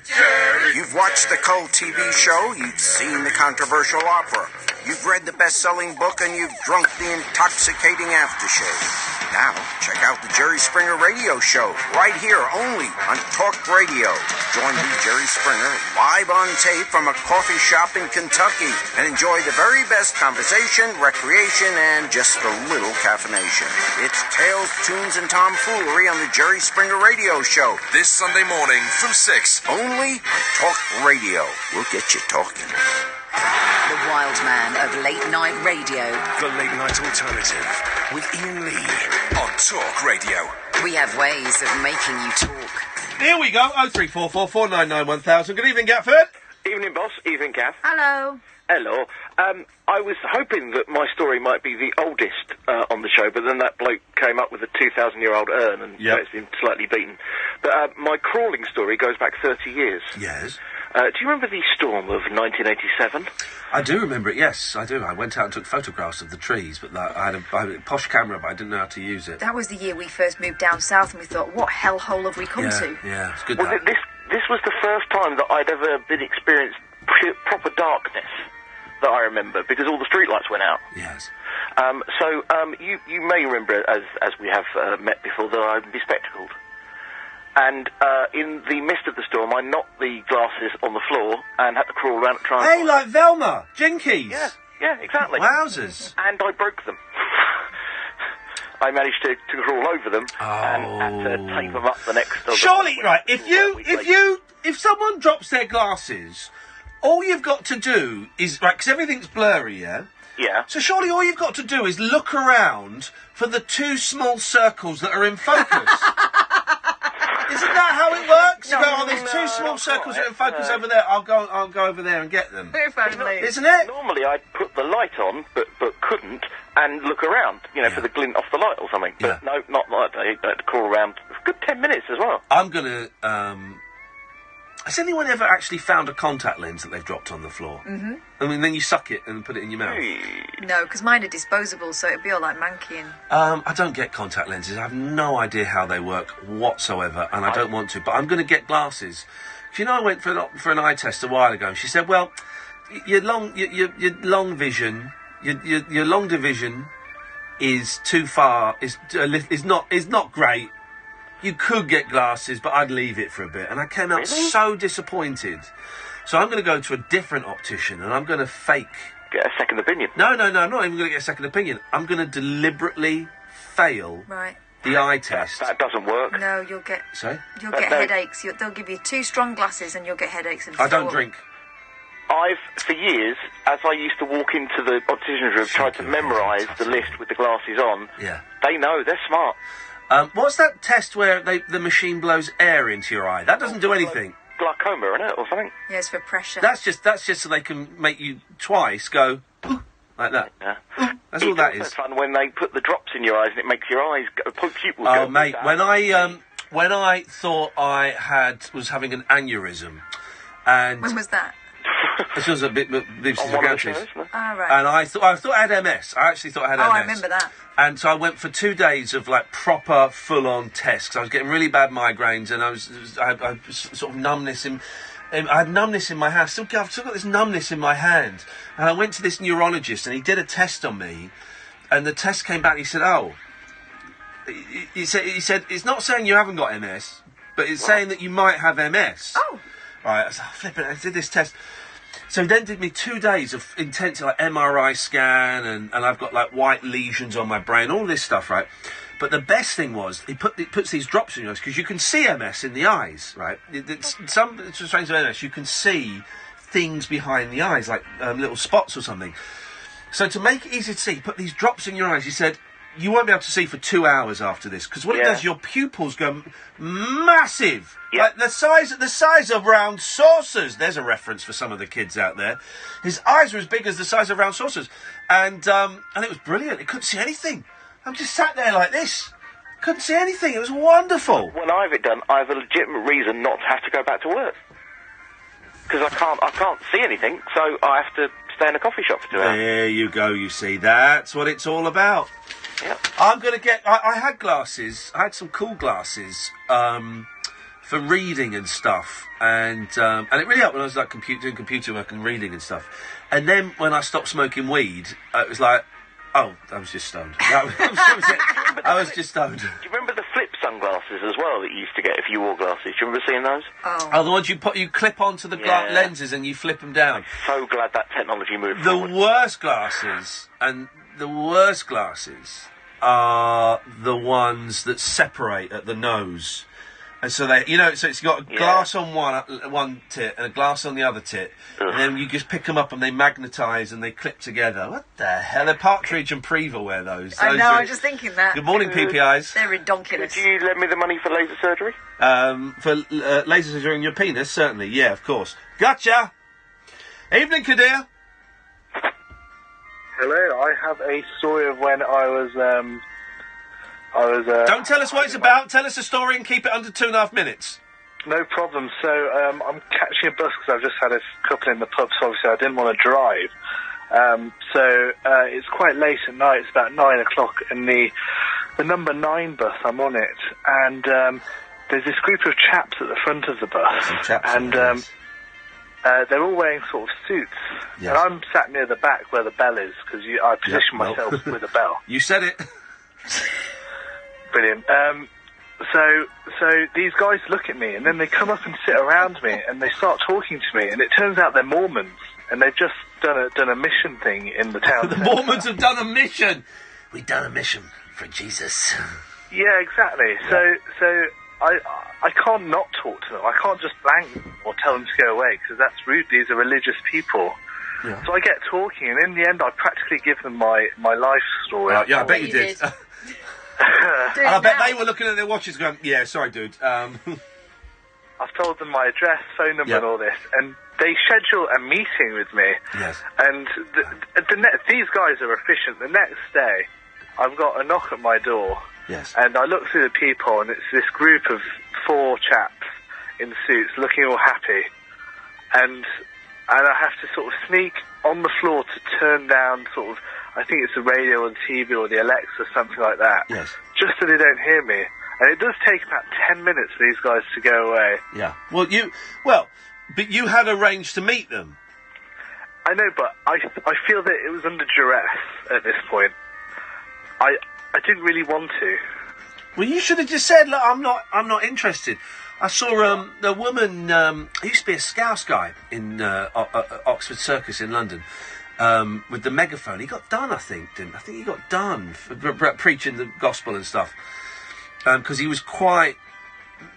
You've watched the Cult TV show, you've seen the controversial opera, you've read the best-selling book, and you've drunk the intoxicating aftershave. Now, check out the Jerry Springer Radio Show, right here only on talkRADIO. Join me, Jerry Springer, live on tape from a coffee shop in Kentucky, and enjoy the very best conversation, recreation, and just a little caffeination. It's tales, tunes, and tomfoolery on the Jerry Springer Radio Show. This Sunday morning from 6. Only on talkRADIO. We'll get you talking. The wild man of late night radio. The late night alternative with Iain Lee on Talk Radio. We have ways of making you talk. Here we go. 0344 499 1000. Good evening, Gatford. Evening, boss. Evening, Gav. Hello. Hello. I was hoping that my story might be the oldest on the show, but then that bloke came up with a 2,000-year-old urn, and it's been slightly beaten. But my crawling story goes back 30 years. Yes. Do you remember the storm of 1987? I do remember it, yes, I do. I went out and took photographs of the trees, but I had a posh camera, but I didn't know how to use it. That was the year we first moved down south, and we thought, what hellhole have we come to? Yeah, it's good. Well, this was the first time that I'd ever been experienced proper darkness that I remember, because all the streetlights went out. Yes. So you may remember, as we have met before, that I'd bespectacled. And in the midst of the storm, I knocked the glasses on the floor and had to crawl around to try and... Hey, like Velma! Jinkies! Yeah, exactly. Wowzers! And I broke them. I managed to crawl over them and had to tape them up the next... Surely, right, if someone drops their glasses, all you've got to do is... Right, because everything's blurry, yeah? Yeah. So surely all you've got to do is look around for the two small circles that are in focus. Isn't that how it works? You go, there's two small circles that are in focus over there. I'll go over there and get them. Isn't it? Normally I'd put the light on, but couldn't, and look around, for the glint off the light or something. But no, not like that. I had to crawl around for a good 10 minutes as well. I'm gonna, has anyone ever actually found a contact lens that they've dropped on the floor? Mm-hmm. I mean, then you suck it and put it in your mouth. No, because mine are disposable, so it'd be all like Mankian. I don't get contact lenses. I have no idea how they work whatsoever, and I don't want to. But I'm going to get glasses. I went for an eye test a while ago, and she said, "Well, your long vision, your long division is too far. Is not great. You could get glasses, but I'd leave it for a bit." And I came out so disappointed. So I'm going to go to a different optician, and I'm going to get a second opinion. No, I'm not even going to get a second opinion. I'm going to deliberately fail the eye test. That doesn't work. No, you'll get... Sorry? You'll get headaches. They'll give you two strong glasses, and you'll get headaches. And I don't drink. For years, as I used to walk into the optician's room, tried to memorise the list with the glasses on. Yeah. They know, they're smart. What's that test where the machine blows air into your eye? That doesn't do anything. Glaucoma, isn't it, or something? Yeah, it's for pressure. That's just so they can make you twice go like that. Yeah. That's all that is. It's fun when they put the drops in your eyes and it makes your eyes pupils go. Oh, mate, when I thought I was having an aneurysm, and when was that? This was a bit on one of the shows, no? Right. And I thought I had MS. I actually thought I had MS. Oh, I remember that. And so I went for 2 days of proper full-on tests, because I was getting really bad migraines, and I had sort of numbness I had numbness in my hand. I've still got this numbness in my hand. And I went to this neurologist, and he did a test on me, and the test came back, and he said, "Oh, he said it's not saying you haven't got MS, but it's saying that you might have MS. Oh. Right, I was flipping. I did this test. So he then did me 2 days of intense like MRI scan, and I've got like white lesions on my brain, all this stuff, right? But the best thing was he puts these drops in your eyes because you can see MS in the eyes, right? Some strains of MS you can see things behind the eyes, like little spots or something. So to make it easy to see, he put these drops in your eyes. He said you won't be able to see for 2 hours after this because what it does, your pupils go massive, like the size of round saucers. There's a reference for some of the kids out there. His eyes were as big as the size of round saucers, and it was brilliant. He couldn't see anything. I'm just sat there like this. Couldn't see anything. It was wonderful. When I have it done, I have a legitimate reason not to have to go back to work because I can't see anything, so I have to stay in a coffee shop for 2 hours. There you go. You see, that's what it's all about. Yep. I'm going to get... I had glasses. I had some cool glasses for reading and stuff. And it really helped when I was like doing computer work and reading and stuff. And then when I stopped smoking weed, it was like, oh, I was just stoned. That was it. I was just stoned. Do you remember the flip sunglasses as well that you used to get if you wore glasses? Do you remember seeing those? Oh, the ones you clip onto the lenses and you flip them down. I'm so glad that technology moved The forward. worst glasses are the ones that separate at the nose. And so so it's got a glass on one tit and a glass on the other tit, and then you just pick them up and they magnetise and they clip together. What the hell? They're Partridge and Preval wear those. I know, I'm just thinking that. Good morning, PPIs. They're redonkulous. Could you lend me the money for laser surgery? For laser surgery on your penis, certainly. Yeah, of course. Gotcha. Evening, Kadir. Hello, I have a story of when I was. Don't tell us what it's about. Tell us a story and keep it under 2.5 minutes. No problem. So I'm catching a bus because I've just had a couple in the pub, so obviously I didn't want to drive. So it's quite late at night. It's about 9 o'clock, and the number 9 bus, I'm on it, and there's this group of chaps at the front of the bus, and they're all wearing sort of suits, and I'm sat near the back where the bell is because I position myself with a bell. You said it. Brilliant. So these guys look at me, and then they come up and sit around me, and they start talking to me, and it turns out they're Mormons, and they've just done a mission thing in the town. The Mormons have done a mission. We've done a mission for Jesus. Yeah, exactly. So I can't not talk to them. I can't just blank them or tell them to go away because that's rude. These are religious people. Yeah. So I get talking, and in the end, I practically give them my life story. Yeah, I bet you did. And I bet they were looking at their watches going, yeah, sorry, dude. I've told them my address, phone number, and all this, and they schedule a meeting with me. Yes. And these guys are efficient. The next day, I've got a knock at my door. Yes. And I look through the people, and it's this group of 4 chaps in suits looking all happy. And I have to sort of sneak on the floor to turn down sort of, I think it's the radio or the TV or the Alexa or something like that. Yes. Just so they don't hear me. And it does take about 10 minutes for these guys to go away. Yeah. But you had arranged to meet them. I know, but I feel that it was under duress at this point. I didn't really want to. Well, you should have just said, look, I'm not interested. I saw a woman, he used to be a Scouse guy in Oxford Circus in London, with the megaphone. He got done, I think he got done for preaching the gospel and stuff, because he was quite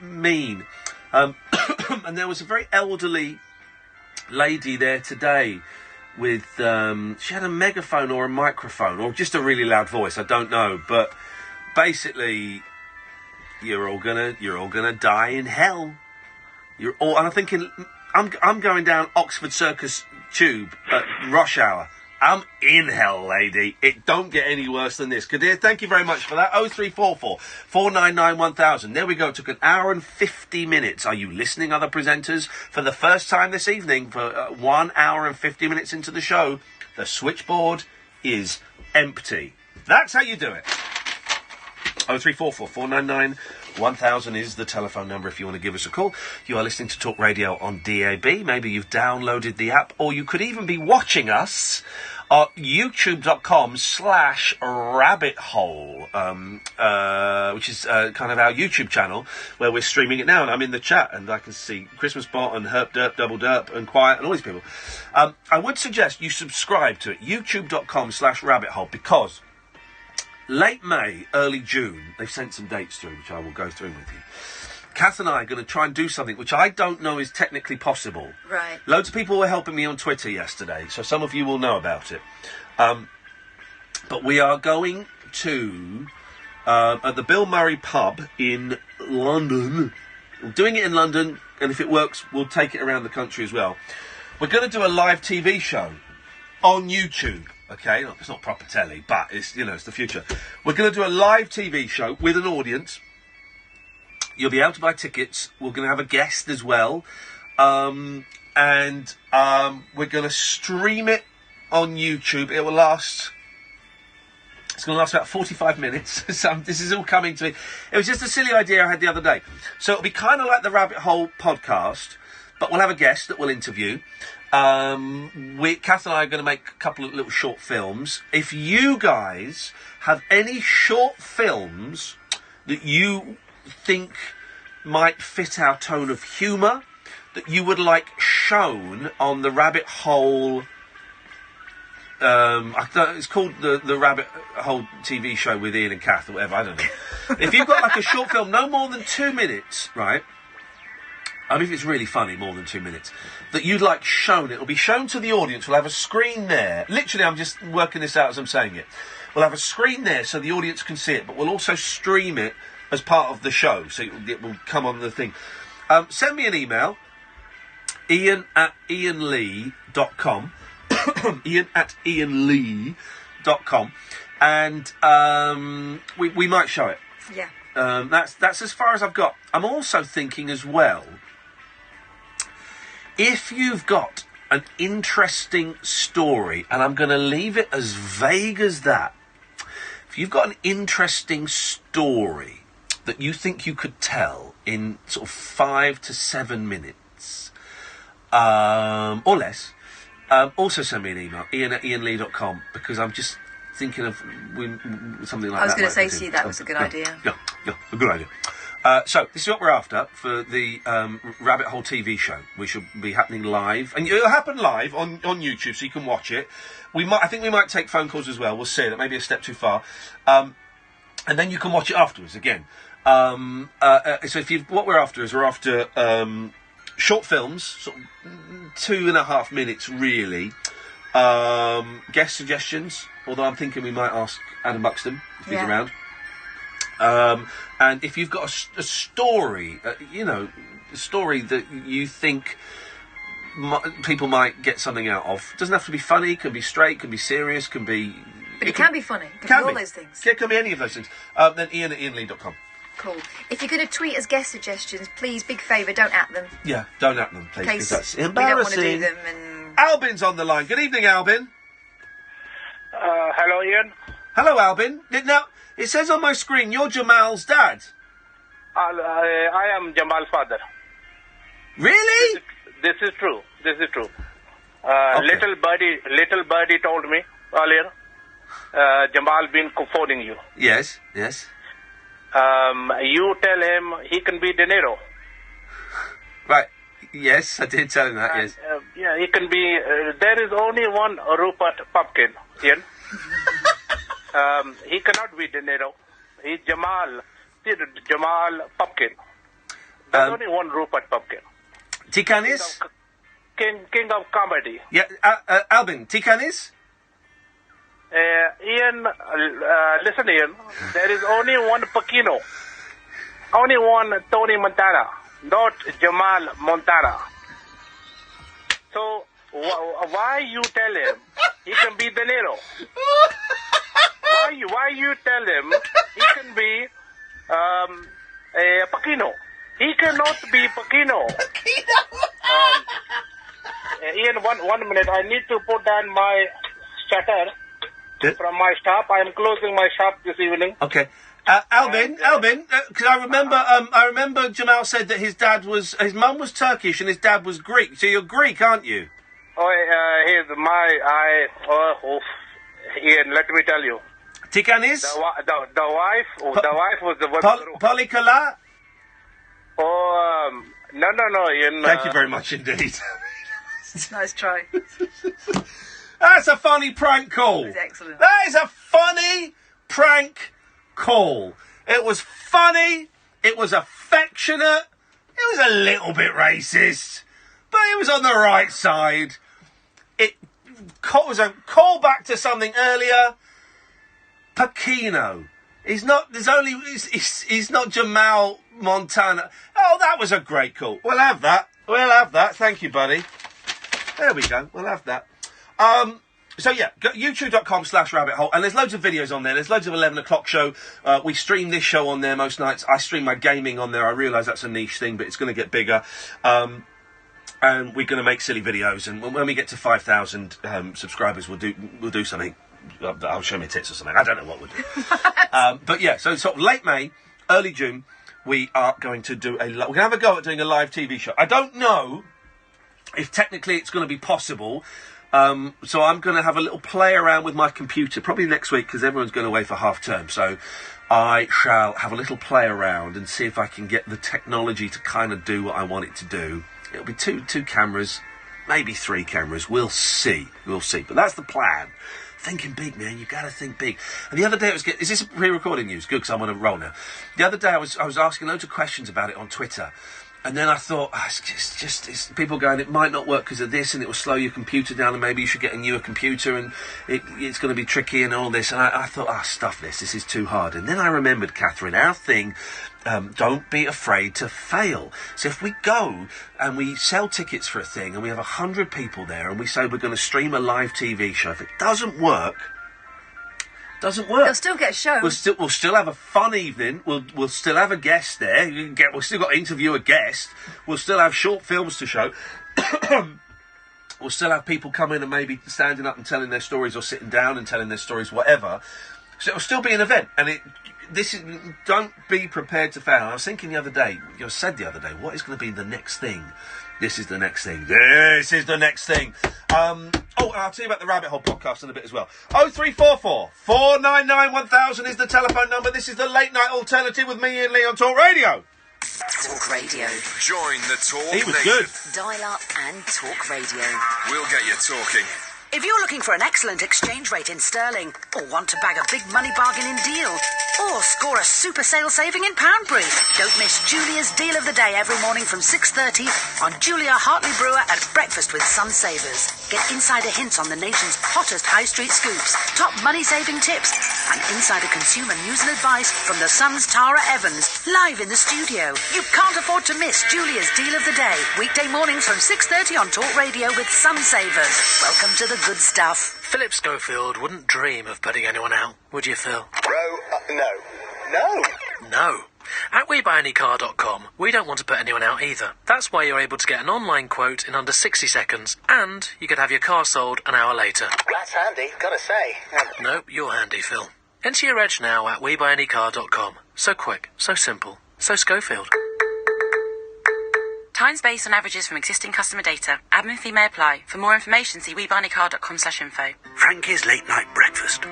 mean. And there was a very elderly lady there today with, she had a megaphone or a microphone or just a really loud voice, I don't know, but basically, you're all gonna die in hell. And I'm thinking, I'm going down Oxford Circus tube at rush hour. I'm in hell, lady. It don't get any worse than this. Kadir, thank you very much for that. 0344 499 1000. There we go. It took an hour and 50 minutes. Are you listening, other presenters? For the first time this evening, for 1 hour and 50 minutes into the show, the switchboard is empty. That's how you do it. 0344 499 1000 is the telephone number if you want to give us a call. You are listening to Talk Radio on DAB. Maybe you've downloaded the app, or you could even be watching us at youtube.com/rabbithole, which is kind of our YouTube channel where we're streaming it now, and I'm in the chat and I can see Christmas Bot and Herp Derp, Double Derp and Quiet and all these people. I would suggest you subscribe to it, youtube.com/rabbithole, because late May, early June, they've sent some dates through, which I will go through with you. Kath and I are going to try and do something which I don't know is technically possible. Right. Loads of people were helping me on Twitter yesterday, so some of you will know about it. But we are going to, at the Bill Murray pub in London, we're doing it in London, and if it works, we'll take it around the country as well. We're going to do a live TV show on YouTube. Okay, it's not proper telly, but it's, it's the future. We're going to do a live TV show with an audience. You'll be able to buy tickets. We're going to have a guest as well. And we're going to stream it on YouTube. It will last... It's going to last about 45 minutes. So this is all coming to me. It was just a silly idea I had the other day. So it'll be kind of like the Rabbit Hole podcast, but we'll have a guest that we'll interview. Kath and I are going to make a couple of little short films. If you guys have any short films that you think might fit our tone of humour, that you would like shown on the Rabbit Hole... it's called the Rabbit Hole TV show with Ian and Kath or whatever, I don't know. If you've got like a short film, no more than 2 minutes, right? I mean, if it's really funny, more than 2 minutes, that you'd like shown, it'll be shown to the audience. We'll have a screen there. Literally, I'm just working this out as I'm saying it. We'll have a screen there so the audience can see it, but we'll also stream it as part of the show, so it will come on the thing. Send me an email, Ian@IainLee.com, Ian@IainLee.com, and we might show it. Yeah. That's as far as I've got. I'm also thinking as well, if you've got an interesting story, and I'm going to leave it as vague as that, if you've got an interesting story that you think you could tell in sort of 5 to 7 minutes, or less, also send me an email, Ian@IainLee.com, because I'm just thinking of something like that. I was going to say to you that was a good idea. Yeah, a good idea. So, this is what we're after for the Rabbit Hole TV show, which will be happening live. And it'll happen live on YouTube, so you can watch it. I think we might take phone calls as well. We'll see. That may be a step too far. And then you can watch it afterwards again. So what we're after is short films, sort of 2.5 minutes really. Guest suggestions, although I'm thinking we might ask Adam Buxton if he's around. And if you've got a story, a story that you think people might get something out of. It doesn't have to be funny, it can be straight, can be serious, can be... But it can be funny, it can be all those things. Yeah, it can be any of those things. Then Ian@IainLee.com. Cool. If you're going to tweet us guest suggestions, please, big favour, don't at them. Yeah, don't at them, please, because that's embarrassing. We don't want to do them. And... Albin's on the line. Good evening, Albin. Hello, Ian. Hello, Albin. Now, it says on my screen you're Jamal's dad. I am Jamal's father. Really? This is true. Okay. Little birdie told me earlier. Jamal been phoning you. Yes. You tell him he can be De Niro. Right. Yes, I did tell him that, yes. Yeah, he can be... there is only one Rupert Pupkin, Ian. He cannot be De Niro. He's Jamal Pupkin. There's only one Rupert Pupkin. Tikanis? King of comedy. Yeah, Albin, Tikanis? Ian, listen, Ian. There is only one Pacino. Only one Tony Montana. Not Jamal Montana. So, why you tell him he can be De Niro? Why you tell him he can be Pacino? He cannot be Pacino. Ian, one minute. I need to put down my shutter from my shop. I am closing my shop this evening. Okay. Albin, because I remember Jamal said that his mum was Turkish and his dad was Greek. So you're Greek, aren't you? Ian, let me tell you. Tikanis? The wife was the one. Polikala? No, Ian. Thank you very much indeed. Nice try. That's a funny prank call. That was excellent. That is a funny prank call. It was funny. It was affectionate. It was a little bit racist, but it was on the right side. It was a callback to something earlier. Pacino. He's not Jamal Montana. Oh, that was a great call. We'll have that. Thank you, buddy. There we go. We'll have that. So yeah, go youtube.com/rabbithole, and there's loads of videos on there. There's loads of 11 o'clock show. We stream this show on there most nights. I stream my gaming on there. I realise that's a niche thing, but it's going to get bigger. And we're going to make silly videos. And when we get to 5,000 subscribers, we'll do something. I'll show me tits or something. I don't know what we'll do. But yeah, so sort of late May, early June, we are going to do we're going to have a go at doing a live TV show. I don't know if technically it's going to be possible. So I'm going to have a little play around with my computer, probably next week, because everyone's going away for half term. So I shall have a little play around and see if I can get the technology to kind of do what I want it to do. It'll be two cameras, maybe 3 cameras. We'll see. But that's the plan. Thinking big, man. You got to think big. And the other day is this pre-recording news? Good, because I'm on a roll now. The other day I was asking loads of questions about it on Twitter. And then I thought, it's people going, it might not work because of this, and it will slow your computer down, and maybe you should get a newer computer, and it's going to be tricky and all this. And I thought, stuff this. This is too hard. And then I remembered, Catherine, our thing, don't be afraid to fail. So if we go and we sell tickets for a thing, and we have 100 people there, and we say we're going to stream a live TV show, if it doesn't work. They'll still get a show. We'll still have a fun evening. We'll still have a guest there. We'll still got to interview a guest. We'll still have short films to show. We'll still have people come in and maybe standing up and telling their stories, or sitting down and telling their stories, whatever. So it'll still be an event. And don't be prepared to fail. I was thinking the other day, what is going to be the next thing? This is the next thing. This is the next thing. And I'll tell you about the Rabbit Hole podcast in a bit as well. 0344 499 1000 is the telephone number. This is the late night alternative with me, Iain Lee, on Talk Radio. Talk Radio. Join the Talk He was Nation. good. Dial up and Talk Radio. We'll get you talking. If you're looking for an excellent exchange rate in sterling, or want to bag a big money bargain in deal, or score a super sale saving in Poundbury, don't miss Julia's Deal of the Day every morning from 6:30 on Julia Hartley Brewer at Breakfast with Sun Savers. Get insider hints on the nation's hottest high street scoops, top money-saving tips, and insider consumer news and advice from the Sun's Tara Evans, live in the studio. You can't afford to miss Julia's Deal of the Day, weekday mornings from 6:30 on Talk Radio with Sun Savers. Welcome to the good stuff. Philip Schofield wouldn't dream of putting anyone out, would you, Phil? No. At WeBuyAnyCar.com, we don't want to put anyone out either. That's why you're able to get an online quote in under 60 seconds, and you could have your car sold an hour later. That's handy, gotta say. Nope, you're handy, Phil. Enter your edge now at WeBuyAnyCar.com. So quick, so simple, so Schofield. Times based on averages from existing customer data. Admin fee may apply. For more information, see WeBuyAnyCar.com/info. Frankie's late night breakfast.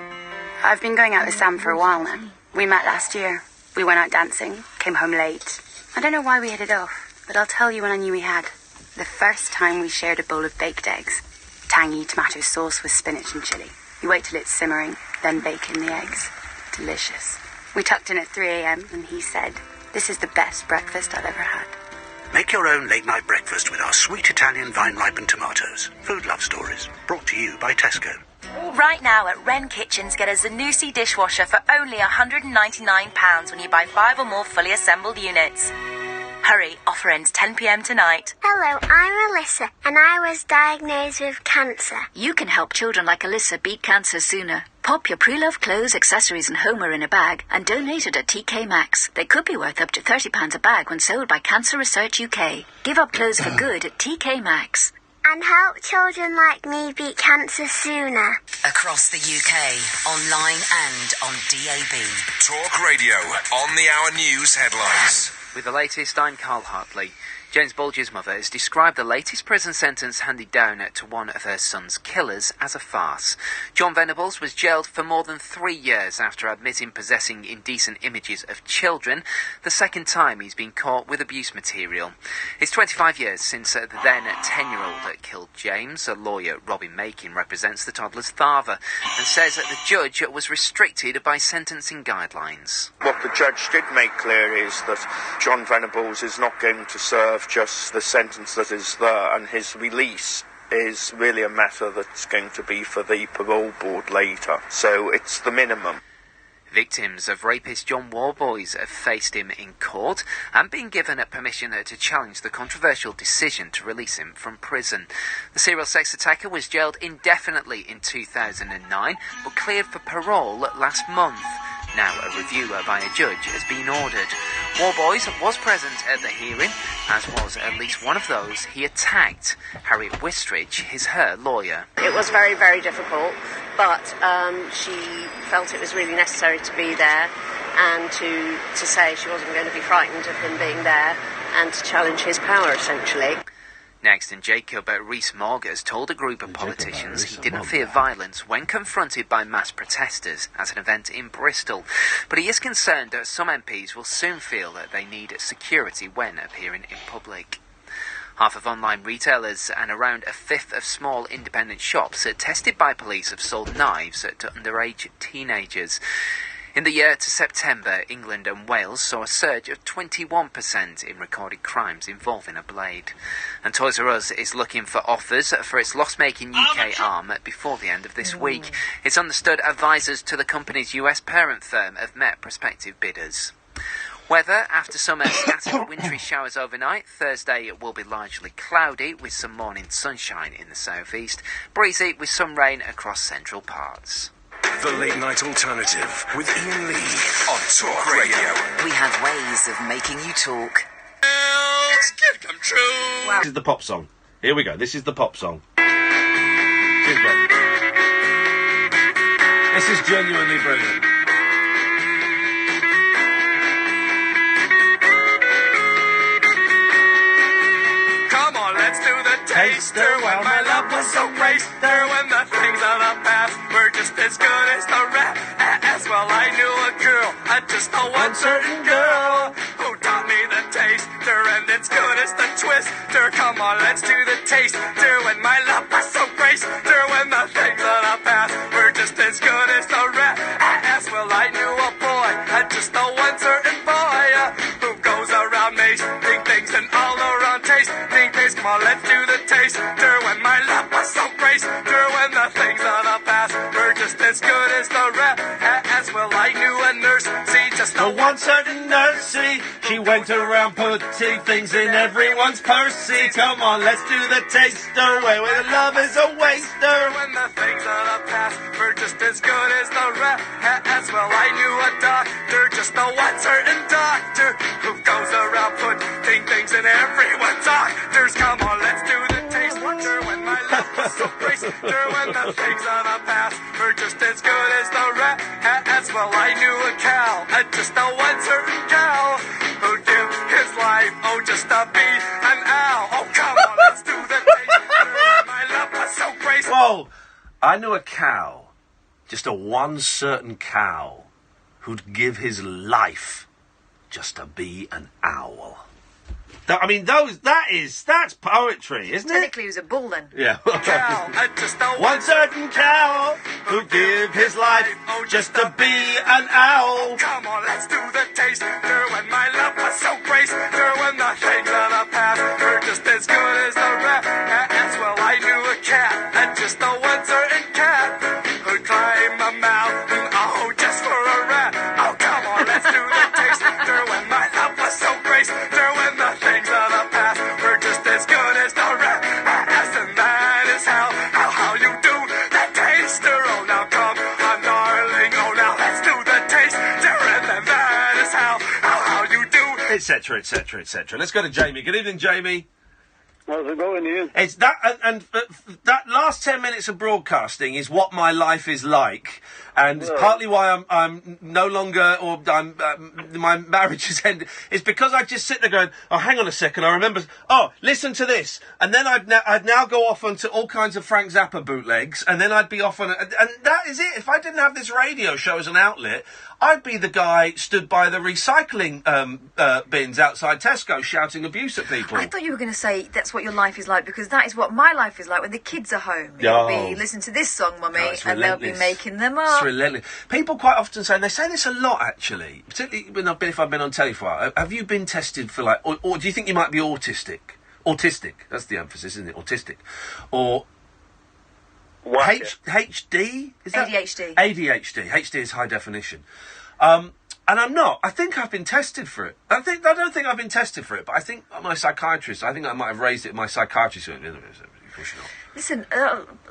I've been going out with Sam for a while now. We met last year. We went out dancing, came home late. I don't know why we hit it off, but I'll tell you when I knew we had. The first time we shared a bowl of baked eggs. Tangy tomato sauce with spinach and chilli. You wait till it's simmering, then bake in the eggs. Delicious. We tucked in at 3 a.m. and he said, "This is the best breakfast I've ever had." Make your own late night breakfast with our sweet Italian vine-ripened tomatoes. Food love stories. Brought to you by Tesco. Right now at Wren Kitchens, get a Zanussi dishwasher for only £199 when you buy 5 or more fully assembled units. Hurry, offer ends 10 p.m. tonight. Hello, I'm Alyssa, and I was diagnosed with cancer. You can help children like Alyssa beat cancer sooner. Pop your pre-loved clothes, accessories and homeware in a bag and donate it at TK Maxx. They could be worth up to £30 a bag when sold by Cancer Research UK. Give up clothes for good at TK Maxx. and help children like me beat cancer sooner. Across the UK, online and on DAB. Talk Radio, on the hour news headlines. With the latest, I'm Carl Hartley. James Bulger's mother has described the latest prison sentence handed down to one of her son's killers as a farce. John Venables was jailed for more than 3 years after admitting possessing indecent images of children, the second time he's been caught with abuse material. It's 25 years since the then 10-year-old that killed James. A lawyer, Robin Makin, represents the toddler's father and says that the judge was restricted by sentencing guidelines. What the judge did make clear is that John Venables is not going to serve just the sentence that is there, and his release is really a matter that's going to be for the parole board later. So it's the minimum. Victims of rapist John Warboys have faced him in court and been given permission to challenge the controversial decision to release him from prison. The serial sex attacker was jailed indefinitely in 2009 but cleared for parole last month. Now a review by a judge has been ordered. Warboys was present at the hearing, as was at least one of those he attacked. Harriet Wistridge is her lawyer. It was very, very difficult, but she felt it was really necessary to be there and to say she wasn't going to be frightened of him being there and to challenge his power, essentially. Next, and Jacob Rees-Mogg has told a group of politicians he didn't fear violence when confronted by mass protesters at an event in Bristol. But he is concerned that some MPs will soon feel that they need security when appearing in public. Half of online retailers and around a fifth of small independent shops tested by police have sold knives to underage teenagers. In the year to September, England and Wales saw a surge of 21% in recorded crimes involving a blade. And Toys R Us is looking for offers for its loss-making UK arm before the end of this week. It's understood advisors to the company's US parent firm have met prospective bidders. Weather, after some scattered wintry showers overnight, Thursday will be largely cloudy with some morning sunshine in the southeast, breezy with some rain across central parts. The Late Night Alternative with Iain Lee on Talk Radio. We have ways of making you talk. This could come true. Wow. This is the pop song. Here we go. This is the pop song. Cheers, mate. This is genuinely brilliant. Come on, let's do the taster. When my love was so great, there when the things of the past were just as good as the rap. As well, I knew a girl, just a one certain girl, who taught me the taster, and it's good as the twister. Come on, let's do the taster. When my love was so great, there when the things of the past were just as good as the rap. As well, I knew a boy, just a one certain boy, who goes around tasting things and all around tasting things. Come on, let's do the taster. When my love was so great, when the things of the past were just as good as the rap. As well, I knew a nurse, see, just a one certain nurse, see, she went around putting things in everyone's purse. See, come on, let's do the taster, where the love is a waster. When the things of the past were just as good as the rap. As well, I knew a doctor, just a one certain doctor, who goes around putting things in everyone's doctors. Come on, let's do the taster. When my love was so great, when the things of the past were just as good as the rap. As well, I knew a cow, just a one certain cow, who'd give his life, just to be an owl. Oh, come on, let's do the taster. When my love was so great. Whoa! I knew a cow, just a one certain cow, who'd give his life just to be an owl. I mean, that's poetry, isn't it? Technically, he was a bull then. Yeah. Cow, just a one certain cow, who'd give his life, just to be an owl. Come on, let's do the taster. When my love was so great, when the things of the past were just as good as the rap. As well, I knew a cat, just a one certain cat, who'd climb a mountain, just for a rat. Oh, come on, let's do the taster. When my love was so great, when the things of the past were just as good as the rap. And that is how you do the taster. Oh, now come on, darling. Oh, now let's do the taster. And then that is how you do. Etc., etc., etc. Let's go to Jamie. Good evening, Jamie. How's it going, Ian? It's that, and that last 10 minutes of broadcasting is what my life is like, and it's partly why I'm no longer, or my marriage has ended. It's because I just sit there going, oh, hang on a second, I remember. Oh, listen to this, and then I'd now go off onto all kinds of Frank Zappa bootlegs, and then I'd be off on, and that is it. If I didn't have this radio show as an outlet, I'd be the guy stood by the recycling bins outside Tesco shouting abuse at people. I thought you were going to say that's what your life is like, because that is what my life is like when the kids are home. It'll be, listen to this song, Mummy, and they'll be making them up. It's relentless. People quite often say, and they say this a lot actually, particularly if I've been on telly for a while, have you been tested for like, or do you think you might be autistic? Autistic, that's the emphasis, isn't it? Autistic. Or... HD? Is that? ADHD. ADHD. HD is high definition. And I'm not. I think I've been tested for it. I don't think I've been tested for it, but I think my psychiatrist, I think I might have raised it in my psychiatrist. Listen,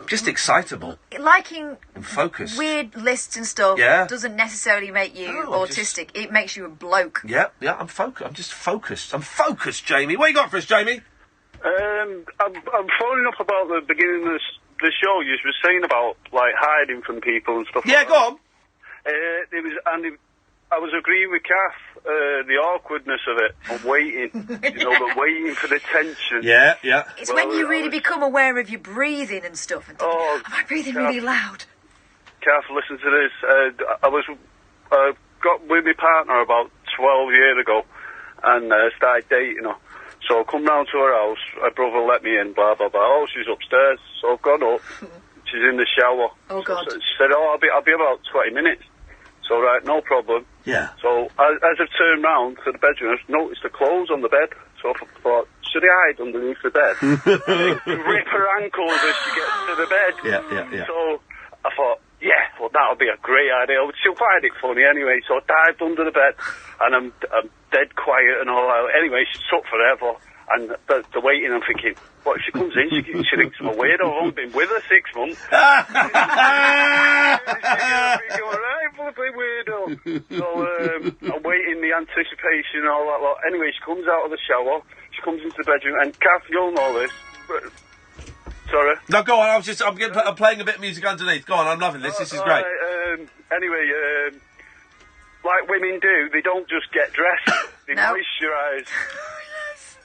just excitable. Liking and focused. Weird lists and stuff doesn't necessarily make you autistic. It makes you a bloke. Yeah, I'm focused. I'm just focused. I'm focused, Jamie. What you got for us, Jamie? I'm phoning up about the beginning of the show. You were saying about like hiding from people and stuff. Yeah, go on. I was agreeing with Kath, the awkwardness of it, and waiting, but waiting for the tension. Yeah. It's when you really become aware of your breathing and stuff, and thinking, am I breathing really loud? Kath, listen to this. I was got with my partner about 12 years ago, and started dating her. So I come round to her house, her brother let me in, blah, blah, blah. Oh, she's upstairs. So I've gone up. She's in the shower. Oh, God. So she said, I'll be about 20 minutes. So, right, no problem. Yeah. So, as I've turned round to the bedroom, I've noticed the clothes on the bed. So I thought, should I hide underneath the bed? Rip her ankles as she gets to the bed. Yeah. So I thought, well, that'll be a great idea. She'll find it funny anyway. So I dived under the bed, and I'm dead quiet and all that. Anyway, she took forever, and the waiting, I'm thinking, what if she comes in? She thinks I'm a weirdo. I've only been with her 6 months. She's going, right, bloody weirdo. So I'm waiting, the anticipation and all that lot. Anyway, she comes out of the shower, she comes into the bedroom, and Kath, you'll know this. Sorry? No, go on, I'm playing a bit of music underneath. Go on, I'm loving this. This is great. Anyway, like women do, they don't just get dressed, they moisturise.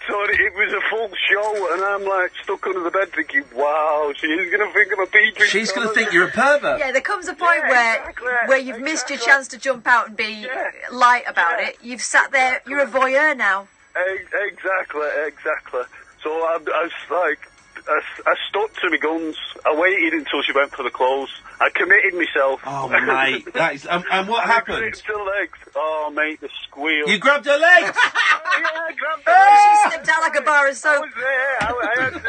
So it was a full show, and I'm like stuck under the bed thinking, wow, she is going to think I'm a pea. She's going to think you're a pervert. Yeah, there comes a point where you've missed your chance to jump out and be light about it. You've sat there, you're a voyeur now. Exactly. So I was like, I stuck to my guns. I waited until she went for the clothes. I committed myself. Oh, mate. That is, and what happened? I gripped her legs. Oh, mate, the squeal. You grabbed her legs? I grabbed her legs. She slipped out like a bar of soap. I was there. I had to do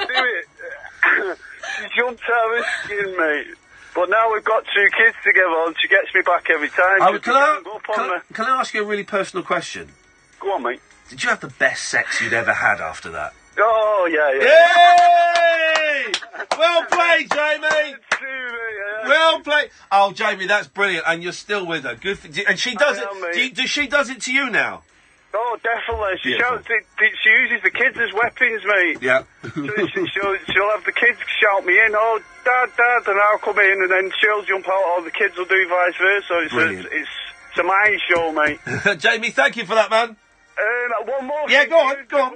it. She jumped out of her skin, mate. But now we've got 2 kids together, and she gets me back every time. Can I ask you a really personal question? Go on, mate. Did you have the best sex you'd ever had after that? Oh, yeah. Yay! Well played, Jamie! Well played. Oh, Jamie, that's brilliant, and you're still with her. Good. And she does it. Does she does it to you now? Oh, definitely. She uses the kids as weapons, mate. Yeah. She'll have the kids shout me in, oh, Dad, and I'll come in, and then she'll jump out, or the kids will do vice versa. It's a mind show, mate. Jamie, thank you for that, man. One more. Yeah, go on. Go,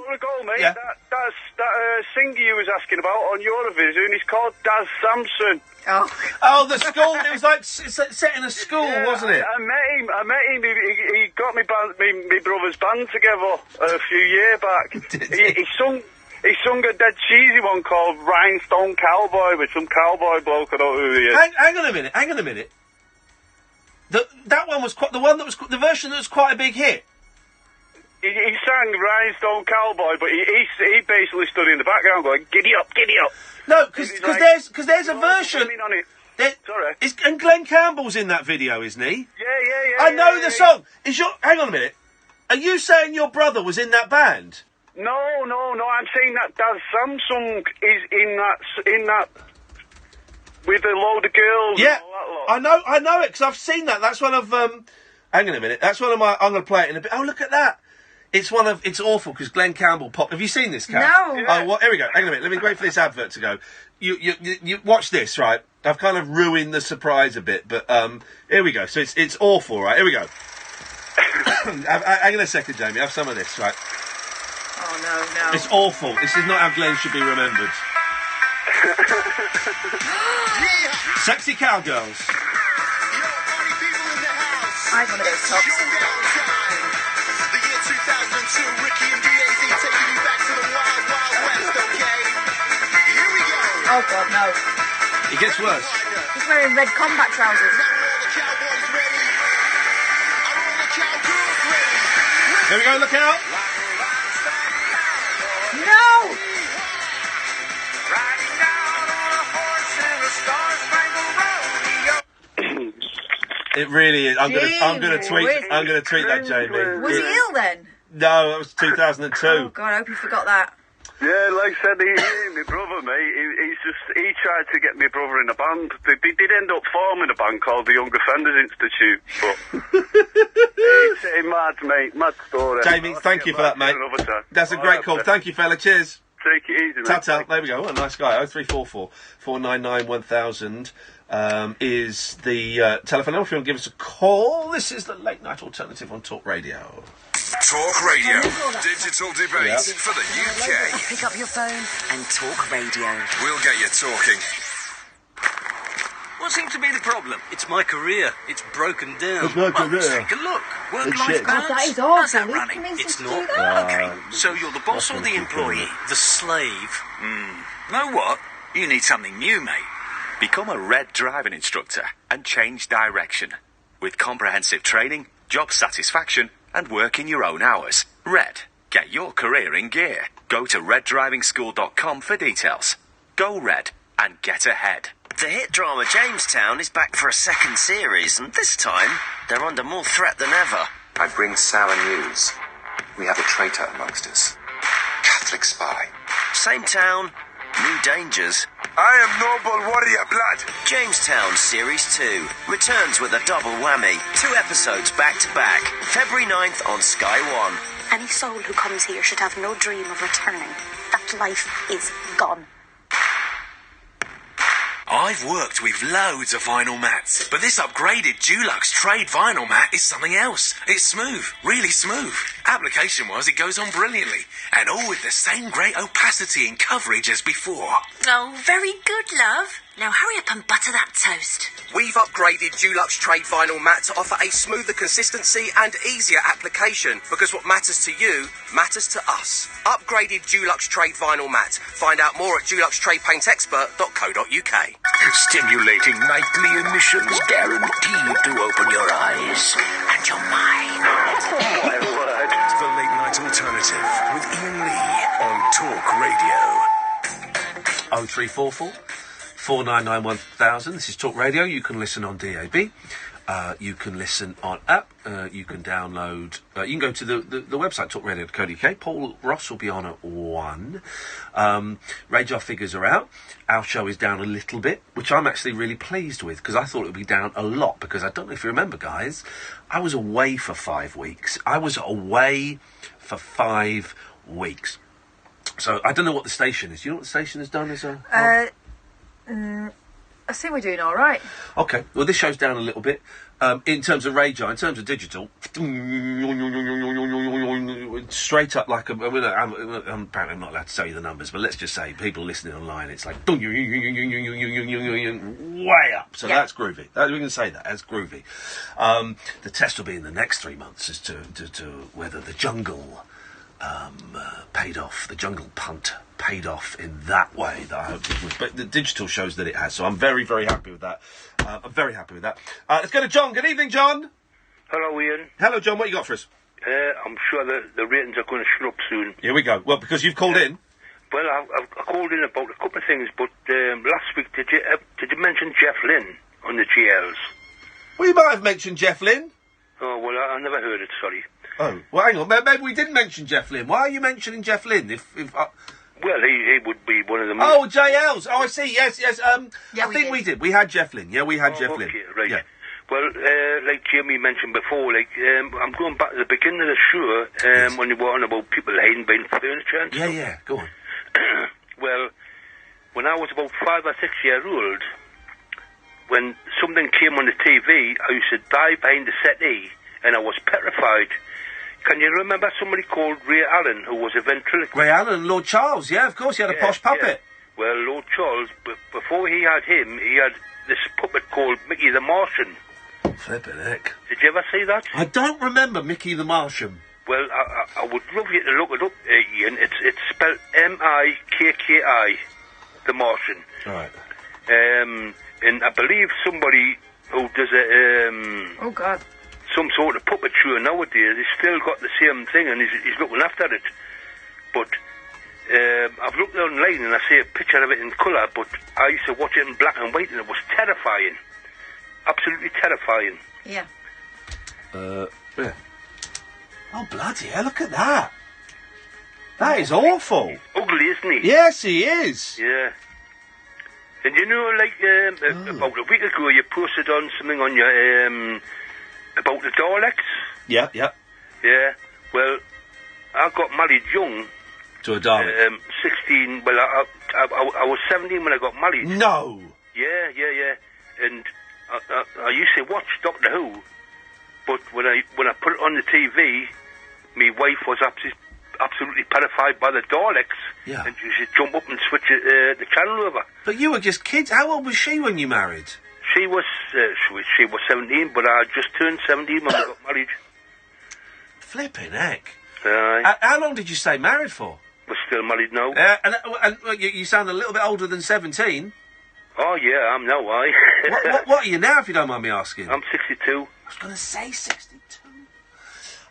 mate. Yeah. That singer you was asking about on Eurovision, he's called Daz Samson. Oh, the school. It was like it's set in a school, wasn't it? I met him. He got me brother's band together a few years back. He sung a dead cheesy one called Rhinestone Cowboy with some cowboy bloke. I don't know who he is. Hang on a minute. That one was the version that was quite a big hit. He sang Rhinestone Cowboy, but he basically stood in the background going, giddy up. No, because there's a version. Sorry. And Glenn Campbell's in that video, isn't he? Yeah. I know the song. Hang on a minute. Are you saying your brother was in that band? No. I'm saying that Daz Samsung is in that with a load of girls. Yeah, and all that lot. I know it because I've seen that. That's one of. Hang on a minute. That's one of my. I'm going to play it in a bit. Oh, look at that. It's awful because Glenn Campbell popped. Have you seen this, Kat? No. Oh, well, here we go. Hang on a minute. Let me wait for this advert to go. You watch this, right? I've kind of ruined the surprise a bit, but here we go. So it's awful, right? Here we go. Hang on a second, Jamie. Have some of this, right? Oh no. It's awful. This is not how Glenn should be remembered. Sexy cowgirls. I want one of those tops. The year 2002, Ricky and DAZ taking you back to the wild, wild west, okay? Here we go. Oh God, no. It gets worse. He's wearing red combat trousers. Here we go, look out! No! It really is. I'm gonna tweet that, Jamie. Was he ill then? No, that was 2002. Oh God, I hope you forgot that. Yeah, like I said, my brother, mate, he tried to get my brother in a band. They did end up forming a band called the Young Offenders Institute, but it's mad story. Jamie, thank you for that, mate. That's a great call. Thank you, fella. Cheers. Take it easy, mate. Ta-ta. There we go. What a nice guy. 0344 499 1000 is the telephone number if you want to give us a call. This is the late night alternative on Talk Radio. Talk Radio. Digital debate for the UK. Pick up your phone and Talk Radio. We'll get you talking. What seems to be the problem? It's my career. It's broken down. It's my career. Take a look. Work-life shit. balance. That is awful. How's that running? It's not. Okay, so you're the boss or the fucking employee? The slave? Know what? You need something new, mate. Become a RED driving instructor and change direction. With comprehensive training, job satisfaction, and work in your own hours. RED. Get your career in gear. Go to reddrivingschool.com for details. Go RED and get ahead. The hit drama Jamestown is back for a second series, and this time they're under more threat than ever. I bring sour news. We have a traitor amongst us. Catholic spy. Same town, new dangers. I am noble warrior blood. Jamestown Series 2 returns with a double whammy. 2 episodes back to back. February 9th on Sky One. Any soul who comes here should have no dream of returning. That life is gone. I've worked with loads of vinyl mats, but this upgraded Dulux Trade vinyl mat is something else. It's smooth, really smooth. Application-wise, it goes on brilliantly, and all with the same great opacity and coverage as before. Oh, very good, love. Now hurry up and butter that toast. We've upgraded Dulux Trade Vinyl Mat to offer a smoother consistency and easier application, because what matters to you matters to us. Upgraded Dulux Trade Vinyl Mat. Find out more at duluxtradepaintexpert.co.uk. Stimulating nightly emissions guaranteed to open your eyes and your mind. The Late Night Alternative with Iain Lee on Talk Radio. 0344 499 1000. This is Talk Radio. You can listen on DAB. You can listen on app. You can download. You can go to the website talkradio.co.uk. Paul Ross will be on at 1. Radar figures are out. Our show is down a little bit, which I'm actually really pleased with, because I thought it would be down a lot, because I don't know if you remember, guys, I was away for 5 weeks. So I don't know what the station is. Do you know what the station has done as a... I think we're doing all right. Okay, well, this show's down a little bit. In terms of radar, in terms of digital, straight up like I'm apparently I'm not allowed to tell you the numbers, but let's just say people listening online, it's like way up. So that's groovy. We can say that. That's groovy. The test will be in the next 3 months as to whether the jungle paid off. The jungle punt paid off in that way that I hoped it would. But the digital shows that it has, so I'm very, very happy with that. Let's go to John. Good evening, John. Hello, Ian. Hello, John. What you got for us? I'm sure the ratings are going to shoot up soon. Here we go. Well, because you've called in. Well, I called in about a couple of things, but last week did you mention Jeff Lynne on the GLs? We might have mentioned Jeff Lynne. Oh, well, I never heard it, sorry. Oh, well, hang on. Maybe we didn't mention Jeff Lynne. Why are you mentioning Jeff Lynne? Well, he would be one of the most... Oh, JLs. Oh, I see. Yes. I think we did. We had Jeff Lynne. Yeah, we had Jeff Lynne. Right. Yeah. Well, like Jamie mentioned before, I'm going back to the beginning of the show, when you were on about people hiding behind furniture and stuff. Yeah, go on. Well, when I was about 5 or 6 years old, when something came on the TV, I used to dive behind the settee, and I was petrified. Can you remember somebody called Ray Allen, who was a ventriloquist? Ray Allen, Lord Charles, yeah, of course, he had a posh puppet. Yeah. Well, Lord Charles, before he had him, he had this puppet called Mickey the Martian. Flippin' heck. Did you ever see that? I don't remember Mickey the Martian. Well, I would love you to look it up, Ian. It's spelled M-I-K-K-I, the Martian. Right. And I believe somebody who does oh, God. Some sort of puppet show nowadays, he's still got the same thing and he's looking after it. But I've looked online and I see a picture of it in colour, but I used to watch it in black and white and it was terrifying. Absolutely terrifying. Yeah. Yeah. Oh, bloody hell, look at that. That is awful. He's ugly, isn't he? Yes, he is. Yeah. And you know, about a week ago, you posted on something on your, about the Daleks. Yeah. Yeah. Well, I got married young. To a Dalek? 16, well, I was 17 when I got married. No! Yeah. And I used to watch Doctor Who, but when I put it on the TV, my wife was absolutely petrified by the Daleks. Yeah. And she used to jump up and switch the channel over. But you were just kids. How old was she when you married? She was 17, but I had just turned 17 when we got married. Flippin' heck. How long did you stay married for? We're still married now. And you sound a little bit older than 17. Oh, yeah, I'm now, what are you now, if you don't mind me asking? I'm 62. I was going to say 62.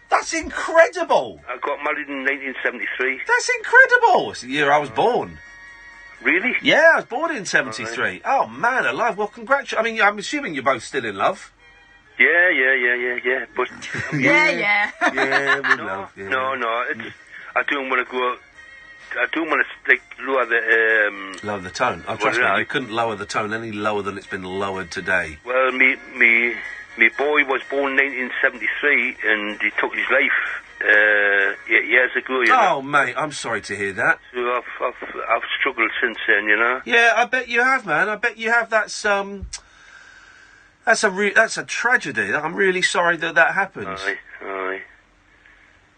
That's incredible. I got married in 1973. That's incredible. It's the year I was born. Really? Yeah, I was born in 73. Oh, man alive. Well, congratulations. I mean, I'm assuming you're both still in love. Yeah. But Yeah, we love. Yeah. No. I don't want to go. I don't want to lower the. Lower the tone. Oh, trust me, you couldn't lower the tone any lower than it's been lowered today. Well, me boy was born in 1973, and he took his life 8 years ago. You know? Oh, mate, I'm sorry to hear that. So I've struggled since then, you know. Yeah, I bet you have, man. I bet you have. That's a tragedy. I'm really sorry that happened. Aye.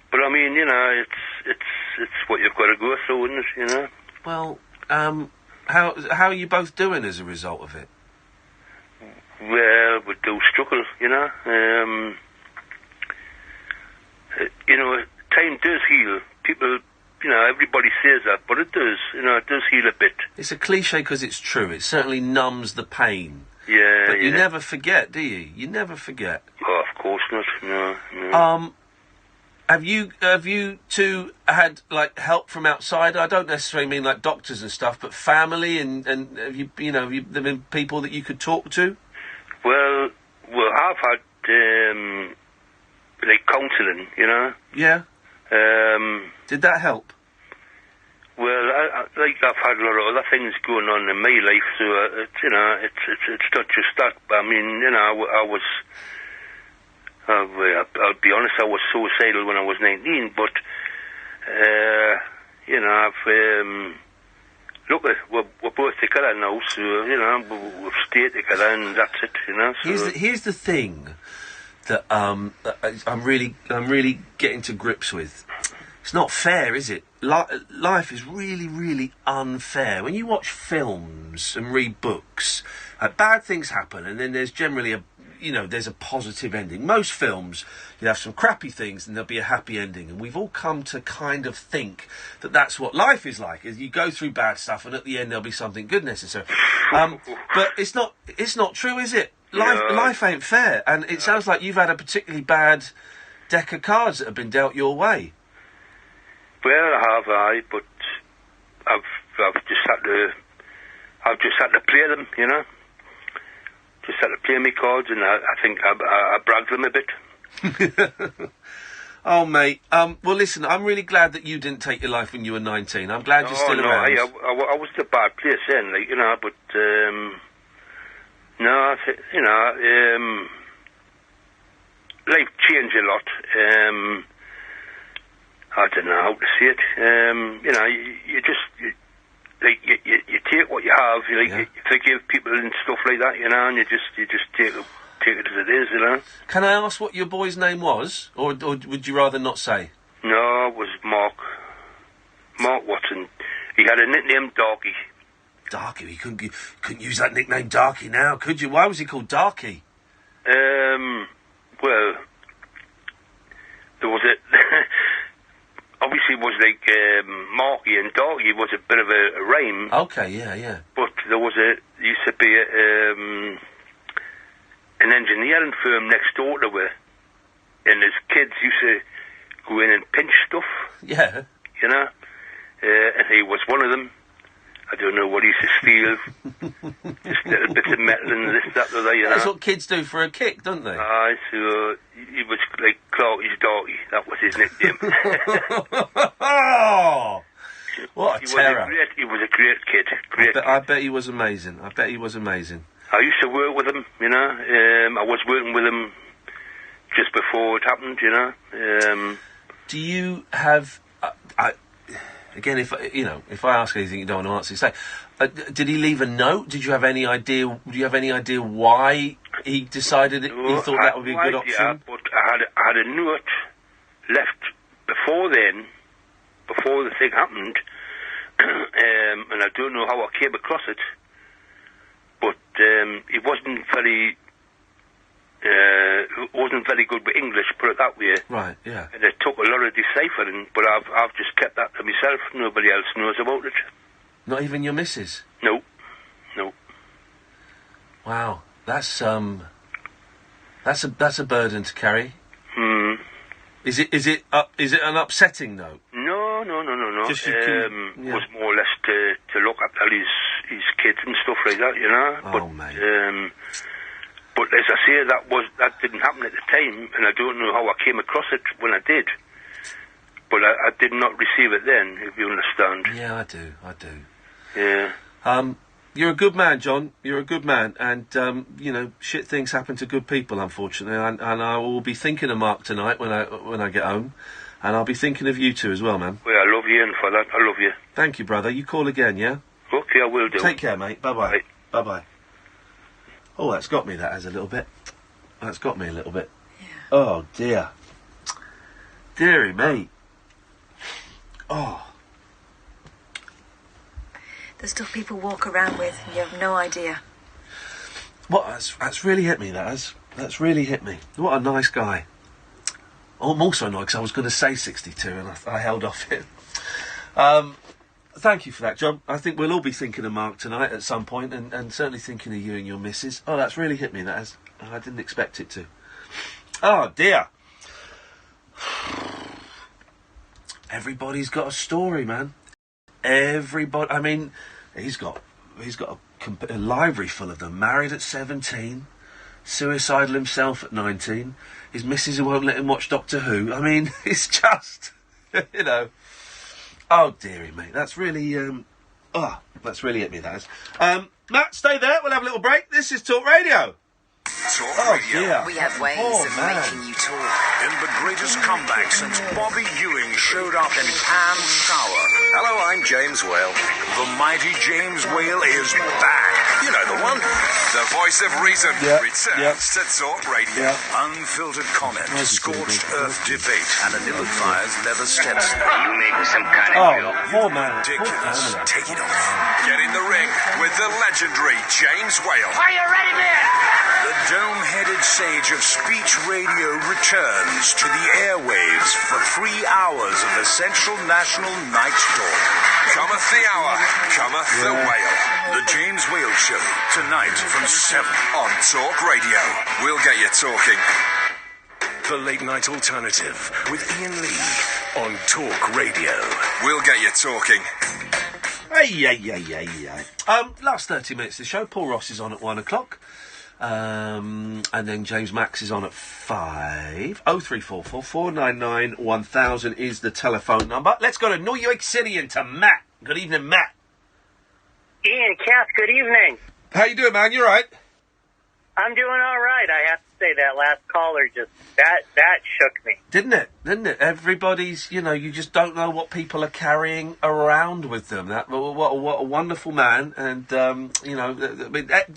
But I mean, you know, it's what you've got to go through, isn't it? You know. Well, how are you both doing as a result of it? Well, we do struggle, you know. You know, time does heal. People, you know, everybody says that, but it does. You know, it does heal a bit. It's a cliche because it's true. It certainly numbs the pain. Yeah. But you never forget, do you? You never forget. Oh, of course not. No. Have you two had like help from outside? I don't necessarily mean like doctors and stuff, but family and have you there been people that you could talk to? Well, I've had like counselling, you know. Yeah. Did that help? Well, I've had a lot of other things going on in my life, so it's not just that. I mean, you know, I'll be honest, I was suicidal when I was 19, but you know, look, we're both together now, so you know, we've stayed together, and that's it, you know. So here's the thing that I'm really getting to grips with. It's not fair, is it? Life is really, really unfair. When you watch films and read books, bad things happen, and then there's generally there's a positive ending. Most films, you have some crappy things, and there'll be a happy ending. And we've all come to kind of think that that's what life is like. Is you go through bad stuff, and at the end there'll be something good necessary. But it's not true, is it? Life ain't fair, and it sounds like you've had a particularly bad deck of cards that have been dealt your way. Well, but I've just had to play them, you know. Just had to play my cards, and I think I bragged them a bit. Oh, mate. Well, listen, I'm really glad that you didn't take your life when you were 19. I'm glad you're still around. I was in a bad place then, like, you know, but, no, you know, life changed a lot. I don't know how to say it. You know, you take what you have, you forgive people and stuff like that, you know, and you just take it as it is, you know. Can I ask what your boy's name was, or would you rather not say? No, it was Mark Watson. He had a nickname, Darky. Darky? You couldn't use that nickname Darky now, could you? Why was he called Darky? Well, there was a... obviously, it was like Marky and Darky was a bit of a rhyme. Okay, yeah. But there used to be an engineering firm next door to her, and his kids used to go in and pinch stuff. Yeah. You know? And he was one of them. I don't know what he used to steal. Just little bits of metal and this, that, or that, you know. That's what kids do for a kick, don't they? So he was like Clarky's Darky. That was his nickname. Oh! What a terror. He was a great kid. I bet he was amazing. I used to work with him, you know. I was working with him just before it happened, you know. Do you have... Again, if I ask anything you don't want to answer, say, did he leave a note? Do you have any idea why he decided he thought that would be a good option? Yeah, but I had a note left before the thing happened, and I don't know how I came across it, but he wasn't very good with English, put it that way. Right, yeah. And it took a lot of deciphering, but I've just kept that to myself. Nobody else knows about it. Not even your missus? No. Wow, that's a burden to carry. Is it an upsetting note? No. Just was more or less to look after his kids and stuff like that, you know. Oh, mate. But as I say, that didn't happen at the time, and I don't know how I came across it when I did. But I did not receive it then, if you understand. Yeah, I do. Yeah. You're a good man, John. You're a good man, and shit things happen to good people, unfortunately. And I will be thinking of Mark tonight when I get home, and I'll be thinking of you too as well, man. Well, I love you, and for that, I love you. Thank you, brother. You call again, yeah? Okay, I will do. Take care, mate. Bye-bye. Bye-bye. Oh, that's got me, that has a little bit. That's got me a little bit. Yeah. Oh, dear. Deary me. Oh. The stuff people walk around with, and you have no idea. What? That's really hit me, that has. That's really hit me. What a nice guy. Oh, I'm also annoyed because I was going to say 62 and I held off it. Thank you for that, John. I think we'll all be thinking of Mark tonight at some point, and certainly thinking of you and your missus. Oh, that's really hit me, that has. I didn't expect it to. Oh, dear. Everybody's got a story, man. Everybody. I mean, he's got a library full of them. Married at 17, suicidal himself at 19. His missus who won't let him watch Doctor Who. I mean, it's just, you know. Oh, dearie, mate. That's really, that's really hit me, that is. Matt, stay there. We'll have a little break. This is Talk Radio. Talk Oh, Radio. dear. We have ways of making you talk. In the greatest comeback since Bobby Ewing showed up in Pam Shower. Hello, I'm James Whale. The mighty James Whale is back. You know the one. The voice of reason returns to Talk Radio. Unfiltered comment, scorched earth debate, and Anil Fire's leather steps. You make some kind of poor man. Ridiculous. Take it off. Get in the ring with the legendary James Whale. Are you ready, man? The dome-headed sage of speech radio returns to the airwaves for 3 hours of essential national night talk. Cometh the hour, cometh the whale. The James Whale Show, tonight from 7 on Talk Radio. We'll get you talking. The Late Night Alternative with Iain Lee on Talk Radio. We'll get you talking. Hey. Last 30 minutes of the show. Paul Ross is on at 1 o'clock. And then James Max is on at 5. 0344 499 1000 is the telephone number. Let's go to New York City and to Matt. Good evening, Matt. Ian, Kath, good evening. How you doing, man? You all right? I'm doing all right. I have to say that last caller that shook me. Didn't it? Everybody's, you just don't know what people are carrying around with them. What a wonderful man, and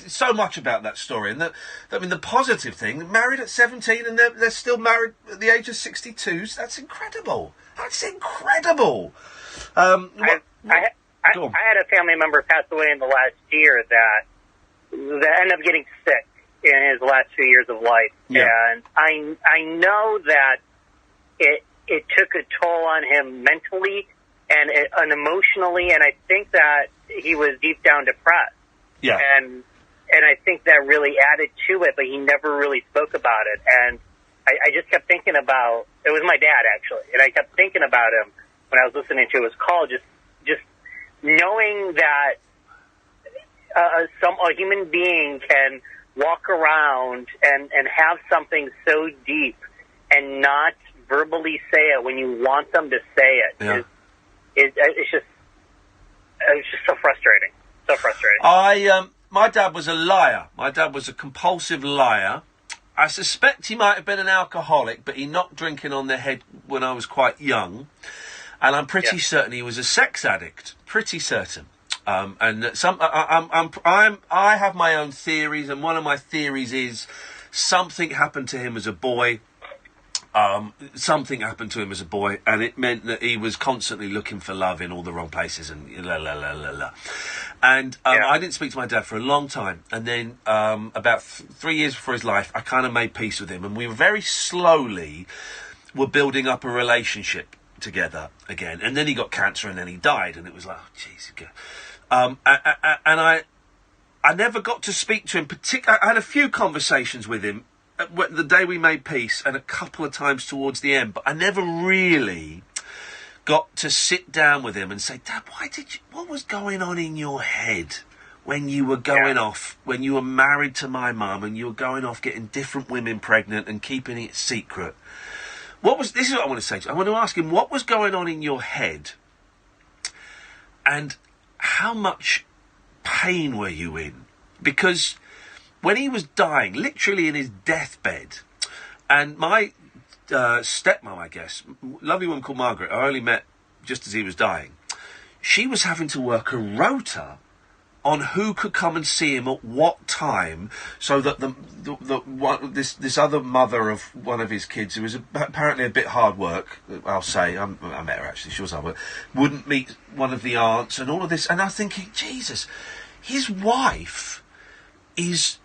so much about that story. And the positive thing, married at 17 and they're still married at the age of 62. That's incredible. That's incredible. I had a family member pass away in the last year that ended up getting sick in his last few years of life. Yeah. And I know that it took a toll on him mentally and emotionally, and I think that he was deep down depressed. Yeah. And I think that really added to it, but he never really spoke about it. And I just kept thinking about, it was my dad actually, and I kept thinking about him when I was listening to his call, just knowing that a human being can walk around and have something so deep and not verbally say it when you want them to say it. Yeah. It's just so frustrating. So frustrating. My dad was a liar. My dad was a compulsive liar. I suspect he might have been an alcoholic, but he knocked drinking on the head when I was quite young. And I'm pretty certain he was a sex addict. Pretty certain. And I have my own theories, and one of my theories is something happened to him as a boy. Something happened to him as a boy, and it meant that he was constantly looking for love in all the wrong places, and And I didn't speak to my dad for a long time, and then about 3 years before his life, I kind of made peace with him, and we very slowly were building up a relationship together again. And then he got cancer, and then he died, and it was like, oh, jeez. And I never got to speak to him. I had a few conversations with him the day we made peace, and a couple of times towards the end, but I never really got to sit down with him and say, Dad, what was going on in your head when you were going off, when you were married to my mum and you were going off getting different women pregnant and keeping it secret? This is what I want to say to you. I want to ask him, what was going on in your head? And how much pain were you in? Because when he was dying, literally in his deathbed, and my stepmom, I guess, lovely woman called Margaret, I only met just as he was dying, she was having to work a rota on who could come and see him at what time, so that this other mother of one of his kids, who was apparently a bit hard work, I'll say, I met her actually, she was hard work, wouldn't meet one of the aunts and all of this, and I'm thinking, Jesus, his wife is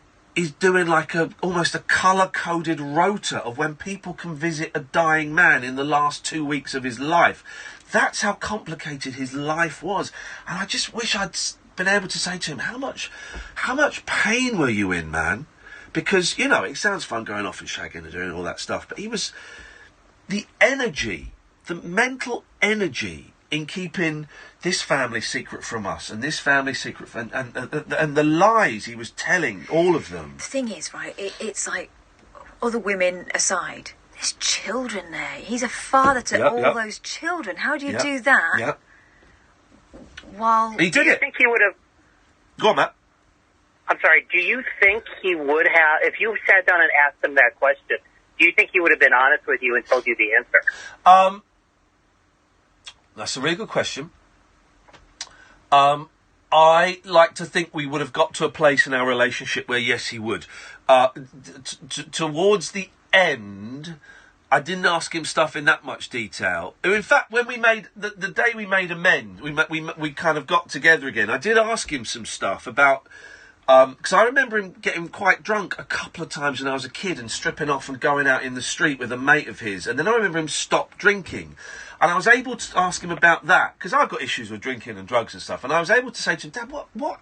doing like almost a colour-coded rota of when people can visit a dying man in the last 2 weeks of his life. That's how complicated his life was, and I just wish I'd been able to say to him, how much pain were you in, man? Because, it sounds fun going off and shagging and doing all that stuff, but he was, the energy, the mental energy in keeping this family secret from us and this family secret and the lies he was telling, all of them. The thing is, right, it's like, other women aside, there's children there. He's a father to all those children. How do you do that? Yep. While he did it. Do you think he would have... Go on, Matt. I'm sorry, do you think he would have... If you sat down and asked him that question, do you think he would have been honest with you and told you the answer? That's a really good question. I like to think we would have got to a place in our relationship where, yes, he would. Towards the end, I didn't ask him stuff in that much detail. In fact, when we made the day we made amends, we kind of got together again. I did ask him some stuff about, because I remember him getting quite drunk a couple of times when I was a kid and stripping off and going out in the street with a mate of his. And then I remember him stop drinking, and I was able to ask him about that because I've got issues with drinking and drugs and stuff. And I was able to say to him, Dad, what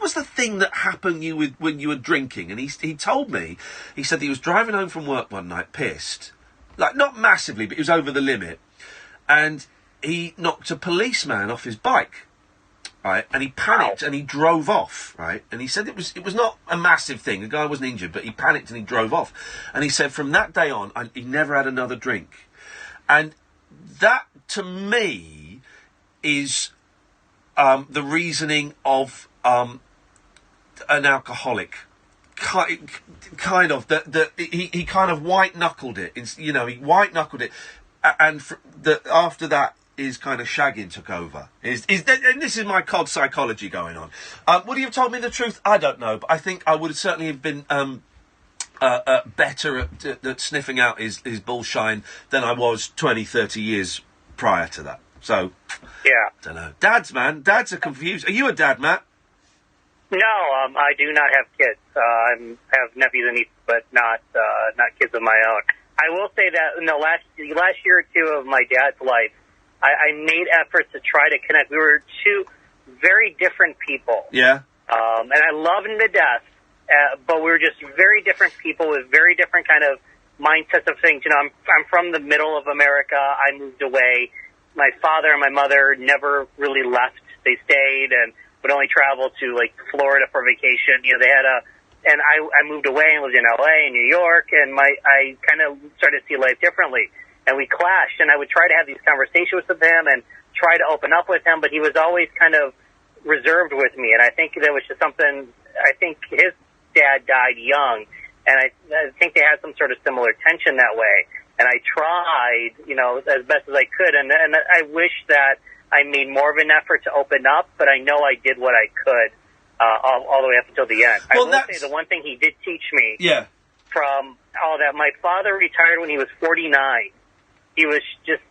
was the thing that happened when you were drinking? And he told me, he said he was driving home from work one night, pissed. Like, not massively, but he was over the limit. And he knocked a policeman off his bike, right? And he panicked and he drove off, right? And he said it was not a massive thing. The guy wasn't injured, but he panicked and he drove off. And he said from that day on, he never had another drink. And that, to me, is the reasoning of an alcoholic. kind of that he kind of white knuckled it. He white knuckled it, and after that his kind of shagging took over. And this is my cod psychology going on. Would he have told me the truth? I don't know, but I think I would certainly have been better at sniffing out his bullshine than I was 20, 30 years prior to that. So, yeah, don't know. Dads are confused. Are you a dad, Matt? No, I do not have kids. I have nephews and nieces, but not kids of my own. I will say that in the last year or two of my dad's life, I made efforts to try to connect. We were two very different people. Yeah. And I love him to death, but we were just very different people with very different kind of mindsets of things. I'm from the middle of America. I moved away. My father and my mother never really left. They stayed and would only travel to like Florida for vacation. They had and I moved away and lived in LA and New York, and I kind of started to see life differently. And we clashed, and I would try to have these conversations with him and try to open up with him, but he was always kind of reserved with me. And I think that was just something, I think his dad died young, and I think they had some sort of similar tension that way. And I tried, as best as I could, and I wish that I made more of an effort to open up, but I know I did what I could all the way up until the end. Well, I will say the one thing he did teach me from all that, my father retired when he was 49. He was just,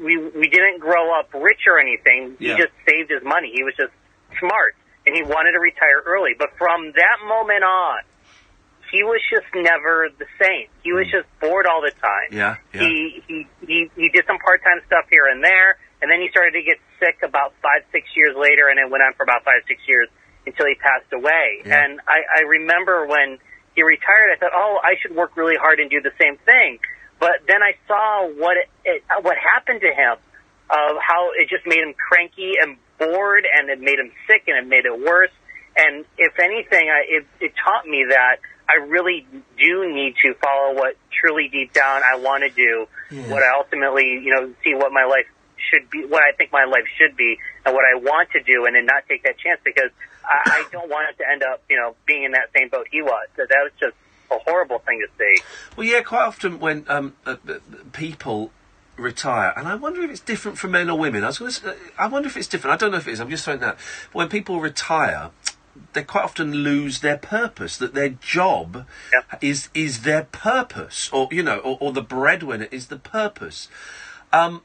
we didn't grow up rich or anything. He just saved his money. He was just smart, and he wanted to retire early. But from that moment on, he was just never the same. He was just bored all the time. Yeah. He did some part-time stuff here and there, and then he started to get sick about 5-6 years later, and it went on for about 5-6 years until he passed away. Yeah. And I remember when he retired, I thought, I should work really hard and do the same thing. But then I saw what happened to him, of how it just made him cranky and bored, and it made him sick, and it made it worse. And if anything, it taught me that I really do need to follow what truly deep down I want to do, what I ultimately, see what my life should be, what I think my life should be, and what I want to do, and then not take that chance, because I don't want it to end up, being in that same boat he was. So that was just a horrible thing to see. Well, yeah, quite often when people retire, and I wonder if it's different for men or women. I wonder if it's different. I don't know if it is. I'm just saying that. But when people retire, they quite often lose their purpose. That their job is their purpose, or or the breadwinner is the purpose. And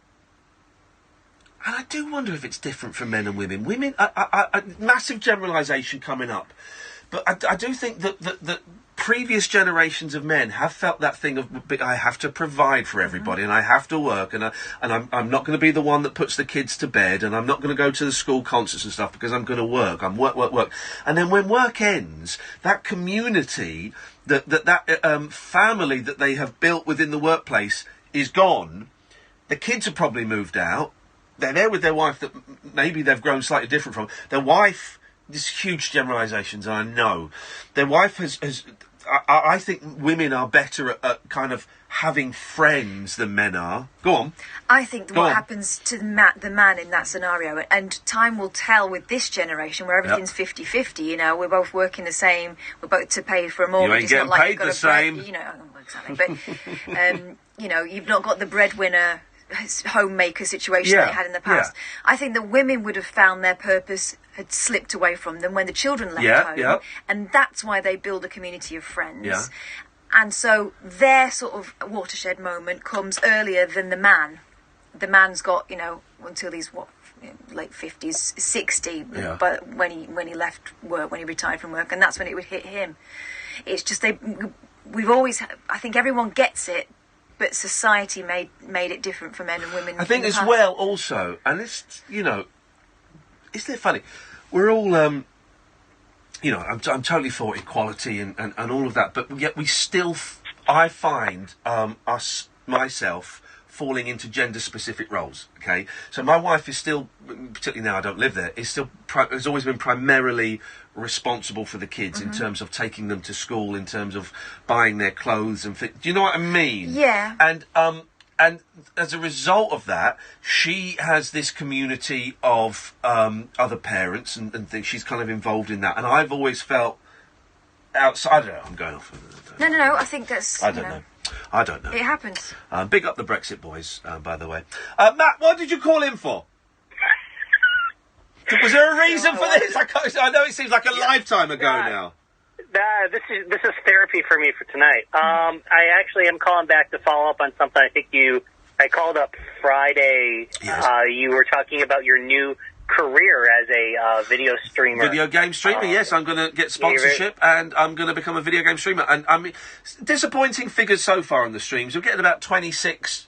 I do wonder if it's different for men and women. Women, massive generalisation coming up, but I do think that previous generations of men have felt that thing of, I have to provide for everybody, and I have to work, and I'm not going to be the one that puts the kids to bed, and I'm not going to go to the school concerts and stuff because I'm going to work. I'm work. And then when work ends, that community, that family that they have built within the workplace is gone. The kids have probably moved out. They're there with their wife that maybe they've grown slightly different from. Their wife, this huge generalisations, and I know. Their wife has I think women are better at kind of having friends than men are. Go on. I think what happens to the man in that scenario, and time will tell with this generation where everything's 50-50, we're both working the same, we're both to pay for a mortgage. You ain't getting paid the same. Exactly. But, you've not got the breadwinner homemaker situation they had in the past. I think that women would have found their purpose had slipped away from them when the children left home, and that's why they build a community of friends. And so their sort of watershed moment comes earlier than the man. The man's got until he's late 50s, 60, but when he left work, when he retired from work, and that's when it would hit him. It's just we've always, I think everyone gets it, but society made it different for men and women. I think as well also, and it's, isn't it funny? We're all, I'm totally for equality and all of that, but yet we still, I find myself falling into gender-specific roles, okay? So my wife is still, particularly now I don't live there, has always been primarily responsible for the kids in terms of taking them to school, in terms of buying their clothes and do you know what I mean? Yeah. And as a result of that, she has this community of other parents and she's kind of involved in that. And I've always felt outside. I don't know. I'm going off. No. I think that's. I don't know. I don't know. It happens. Big up the Brexit boys, by the way. Matt, what did you call in for? Was there a reason for this? I know it seems like a lifetime ago now. This is therapy for me for tonight. I actually am calling back to follow up on something. I called up Friday. Yes. You were talking about your new career as a video streamer. Video game streamer, yes. I'm going to get sponsorship and I'm going to become a video game streamer. And I mean, disappointing figures so far on the streams. We're getting about 26,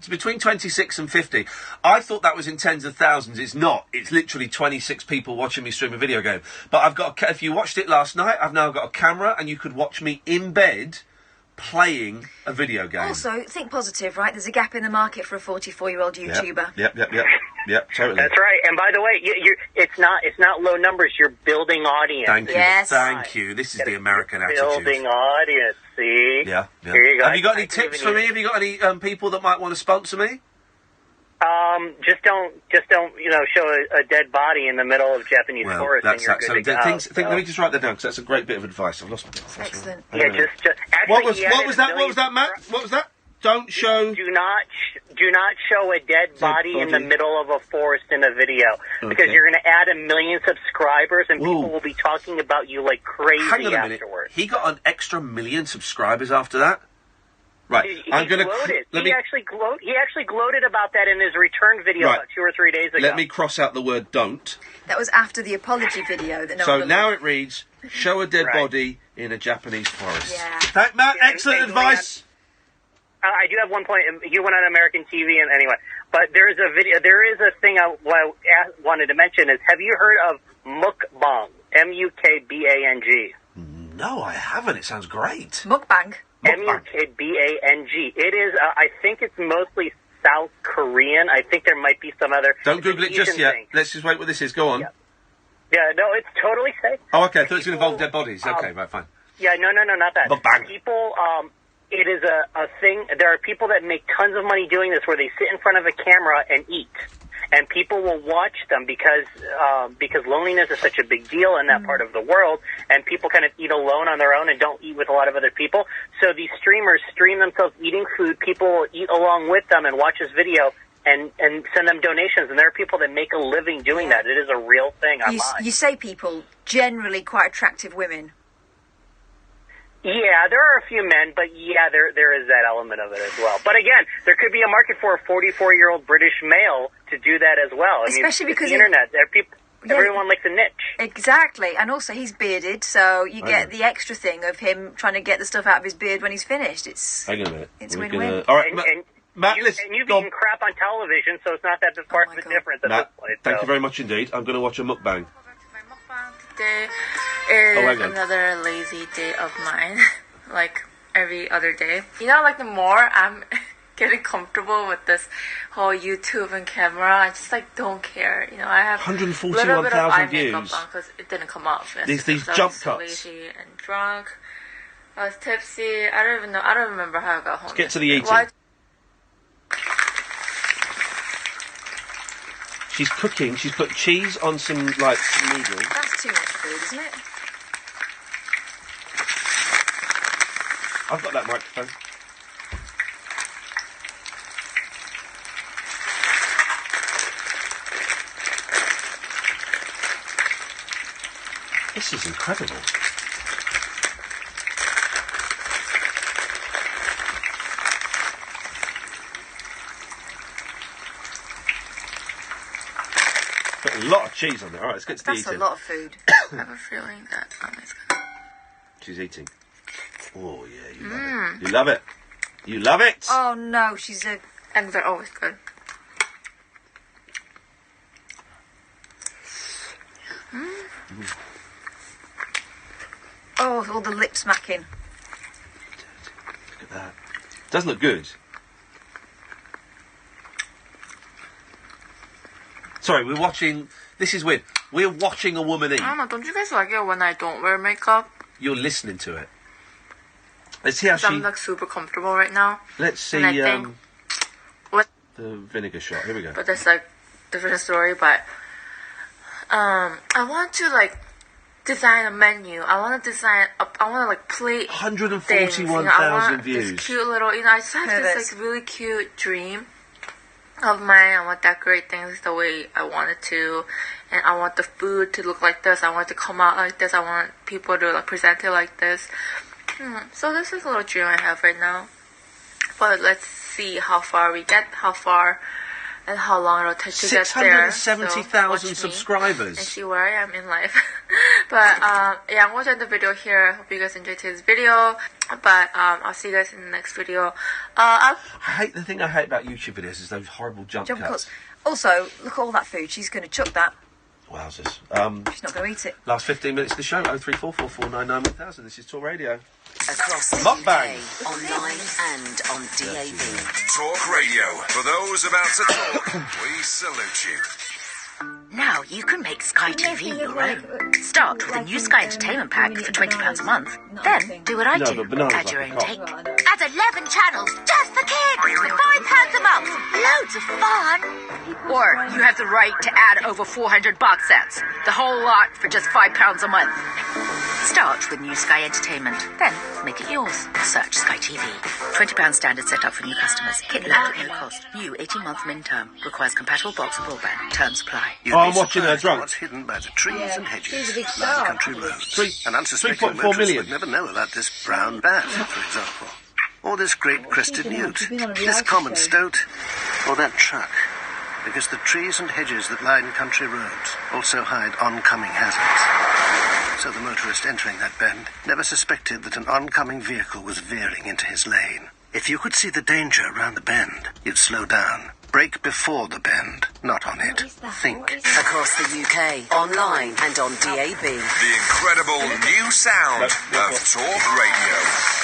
between 26 and 50. I thought that was in tens of thousands. It's not. It's literally 26 people watching me stream a video game. But I've got, if you watched it last night, I've now got a camera and you could watch me in bed playing a video game. Also, think positive, right? There's a gap in the market for a 44-year-old YouTuber. Yep, totally. That's right. And by the way, it's not low numbers. You're building audience. Thank you. This is the American attitude. Building audience. See? Yeah. Here you go. Have you got any tips for me? Have you got any people that might want to sponsor me? Just don't, show a dead body in the middle of Japanese forest, and you're good to go. Let me just write that down because that's a great bit of advice. I've lost my bit. Excellent. Yeah, just actually, what was that, Matt? What was that? Don't show. Do not show a dead body in the middle of a forest in a video because you're going to add 1 million subscribers and people will be talking about you like crazy Hang on a minute. afterwards. He got an extra 1 million subscribers after that. Right, I'm going to. He actually gloated about that in his return video about 2 or 3 days ago. Let me cross out the word "don't." That was after the apology video. So now it reads: "Show a dead body in a Japanese forest." Yeah. Thank Matt. Excellent advice. I do have one point. You went on American TV, and anyway, but there is a video. There is a thing I wanted to mention. Is have you heard of mukbang? MUKBANG. No, I haven't. It sounds great. Mukbang. MUKBANG. It is. I think it's mostly South Korean. I think there might be some other. Don't Google it just yet. Let's just wait what this is. Go on. Yeah, no, it's totally safe. Oh, okay. I thought it was going to involve dead bodies. Okay, right, fine. Yeah, no, not that. Mukbang. People. It is a thing. There are people that make tons of money doing this, where they sit in front of a camera and eat. And people will watch them because loneliness is such a big deal in that part of the world, and people kind of eat alone on their own and don't eat with a lot of other people. So these streamers stream themselves eating food. People will eat along with them and watch this video and send them donations. And there are people that make a living doing that. It is a real thing online. You say people, generally quite attractive women. Yeah, there are a few men, but yeah, there is that element of it as well. But again, there could be a market for a 44-year-old British male to do that as well. Especially because the internet, everyone likes a niche. Exactly, and also he's bearded, so you get the extra thing of him trying to get the stuff out of his beard when he's finished. Hang on a minute. It's win-win. All right, Matt, and you've eaten crap on television, so it's not that far of a difference at this point. Thank you very much indeed. I'm going to watch a mukbang. Today is another lazy day of mine, like every other day. Like the more I'm getting comfortable with this whole YouTube and camera, I just don't care. I have 141,000 views because it didn't come up. These jump cuts. Lazy and drunk. I was tipsy. I don't even know. I don't remember how I got home. Let's get to the eating. She's cooking. She's put cheese on some noodles. That's too much food, isn't it? I've got that microphone. This is incredible. Put a lot of cheese on there. All right, let's get to the eating. That's a lot of food. I have a feeling that it's good. She's eating. Oh, yeah, you love it. You love it. You love it. Oh, no, she's a... Eggs are always good. Oh, all the lip smacking. Look at that. Doesn't look good. Sorry, we're watching... This is weird. We're watching a woman eat. I don't know, don't you guys like it when I don't wear makeup? You're listening to it. Let's see how I'm super comfortable right now. Let's see and I think, the vinegar shot. Here we go. But that's different story, but I want to design a menu. I want to design. I want to like plate 141,000 views. This cute little. I just have this like really cute dream of mine. I want to decorate things the way I want it to, and I want the food to look like this. I want it to come out like this. I want people to like present it like this. So this is a little dream I have right now. But let's see how far we get, and how long it'll take to get there. 670,000 subscribers. And see where I am in life. But yeah, I'm going to end the video here. Hope you guys enjoyed today's video. But I'll see you guys in the next video. The thing I hate about YouTube videos is those horrible jump cuts. Also, look at all that food. She's going to chuck that. Wowzers. She's not going to eat it. Last 15 minutes of the show. 034449911000. This is Talk Radio. Across the Mukbang. UK, online and on DAB. Talk Radio. For those about to talk, we salute you. Now you can make Sky TV your own. Start with a new Sky Entertainment pack for £20 a month. Then do what I do. Add your own take. Add 11 channels just for kids for £5 a month. Loads of fun. Or you have the right to add over 400 box sets. The whole lot for just £5 a month. Start with new Sky Entertainment. Then make it yours. Search Sky TV. £20 standard setup for new customers. Kit load at no cost. New 18-month min term. Requires compatible box and broadband. Terms apply. I'm watching her drunk. What's hidden by the trees and hedges, big by the country roads. An unsuspecting 3.4 motorist million. would never know about this brown bat, for example. Or this great crested newt, this common stoat, or that truck. Because the trees and hedges that line country roads also hide oncoming hazards. So the motorist entering that bend never suspected that an oncoming vehicle was veering into his lane. If you could see the danger around the bend, you'd slow down. Brake before the bend, not on it. Think. Across the UK, online and on DAB. The incredible new sound of Talk Radio.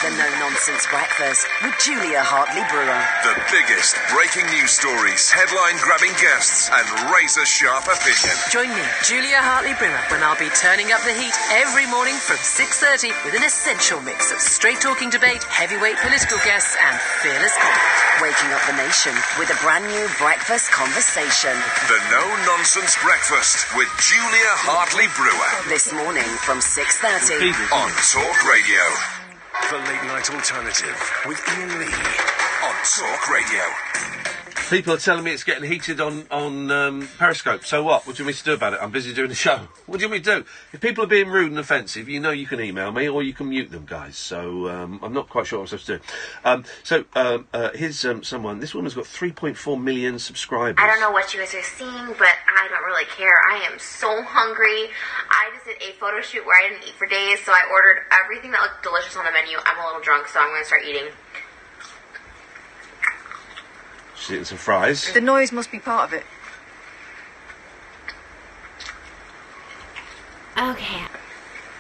The No Nonsense Breakfast with Julia Hartley-Brewer. The biggest breaking news stories, headline-grabbing guests, and razor-sharp opinion. Join me, Julia Hartley-Brewer, when I'll be turning up the heat every morning from 6:30 with an essential mix of straight-talking debate, heavyweight political guests, and fearless comment. Waking up the nation with a brand new breakfast conversation. The No Nonsense Breakfast with Julia Hartley-Brewer. This morning from 6:30 on Talk Radio. The Late Night Alternative with Iain Lee on Talk Radio. People are telling me it's getting heated on Periscope. So what? What do you want me to do about it? I'm busy doing the show. What do you want me to do? If people are being rude and offensive, you know you can email me or you can mute them, guys. So I'm not quite sure what I'm supposed to do. Here's someone. This woman's got 3.4 million subscribers. I don't know what you guys are seeing, but I don't really care. I am so hungry. I just did a photo shoot where I didn't eat for days, so I ordered everything that looked delicious on the menu. I'm a little drunk, so I'm going to start eating. She's eating some fries. The noise must be part of it. Okay.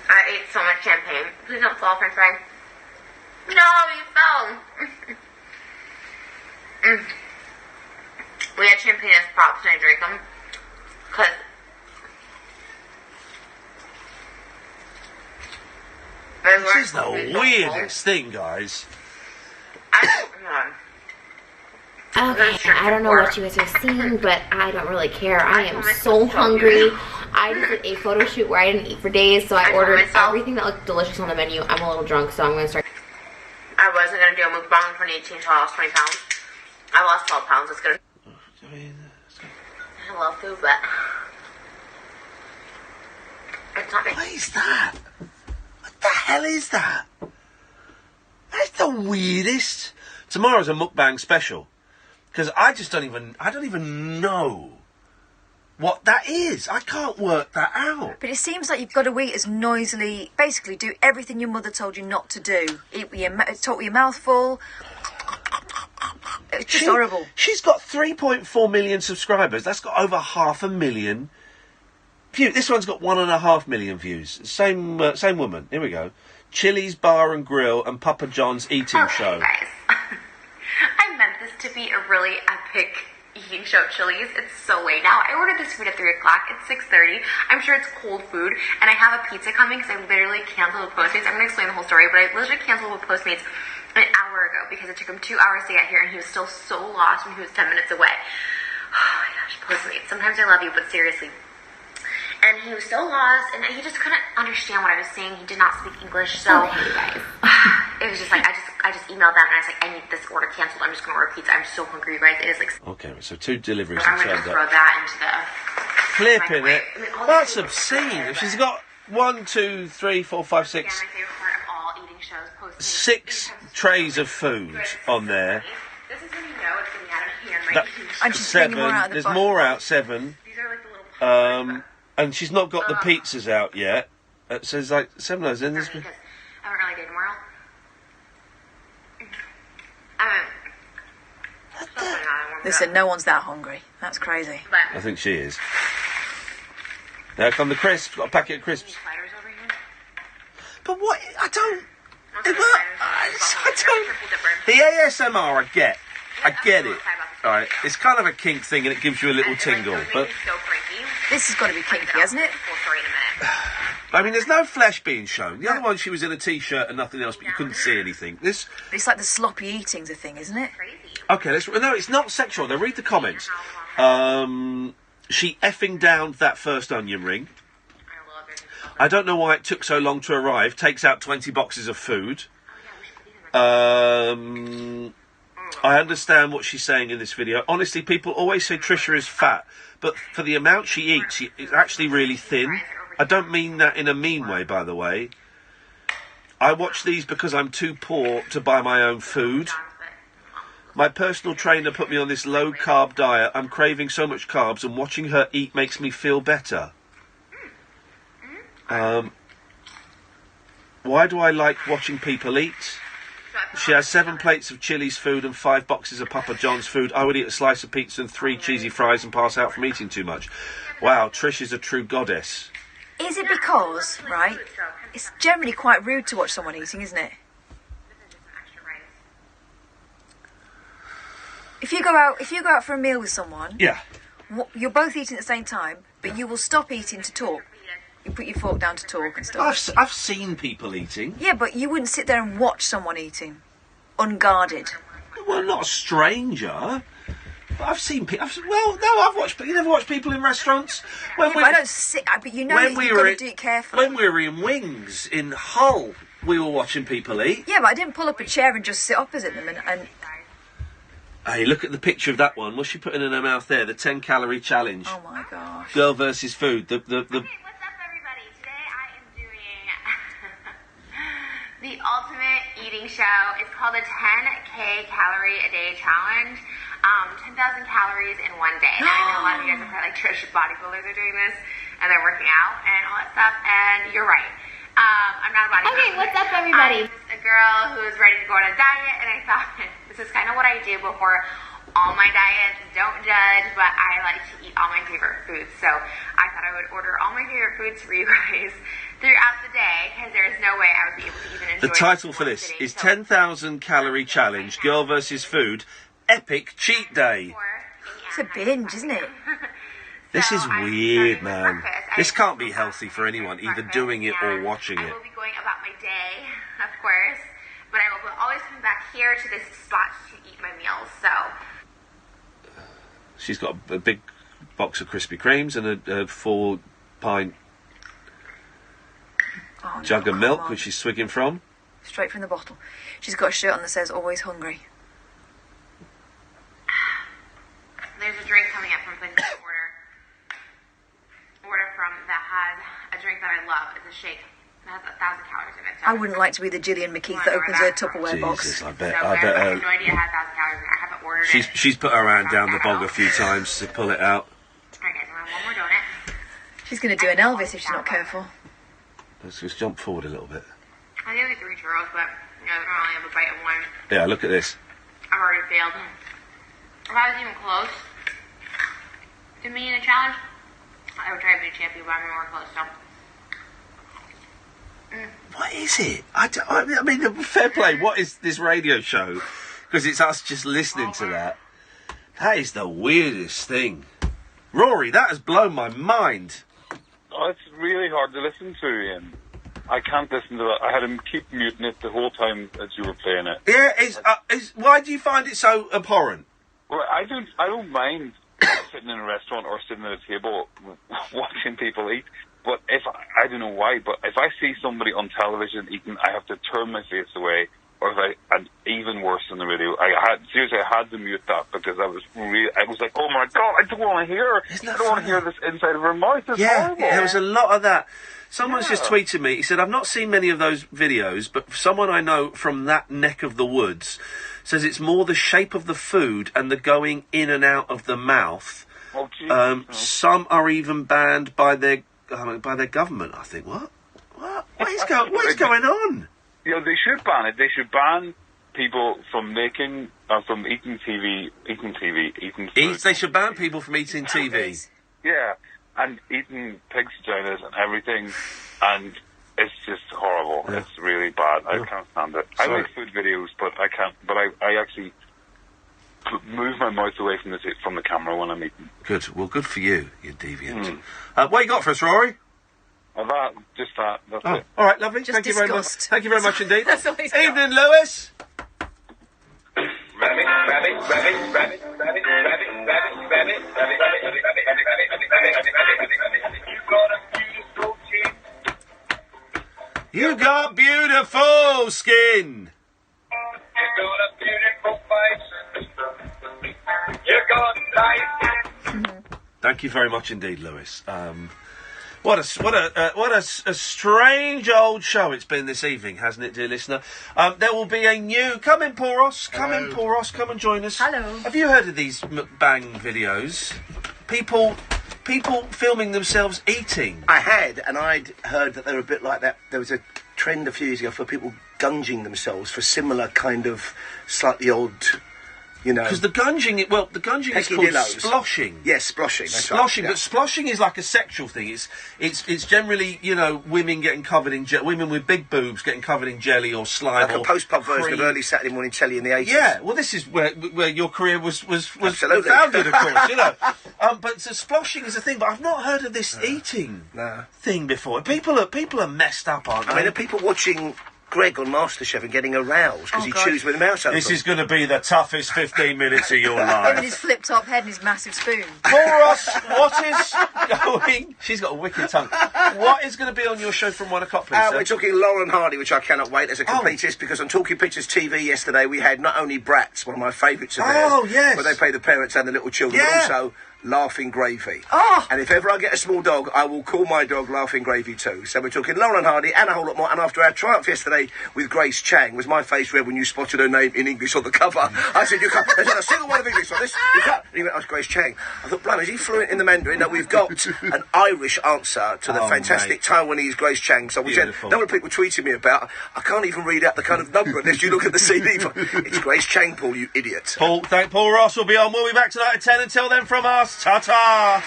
I ate so much champagne. Please don't fall, French fry. No, you fell. We had champagne as props and I drank them. Because this is the weirdest thing, guys. Okay, I don't know what you guys are seeing, but I don't really care. I am so hungry. I just did a photo shoot where I didn't eat for days, so I ordered everything that looked delicious on the menu. I'm a little drunk, so I'm going to start. I wasn't going to do a mukbang in 2018 until I lost 20 pounds. I lost 12 pounds. It's good. I love food, but it's not me. What is that? What the hell is that? That's the weirdest. Tomorrow's a mukbang special. Because I don't even know what that is. I can't work that out. But it seems like you've got to eat as noisily, basically do everything your mother told you not to do. Eat with talk with your mouth full. It's just horrible. She's got 3.4 million subscribers. That's got over 500,000 views. This one's got 1.5 million views. Same woman. Here we go. Chili's Bar and Grill and Papa John's eating show. Guys. I meant this to be a really epic eating show at Chili's. It's so late now. I ordered this food at 3 o'clock. It's 6:30. I'm sure it's cold food. And I have a pizza coming because I literally canceled with Postmates. I'm going to explain the whole story, but I literally canceled with Postmates an hour ago because it took him 2 hours to get here and he was still so lost when he was 10 minutes away. Oh my gosh, Postmates. Sometimes I love you, but seriously. and he was so lost, and he just couldn't understand what I was saying. He did not speak English, so it was just like I just emailed them, and I was like, I need this order canceled. I'm just gonna order pizza. I'm so hungry, you guys. It is like. Okay, so 2 deliveries I'm and gonna turned throw up. that into the. Flipping it. That's obscene. If she's got 1, 2, 3, 4, 5, 6. Yeah, my favorite part of all eating shows. Posting 6 trays of food on there. This is when you know it's gonna be out of hand. Right? And she's bringing 7. more out of the There's box. more out. 7. These are like the little. And she's not got the pizzas out yet. So there's like 7 of those in this. I haven't really did tomorrow. Listen, no one's that hungry. That's crazy. I think she is. Now come the crisps. Got a packet of crisps. But what? I don't. The ASMR, I get it. Alright, it's kind of a kink thing and it gives you a little tingle, but This has got to be kinky, hasn't it? I mean, there's no flesh being shown. The other one, she was in a t-shirt and nothing else, but you couldn't see anything. This, It's like the sloppy eating's a thing, isn't it? okay, no, it's not sexual. Now read the comments. She effing downed that first onion ring. I don't know why it took so long to arrive. Takes out 20 boxes of food. I understand what she's saying in this video. Honestly, people always say Trisha is fat, but for the amount she eats, she is actually really thin. I don't mean that in a mean way, by the way. I watch these because I'm too poor to buy my own food. My personal trainer put me on this low-carb diet. I'm craving so much carbs, and watching her eat makes me feel better. Why do I like watching people eat? She has 7 plates of Chili's food and 5 boxes of Papa John's food. I would eat a slice of pizza and 3 cheesy fries and pass out from eating too much. Wow, Trish is a true goddess. Is it because, right, it's generally quite rude to watch someone eating, isn't it? If you go out for a meal with someone, Yeah. you're both eating at the same time, but you will stop eating to talk. You put your fork down to talk and stuff. I've seen people eating. Yeah, but you wouldn't sit there and watch someone eating, unguarded. Well, not a stranger. But I've seen people. Well, no, I've watched. You never watch people in restaurants. Yeah, but I don't sit. But you know you've got to do it carefully. When we were in Wings in Hull, we were watching people eat. Yeah, but I didn't pull up a chair and just sit opposite them and Hey, look at the picture of that one. What's she putting in her mouth there? The 10-calorie challenge. Oh my gosh. Girl versus food. The The ultimate eating show is called the 10K calorie a day challenge. 10,000 calories in one day. I know a lot of you guys have heard like Trish bodybuilders are doing this and they're working out and all that stuff. And you're right. I'm not a bodybuilder. Okay, what's up, everybody? I'm just a girl who's ready to go on a diet, and I thought this is kind of what I do before all my diets. Don't judge, but I like to eat all my favorite foods. So I thought I would order all my favorite foods for you guys throughout the day, because there is no way I would be able to even enjoy The title for this is 10,000 calorie challenge, girl versus food, epic cheat day. it's a binge, isn't it? This is weird, man. This can't be healthy for anyone, either doing it or watching I it. will be going about my day, of course, but I will always come back here to this spot to eat my meals. So She's got a big box of Krispy Kremes and a 4-pint jug of milk, which she's swigging from. Straight from the bottle. She's got a shirt on that says "Always hungry." there's a drink coming up from something to order from that has a drink that I love. It's a shake. It has 1,000 calories in it. So I wouldn't like to be the Gillian McKeith that opens her Tupperware box. Jesus, I So bet I have her. no idea it has 1,000 calories in it. I haven't ordered it. She's put her hand down the bog a few times to pull it out. Alright guys, I'm gonna have one more donut. She's going to do an Elvis if she's not careful. Let's just jump forward a little bit. I did like 3 churros, but you know, I only have a bite of one. Yeah, look at this. I've already failed. If I was even close to me in a challenge, I would try to be a champion, but I'm more close, so. What is it? I mean, fair play. What is this radio show? Because it's us just listening to that. That is the weirdest thing. Rory, that has blown my mind. Oh, it's really hard to listen to, Ian. I can't listen to it. I had him keep muting it the whole time as you were playing it. Yeah, why do you find it so abhorrent? Well, I don't mind sitting in a restaurant or sitting at a table watching people eat. But if I don't know why, but if I see somebody on television eating, I have to turn my face away. Or and even worse than the radio, I had to mute that because I was like, oh my God, I don't want to hear. I don't want to hear this inside of her mouth. It's horrible. There was a lot of that. Someone's just tweeted me. He said, I've not seen many of those videos, but someone I know from that neck of the woods says it's more the shape of the food and the going in and out of the mouth. Oh, Jesus. Some are even banned by their government. I think, what is going on? You know, they should ban it. They should ban people from eating food. They should ban people from eating TV. Yeah, and eating pig's vaginas and everything, and it's just horrible. Yeah. It's really bad. I can't stand it. I like food videos, but I can't. But I actually move my mouth away from the camera when I'm eating. Good. Well, good for you, you deviant. What you got for us, Rory? That's it. All right, lovely. Thank you very much. Thank you very much indeed. Evening, Lewis. You got beautiful skin. You got a beautiful face. You got life. Thank you very much indeed, Lewis. What a strange old show it's been this evening, hasn't it, dear listener? There will be a new... Come in, Paul Ross. Come in, Paul Ross. Come and join us. Hello. Have you heard of these mukbang videos? People filming themselves eating. I had, and I'd heard that they were a bit like that. There was a trend a few years ago for people gunging themselves for similar kind of slightly odd... You know, because the gunging is called sploshing. Yes, sploshing. That's sploshing, right, but sploshing is like a sexual thing. It's generally, you know, women getting covered in women with big boobs getting covered in jelly or slime, like or a post-pub version of early Saturday morning telly in the 80s. Yeah, well, this is where your career was founded, of course. You know, but so sploshing is a thing. But I've not heard of this eating thing before. People are messed up, aren't they? I mean, are people watching Greg on MasterChef and getting aroused because he chews with a mouse open? This is going to be the toughest 15 minutes of your life. Him and his flip-top head and his massive spoon. Paul Ross, what is going... She's got a wicked tongue. What is going to be on your show from 1 o'clock, please, sir? We're talking Lauren Hardy, which I cannot wait as a completist, because on Talking Pictures TV yesterday we had not only Bratz, one of my favourites of theirs, yes, where they play the parents and the little children, but also Laughing Gravy. Oh! And if ever I get a small dog, I will call my dog Laughing Gravy too. So we're talking Lauren Hardy and a whole lot more. And after our triumph yesterday with Grace Chang, was my face red when you spotted her name in English on the cover? I said, you can't. There's not a single word of English on this. You can't. And he went, oh, it's Grace Chang. I thought, blimey, is he fluent in the Mandarin? No, we've got an Irish answer to the fantastic Taiwanese Grace Chang. So we said, know what people tweeting me about? I can't even read out the kind of number unless you look at the CD. It's Grace Chang, Paul, you idiot. Paul Ross will be on. We'll be back tonight at 10. Until then, from us, ta-ta.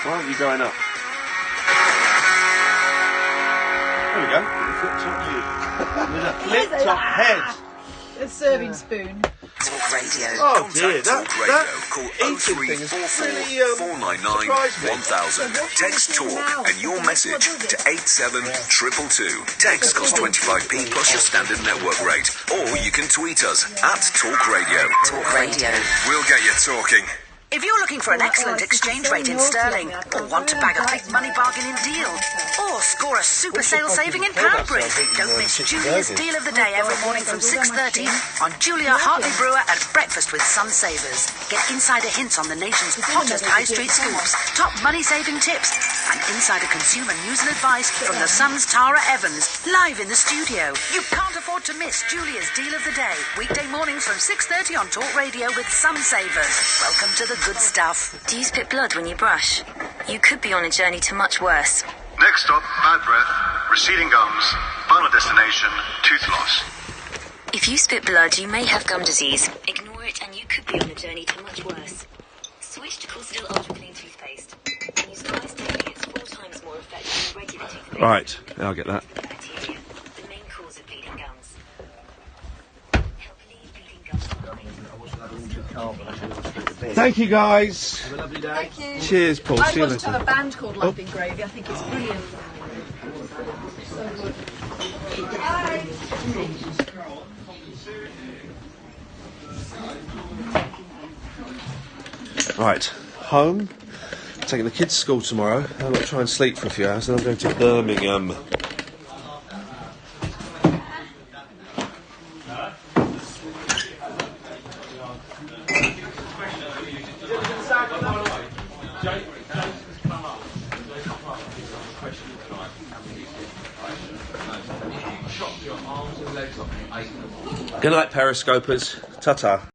Why aren't you going up? There we go. Flip top head. A serving spoon. Talk Radio. Oh dear, Talk Radio. Call eating thing is 499 1000. Text talk and your message to 87222. Text costs 25p plus your standard network rate. Or you can tweet us at Talk Radio. Talk Radio. We'll get you talking. If you're looking for an excellent exchange rate in sterling, or want to bag a big money bargaining deal, or score a super sale saving in Poundbury, don't miss Julia's Deal of the Day every morning from 6:30 on Julia Hartley Brewer at Breakfast with Sun Savers. Get insider hints on the nation's hottest high street scoops, top money-saving tips, and insider consumer news and advice from the Sun's Tara Evans, live in the studio. You can't afford to miss Julia's Deal of the Day, weekday mornings from 6:30 on Talk Radio with Sun Savers. Welcome to the good stuff. Do you spit blood when you brush? You could be on a journey to much worse. Next stop, bad breath, receding gums, final destination, tooth loss. If you spit blood, you may have gum disease. Ignore it and you could be on a journey to much worse. Switch to Clydesdale Ultra Clean toothpaste. Use twice daily, it's 4 times more effective than regular toothpaste. Right, I'll get that. Bacteria, the main cause of bleeding gums. Help leave bleeding gums. Thank you, guys. Have a lovely day. Thank you. Cheers, Paul. I See you want to later. have a band called Laughing Gravy. I think it's brilliant. So good. Bye. Right, home. Taking the kids to school tomorrow. I'm going to try and sleep for a few hours, and I'm going to Birmingham. Good night, Periscopers. Ta-ta.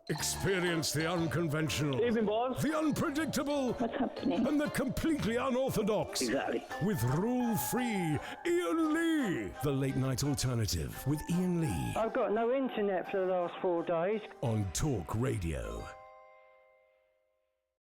Experience the unconventional, Evening, boss. the unpredictable, What's happening? and the completely unorthodox. Exactly. With rule-free Iain Lee. The Late Night Alternative with Iain Lee. I've got no internet for the last 4 days. On Talk Radio.